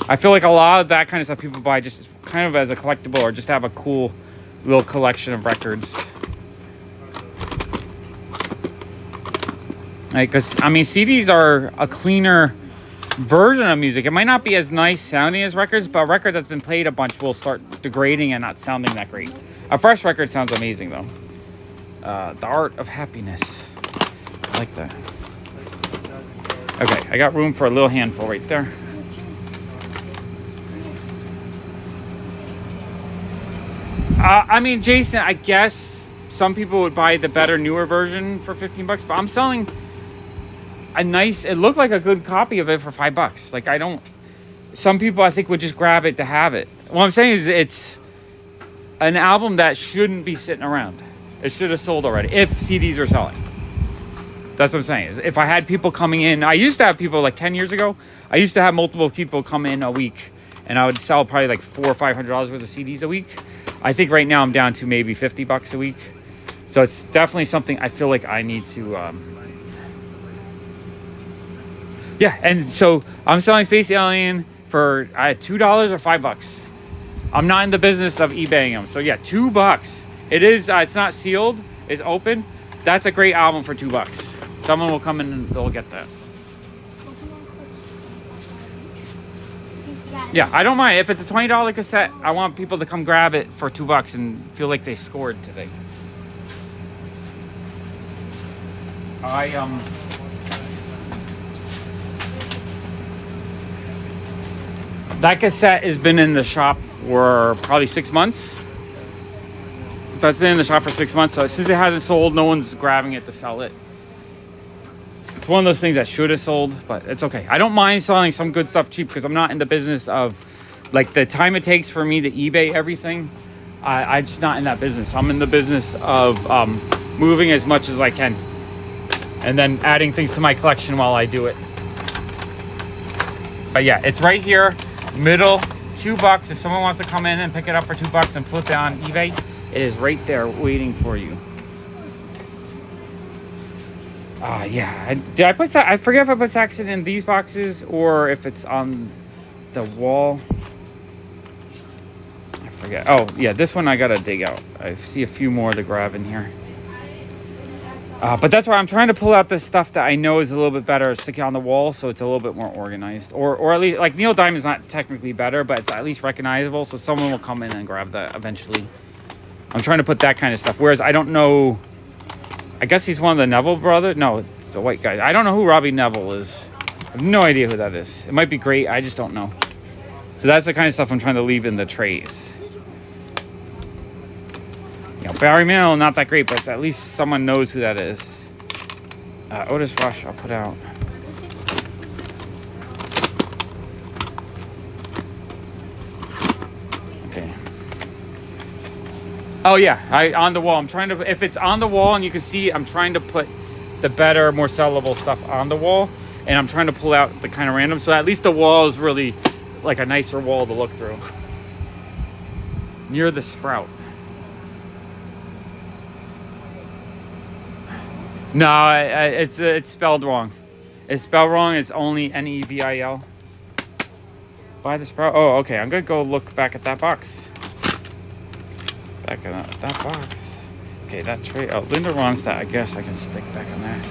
I feel like a lot of that kind of stuff people buy just kind of as a collectible or just have a cool little collection of records. Because, I mean, CDs are a cleaner version of music. It might not be as nice sounding as records, but a record that's been played a bunch will start degrading and not sounding that great. A fresh record sounds amazing, though. The Art of Happiness. I like that. Okay, I got room for a little handful right there. I mean, Jason, I guess some people would buy the better, newer version for $15, but I'm selling a nice, it looked like a good copy of it for $5. Like, some people I think would just grab it to have it. What I'm saying is it's an album that shouldn't be sitting around. It should have sold already if CDs are selling. That's what I'm saying. Is if I had people coming in, I used to have people like 10 years ago, I used to have multiple people come in a week and I would sell probably like $400 or $500 worth of CDs a week. I think right now I'm down to maybe $50 a week. So it's definitely something I feel like I need to, yeah. And so I'm selling Space Alien for $2 or $5. I'm not in the business of eBaying them. So yeah, $2. It is, it's not sealed, it's open. That's a great album for $2. Someone will come in and they'll get that. Yeah, I don't mind. If it's a $20 cassette, I want people to come grab it for $2 and feel like they scored today. That cassette has been in the shop for probably 6 months. That's been in the shop for 6 months. So since it hasn't sold, no one's grabbing it to sell it. It's one of those things that should have sold, but it's okay. I don't mind selling some good stuff cheap because I'm not in the business of like the time it takes for me to eBay everything. I'm just not in that business. I'm in the business of moving as much as I can and then adding things to my collection while I do it. But yeah, it's right here, middle, $2. If someone wants to come in and pick it up for $2 and flip it on eBay, it is right there waiting for you. Yeah. Did I put? I forget if I put Saxon in these boxes or if it's on the wall. I forget. Oh, yeah. This one I gotta dig out. I see a few more to grab in here. But that's why I'm trying to pull out this stuff that I know is a little bit better, stick it on the wall, so it's a little bit more organized. Or at least, like Neil Diamond's not technically better, but it's at least recognizable, so someone will come in and grab that eventually. I'm trying to put that kind of stuff. Whereas I don't know. I guess he's one of the Neville brothers. No, it's a white guy. I don't know who Robbie Neville is. I have no idea who that is. It might be great. I just don't know. So that's the kind of stuff I'm trying to leave in the trays. Barry Manilow, not that great, but at least someone knows who that is. Otis Rush, I'll put out. Okay. Oh yeah, on the wall. I'm trying to, if it's on the wall and you can see, I'm trying to put the better, more sellable stuff on the wall, and I'm trying to pull out the kind of random, so at least the wall is really like a nicer wall to look through. Near the Sprout. No, it's spelled wrong. It's spelled wrong. It's only Nevil. Buy the Sprout. Oh, okay. I'm gonna go look back at that box. Back at that box. Okay, that tray. Oh, Linda wants that. I guess I can stick back on there.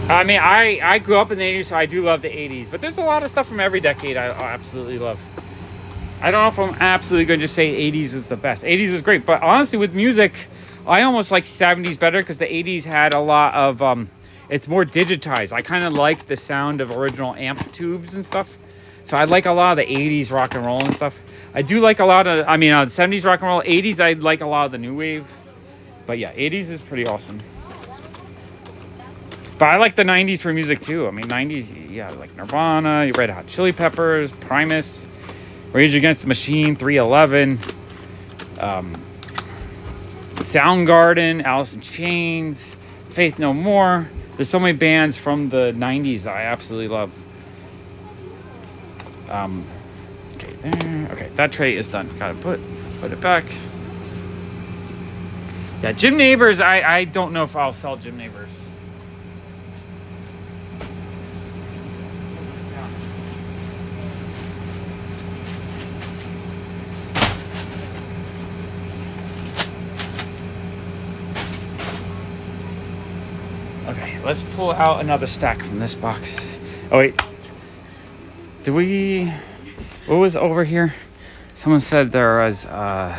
I mean, I grew up in the 80s, so I do love the 80s. But there's a lot of stuff from every decade I absolutely love. I don't know if I'm absolutely going to just say 80s was the best. 80s was great, but honestly, with music, I almost like 70s better because the 80s had a lot of, it's more digitized. I kind of like the sound of original amp tubes and stuff. So I like a lot of the 80s rock and roll and stuff. I do like a lot of, 70s rock and roll. 80s, I like a lot of the new wave. But yeah, 80s is pretty awesome. But I like the 90s for music too. I mean, 90s, yeah, like Nirvana, Red Hot Chili Peppers, Primus, Rage Against the Machine, 311, Soundgarden, Alice in Chains, Faith No More. There's so many bands from the 90s that I absolutely love. Okay, there. Okay, that tray is done. Gotta put it back. Yeah, Jim Neighbors, I don't know if I'll sell Jim Neighbors. Okay, let's pull out another stack from this box. Oh wait, what was over here? Someone said there was, I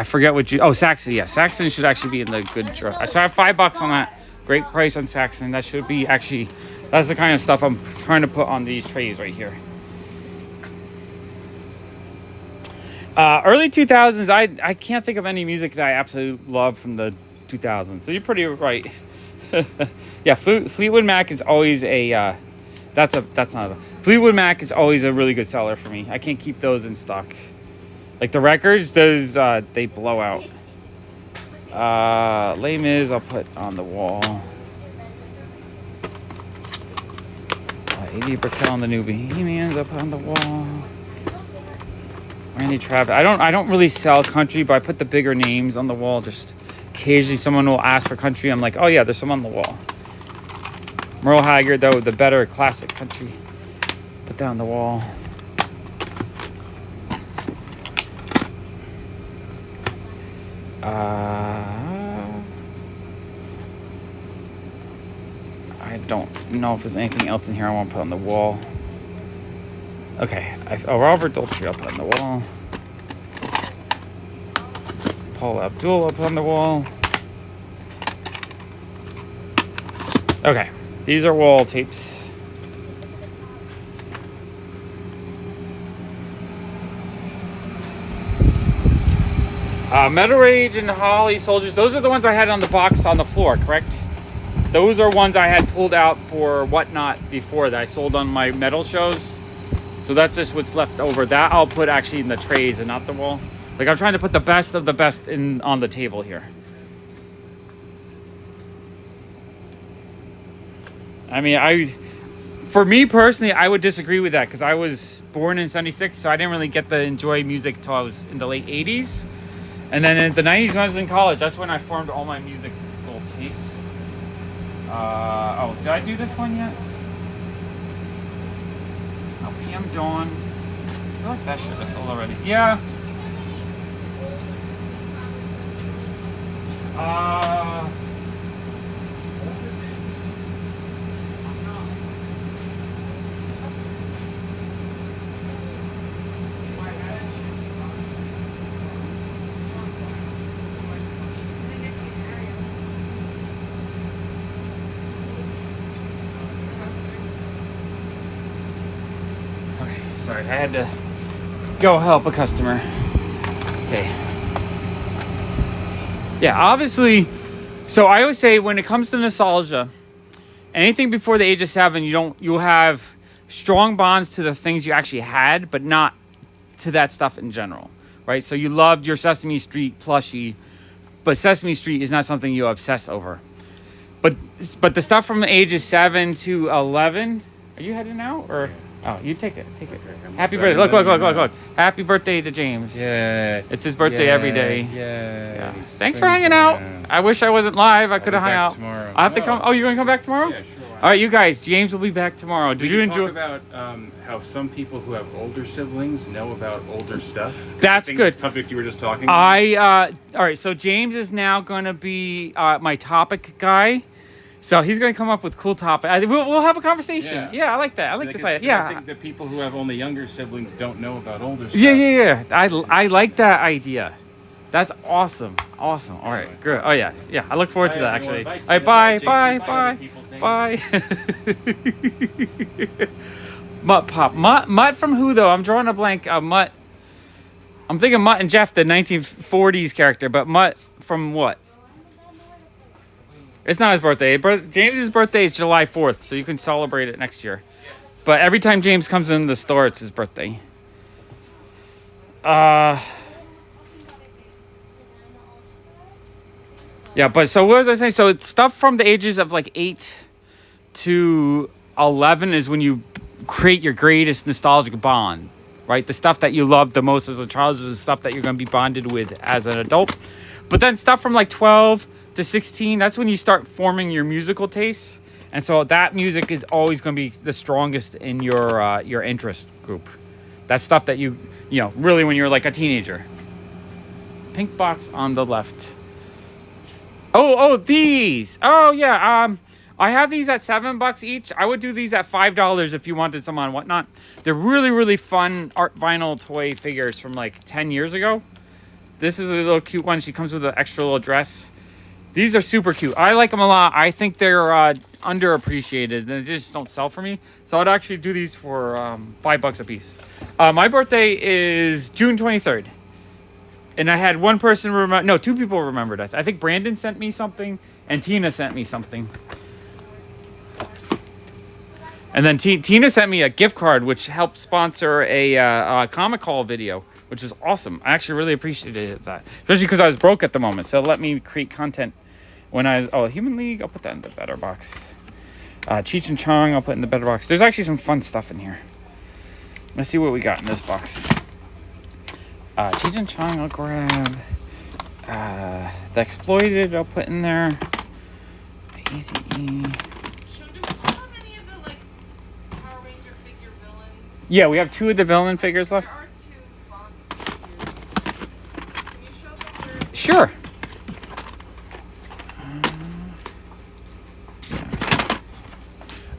forget what Saxon. Yeah, Saxon should actually be in the good drawer. So I have $5 on that. Great price on Saxon. That should be actually, that's the kind of stuff I'm trying to put on these trays right here. Early 2000s, I can't think of any music that I absolutely love from the 2000s. So you're pretty right. Yeah, Fleetwood Mac is always a Fleetwood Mac is always a really good seller for me. I can't keep those in stock. Like the records, those they blow out. Les Mis, I'll put on the wall. A.D. Brickell and the New Bohemians, I'll put on the wall. Randy Travis. I don't really sell country, but I put the bigger names on the wall. Just occasionally someone will ask for country. I'm like, oh yeah, there's some on the wall. Merle Haggard, though, the better classic country. Put that on the wall. I don't know if there's anything else in here I want to put on the wall. Okay, Robert Dolce, I'll put on the wall. Paul Abdul, I'll put on the wall. Okay, these are wall tapes. Metal Rage and Holly Soldiers, those are the ones I had on the box on the floor, correct? Those are ones I had pulled out for Whatnot before that I sold on my metal shows. So that's just what's left over. That I'll put actually in the trays and not the wall. Like I'm trying to put the best of the best on the table here. I mean, for me personally, I would disagree with that because I was born in '76, so I didn't really get to enjoy music till I was in the late '80s. And then in the '90s when I was in college, that's when I formed all my musical tastes. Did I do this one yet? Oh, PM Dawn. I feel like that should have sold already. Yeah. So Sorry, I had to go help a customer. Okay. Yeah, obviously. So I always say when it comes to nostalgia, anything before the age of 7, you'll have strong bonds to the things you actually had, but not to that stuff in general, right? So you loved your Sesame Street plushie, but Sesame Street is not something you obsess over. But the stuff from the ages 7 to 11, are you heading out or? Oh, you take it. Happy birthday! Look! Happy birthday to James. Yeah. It's his birthday every day. Yeah. Thanks for hanging out. I wish I wasn't live. I could have hung out. Tomorrow. I have to come. Oh, you're gonna come back tomorrow? Yeah, sure. All right, you guys. James will be back tomorrow. Did you enjoy? Talk about how some people who have older siblings know about older stuff? That's good. Subject you were just talking about. All right. So James is now gonna be my topic guy. So he's going to come up with cool topics. We'll have a conversation. Yeah, I like that. I like this idea. Yeah. I think that people who have only younger siblings don't know about older stuff. Yeah. I like that idea. That's awesome. All right, good. Oh yeah. I look forward to that actually. All right, bye. Mutt Pop. Mutt from who though? I'm drawing a blank. Mutt. I'm thinking Mutt and Jeff, the 1940s character, but Mutt from what? It's not his birthday. James's birthday is July 4th, so you can celebrate it next year. Yes. But every time James comes in the store, it's his birthday. Yeah, but so what was I saying? So it's stuff from the ages of like 8 to 11 is when you create your greatest nostalgic bond, right? The stuff that you loved the most as a child is the stuff that you're going to be bonded with as an adult. But then stuff from like 12 to 16, that's when you start forming your musical tastes, and so that music is always going to be the strongest in your interest group. That's stuff that you really when you're like a teenager. Pink box on the left. Oh, these. Oh yeah. I have these at $7 each. I would do these at $5 if you wanted some on Whatnot. They're really fun art vinyl toy figures from like 10 years ago. This is a little cute one. She comes with an extra little dress. These are super cute. I like them a lot. I think they're underappreciated and they just don't sell for me. So I'd actually do these for $5 a piece. My birthday is June 23rd. And I had one person two people remembered. I think Brandon sent me something and Tina sent me something. And then Tina sent me a gift card, which helped sponsor a comic haul video, which is awesome. I actually really appreciated that, especially because I was broke at the moment. So let me create content when Human League, I'll put that in the better box. Cheech and Chong, I'll put in the better box. There's actually some fun stuff in here. Let's see what we got in this box. Cheech and Chong, I'll grab. The Exploited, I'll put in there. Easy E. Yeah, we have 2 of the villain figures left. There are 2 box figures. Can you show them your... Sure.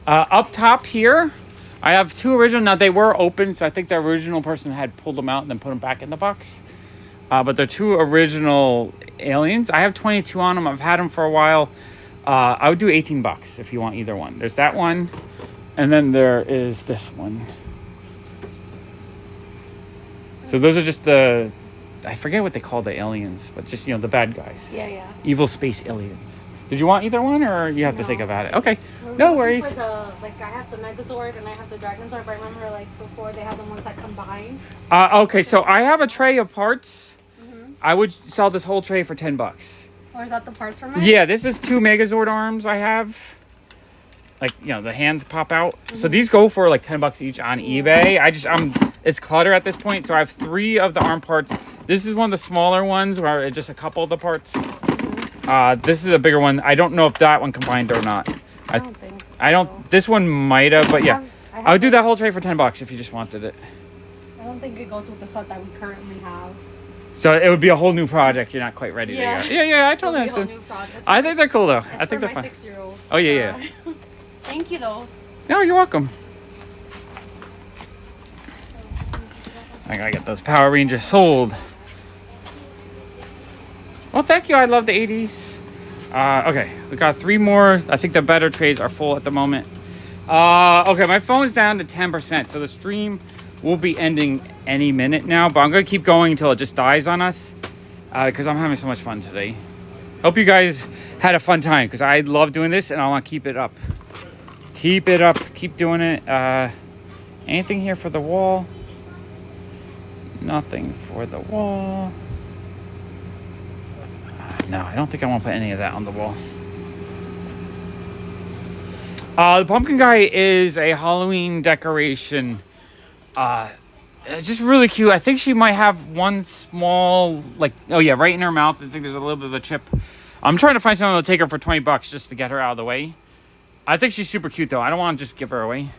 Up top here, I have 2 original. Now, they were open, so I think the original person had pulled them out and then put them back in the box. But they're 2 original aliens. I have 22 on them. I've had them for a while. I would do $18 if you want either one. There's that one, and then there is this one. So those are just I forget what they call the aliens, but just, the bad guys. Yeah. Evil space aliens. Did you want either one, or you have to think about it? Okay, no worries. For I have the Megazord and I have the Dragonzord, but I remember before they had the ones that combine. Okay, so I have a tray of parts. Mm-hmm. I would sell this whole tray for $10. Or is that the parts from it? Yeah, this is 2 Megazord arms I have. The hands pop out. Mm-hmm. So these go for like $10 each on eBay. It's clutter at this point, so I have 3 of the arm parts. This is one of the smaller ones where it's just a couple of the parts. This is a bigger one. I don't know if that one combined or not. I don't think so. This one might have, but yeah. I would do that whole tray for $10 if you just wanted it. I don't think it goes with the set that we currently have. So it would be a whole new project. You're not quite ready to go. Yeah, I totally understand. I think they're cool though. I think they're fun. 6-year-old. Oh yeah. Thank you though. No, you're welcome. I gotta get those Power Rangers sold. Well, thank you. I love the 80s. Okay, we got 3 more. I think the better trays are full at the moment. Okay, my phone's down to 10%, so the stream will be ending any minute now, but I'm gonna keep going until it just dies on us, because I'm having so much fun today. Hope you guys had a fun time, because I love doing this and I want to keep it up. Keep it up. Keep doing it. Anything here for the wall? Nothing for the wall. No, I don't think I want to put any of that on the wall. The pumpkin guy is a Halloween decoration. It's just really cute. I think she might have one small, like, oh yeah, right in her mouth. I think there's a little bit of a chip. I'm trying to find someone that'll take her for $20 just to get her out of the way. I think she's super cute though. I don't want to just give her away.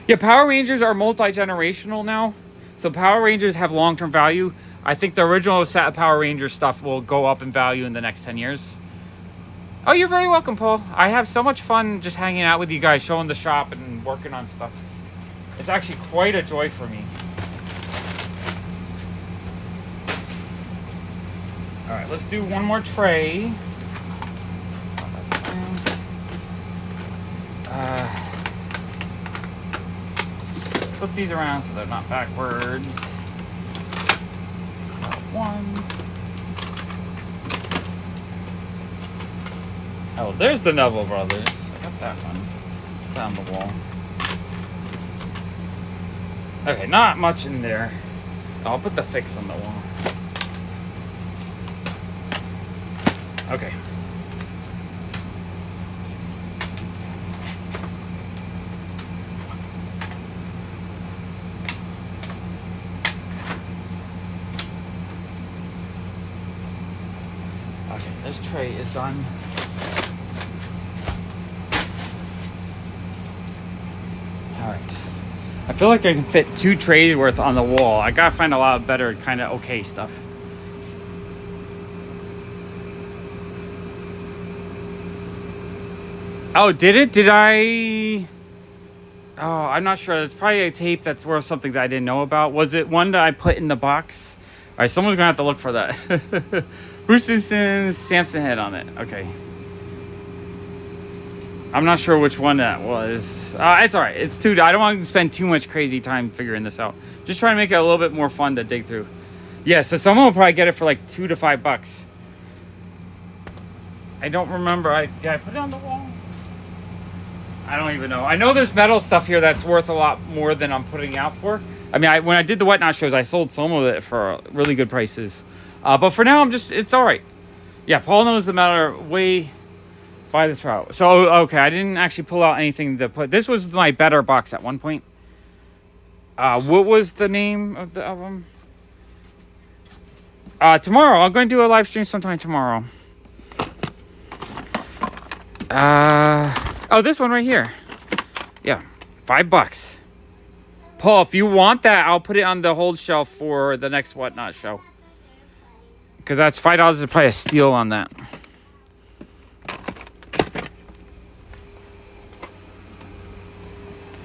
Yeah, Power Rangers are multi-generational now. So Power Rangers have long-term value. I think the original set of Power Rangers stuff will go up in value in the next 10 years. Oh, you're very welcome, Paul. I have so much fun just hanging out with you guys, showing the shop and working on stuff. It's actually quite a joy for me. All right, let's do one more tray. Flip these around so they're not backwards. One. Oh, there's the Neville brothers. I got that one down the wall. Okay, not much in there. I'll put the fix on the wall. Okay. Okay, this tray is done. Alright. I feel like I can fit 2 trays worth on the wall. I gotta find a lot of better kind of okay stuff. Oh, did it? Did I? Oh, I'm not sure. It's probably a tape that's worth something that I didn't know about. Was it one that I put in the box? All right, someone's gonna have to look for that. Bruce Dickinson's Samson head on it. Okay. I'm not sure which one that was. It's all right. It's too. I don't want to spend too much crazy time figuring this out. Just trying to make it a little bit more fun to dig through. Yeah, so someone will probably get it for like $2 to $5. I don't remember. Did I put it on the wall? I don't even know. I know there's metal stuff here that's worth a lot more than I'm putting out for. I mean, when I did the Whatnot shows, I sold some of it for really good prices. But for now, it's all right. Yeah, Paul knows the matter way by this route. So, okay, I didn't actually pull out anything to put. This was my better box at one point. What was the name of the album? Tomorrow. I'm going to do a live stream sometime tomorrow. Oh, this one right here. Yeah, $5. Paul, if you want that, I'll put it on the hold shelf for the next Whatnot show. Because that's $5 is probably a steal on that.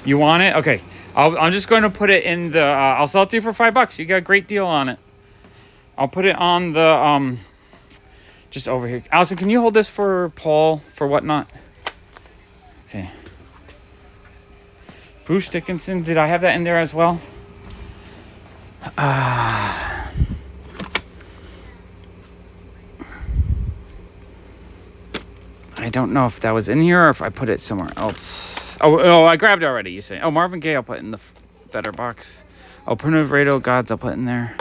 You want it? Okay. I'm just going to put it in the... I'll sell it to you for $5. You got a great deal on it. I'll put it on the... just over here. Allison, can you hold this for Paul for Whatnot? Okay. Bruce Dickinson. Did I have that in there as well? I don't know if that was in here or if I put it somewhere else. Oh, I grabbed it already, you say. Oh, Marvin Gaye I'll put in the better box. Oh, Primitive Radio Gods I'll put in there.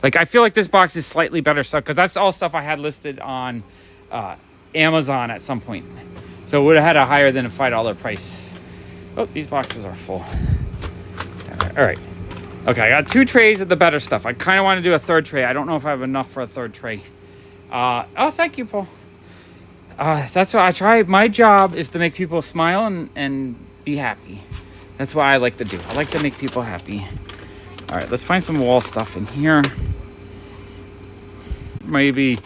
Like, I feel like this box is slightly better stuff because that's all stuff I had listed on Amazon at some point. So it would have had a higher than a $5 price. Oh, these boxes are full. All right. Okay, I got 2 trays of the better stuff. I kind of want to do a 3rd tray. I don't know if I have enough for a 3rd tray. Oh, thank you, Paul. That's what I try. My job is to make people smile and be happy. That's what I like to do. I like to make people happy. All right, let's find some wall stuff in here. Maybe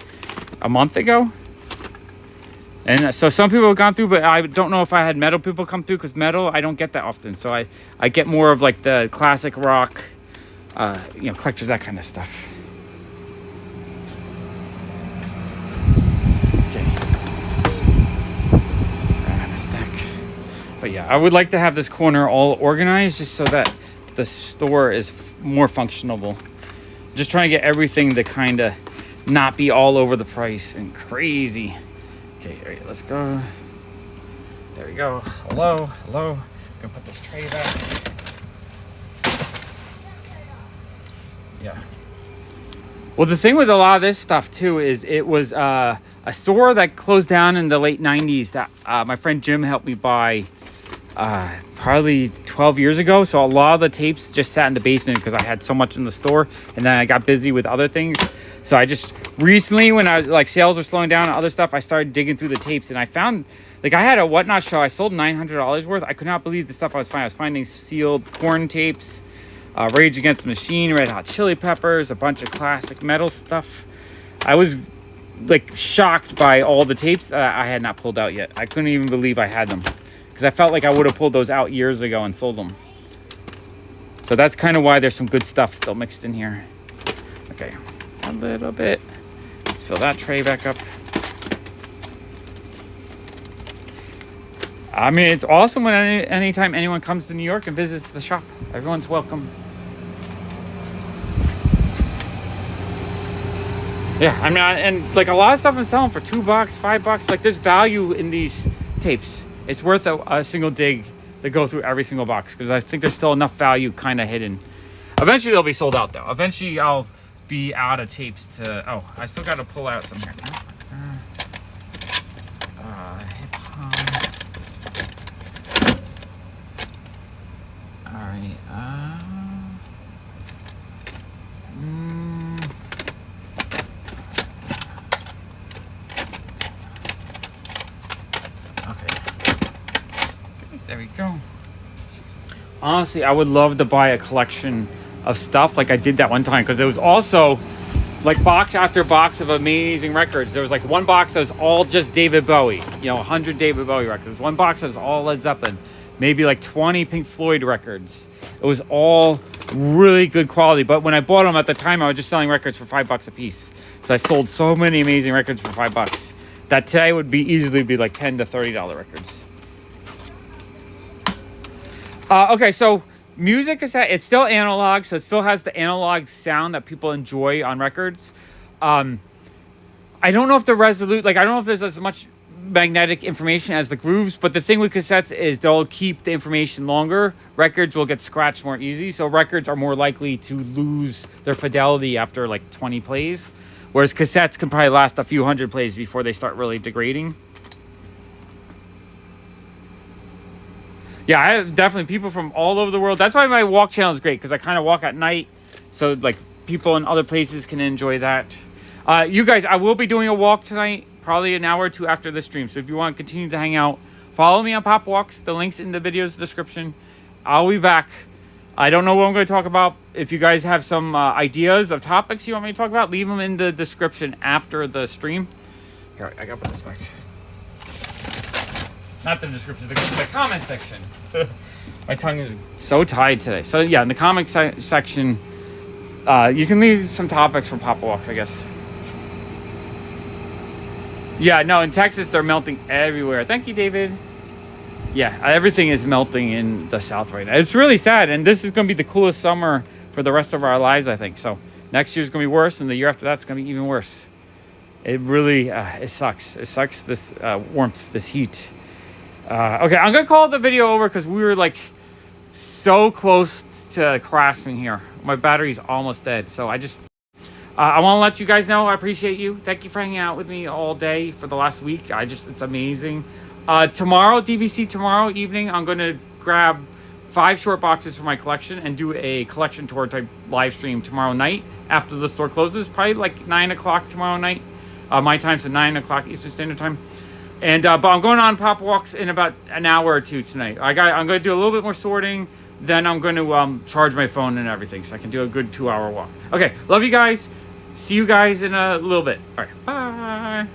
a month ago. And so some people have gone through, but I don't know if I had metal people come through because metal, I don't get that often. So I get more of like the classic rock, collectors, that kind of stuff. But yeah, I would like to have this corner all organized just so that the store is more functional. Just trying to get everything to kind of not be all over the price and crazy. Okay, all right, let's go. There we go. Hello, hello. I'm gonna put this tray back. Yeah. Well, the thing with a lot of this stuff too is it was a store that closed down in the late 90s that my friend Jim helped me buy probably 12 years ago. So a lot of the tapes just sat in the basement because I had so much in the store, and then I got busy with other things. So I just recently, when I was like sales were slowing down and other stuff, I started digging through the tapes, and I found like I had a Whatnot show. I sold $900 worth. I could not believe the stuff I was finding. I was finding sealed Korn tapes, Rage Against the Machine, Red Hot Chili Peppers, a bunch of classic metal stuff. I was like shocked by all the tapes that I had not pulled out yet. I couldn't even believe I had them because I felt like I would have pulled those out years ago and sold them. So that's kind of why there's some good stuff still mixed in here. Okay, a little bit. Let's fill that tray back up. I mean, it's awesome when anytime anyone comes to New York and visits the shop. Everyone's welcome. Yeah, I mean, and like a lot of stuff I'm selling for $2, $5. Like, there's value in these tapes. It's worth a single dig to go through every single box because I think there's still enough value kind of hidden. Eventually, they'll be sold out though. Eventually, I'll be out of tapes to. Oh, I still got to pull out some here. All right. There we go. Honestly, I would love to buy a collection of stuff like I did that one time because it was also like box after box of amazing records. There was like one box that was all just David Bowie, 100 David Bowie records. One box that was all Led Zeppelin, maybe like 20 Pink Floyd records. It was all really good quality. But when I bought them at the time, I was just selling records for $5 a piece. So I sold so many amazing records for $5 that today would be easily be like $10 to $30 records. Okay, so music cassette, it's still analog, so it still has the analog sound that people enjoy on records. I don't know if the I don't know if there's as much magnetic information as the grooves, but the thing with cassettes is they'll keep the information longer. Records will get scratched more easy, so records are more likely to lose their fidelity after like 20 plays, whereas cassettes can probably last a few hundred plays before they start really degrading. Yeah, I have definitely people from all over the world. That's why my walk channel is great, because I kind of walk at night. So, like, people in other places can enjoy that. You guys, I will be doing a walk tonight, probably an hour or two after this stream. So if you want to continue to hang out, follow me on Pop Walks. The link's in the video's description. I'll be back. I don't know what I'm going to talk about. If you guys have some ideas of topics you want me to talk about, leave them in the description after the stream. Here, I got to put this back. Not the description, the comment section. My tongue is so tied today. So yeah, in the comment section, you can leave some topics for Pop Walks, I guess. Yeah, no, in Texas, they're melting everywhere. Thank you, David. Yeah, everything is melting in the South right now. It's really sad, and this is going to be the coolest summer for the rest of our lives, I think. So next year's going to be worse, and the year after that's going to be even worse. It really, it sucks. It sucks, this warmth, this heat. Okay, I'm gonna call the video over because we were like so close to crashing here. My battery's almost dead, so I just I want to let you guys know I appreciate you. Thank you for hanging out with me all day for the last week. It's amazing. Tomorrow, DBC tomorrow evening, I'm gonna grab 5 short boxes for my collection and do a collection tour type live stream tomorrow night after the store closes, probably like 9 o'clock tomorrow night, my time, so 9 o'clock Eastern Standard Time. And but I'm going on Pop Walks in about an hour or two tonight. I'm going to do a little bit more sorting. Then I'm going to charge my phone and everything, so I can do a good 2-hour walk. Okay, love you guys. See you guys in a little bit. All right, bye.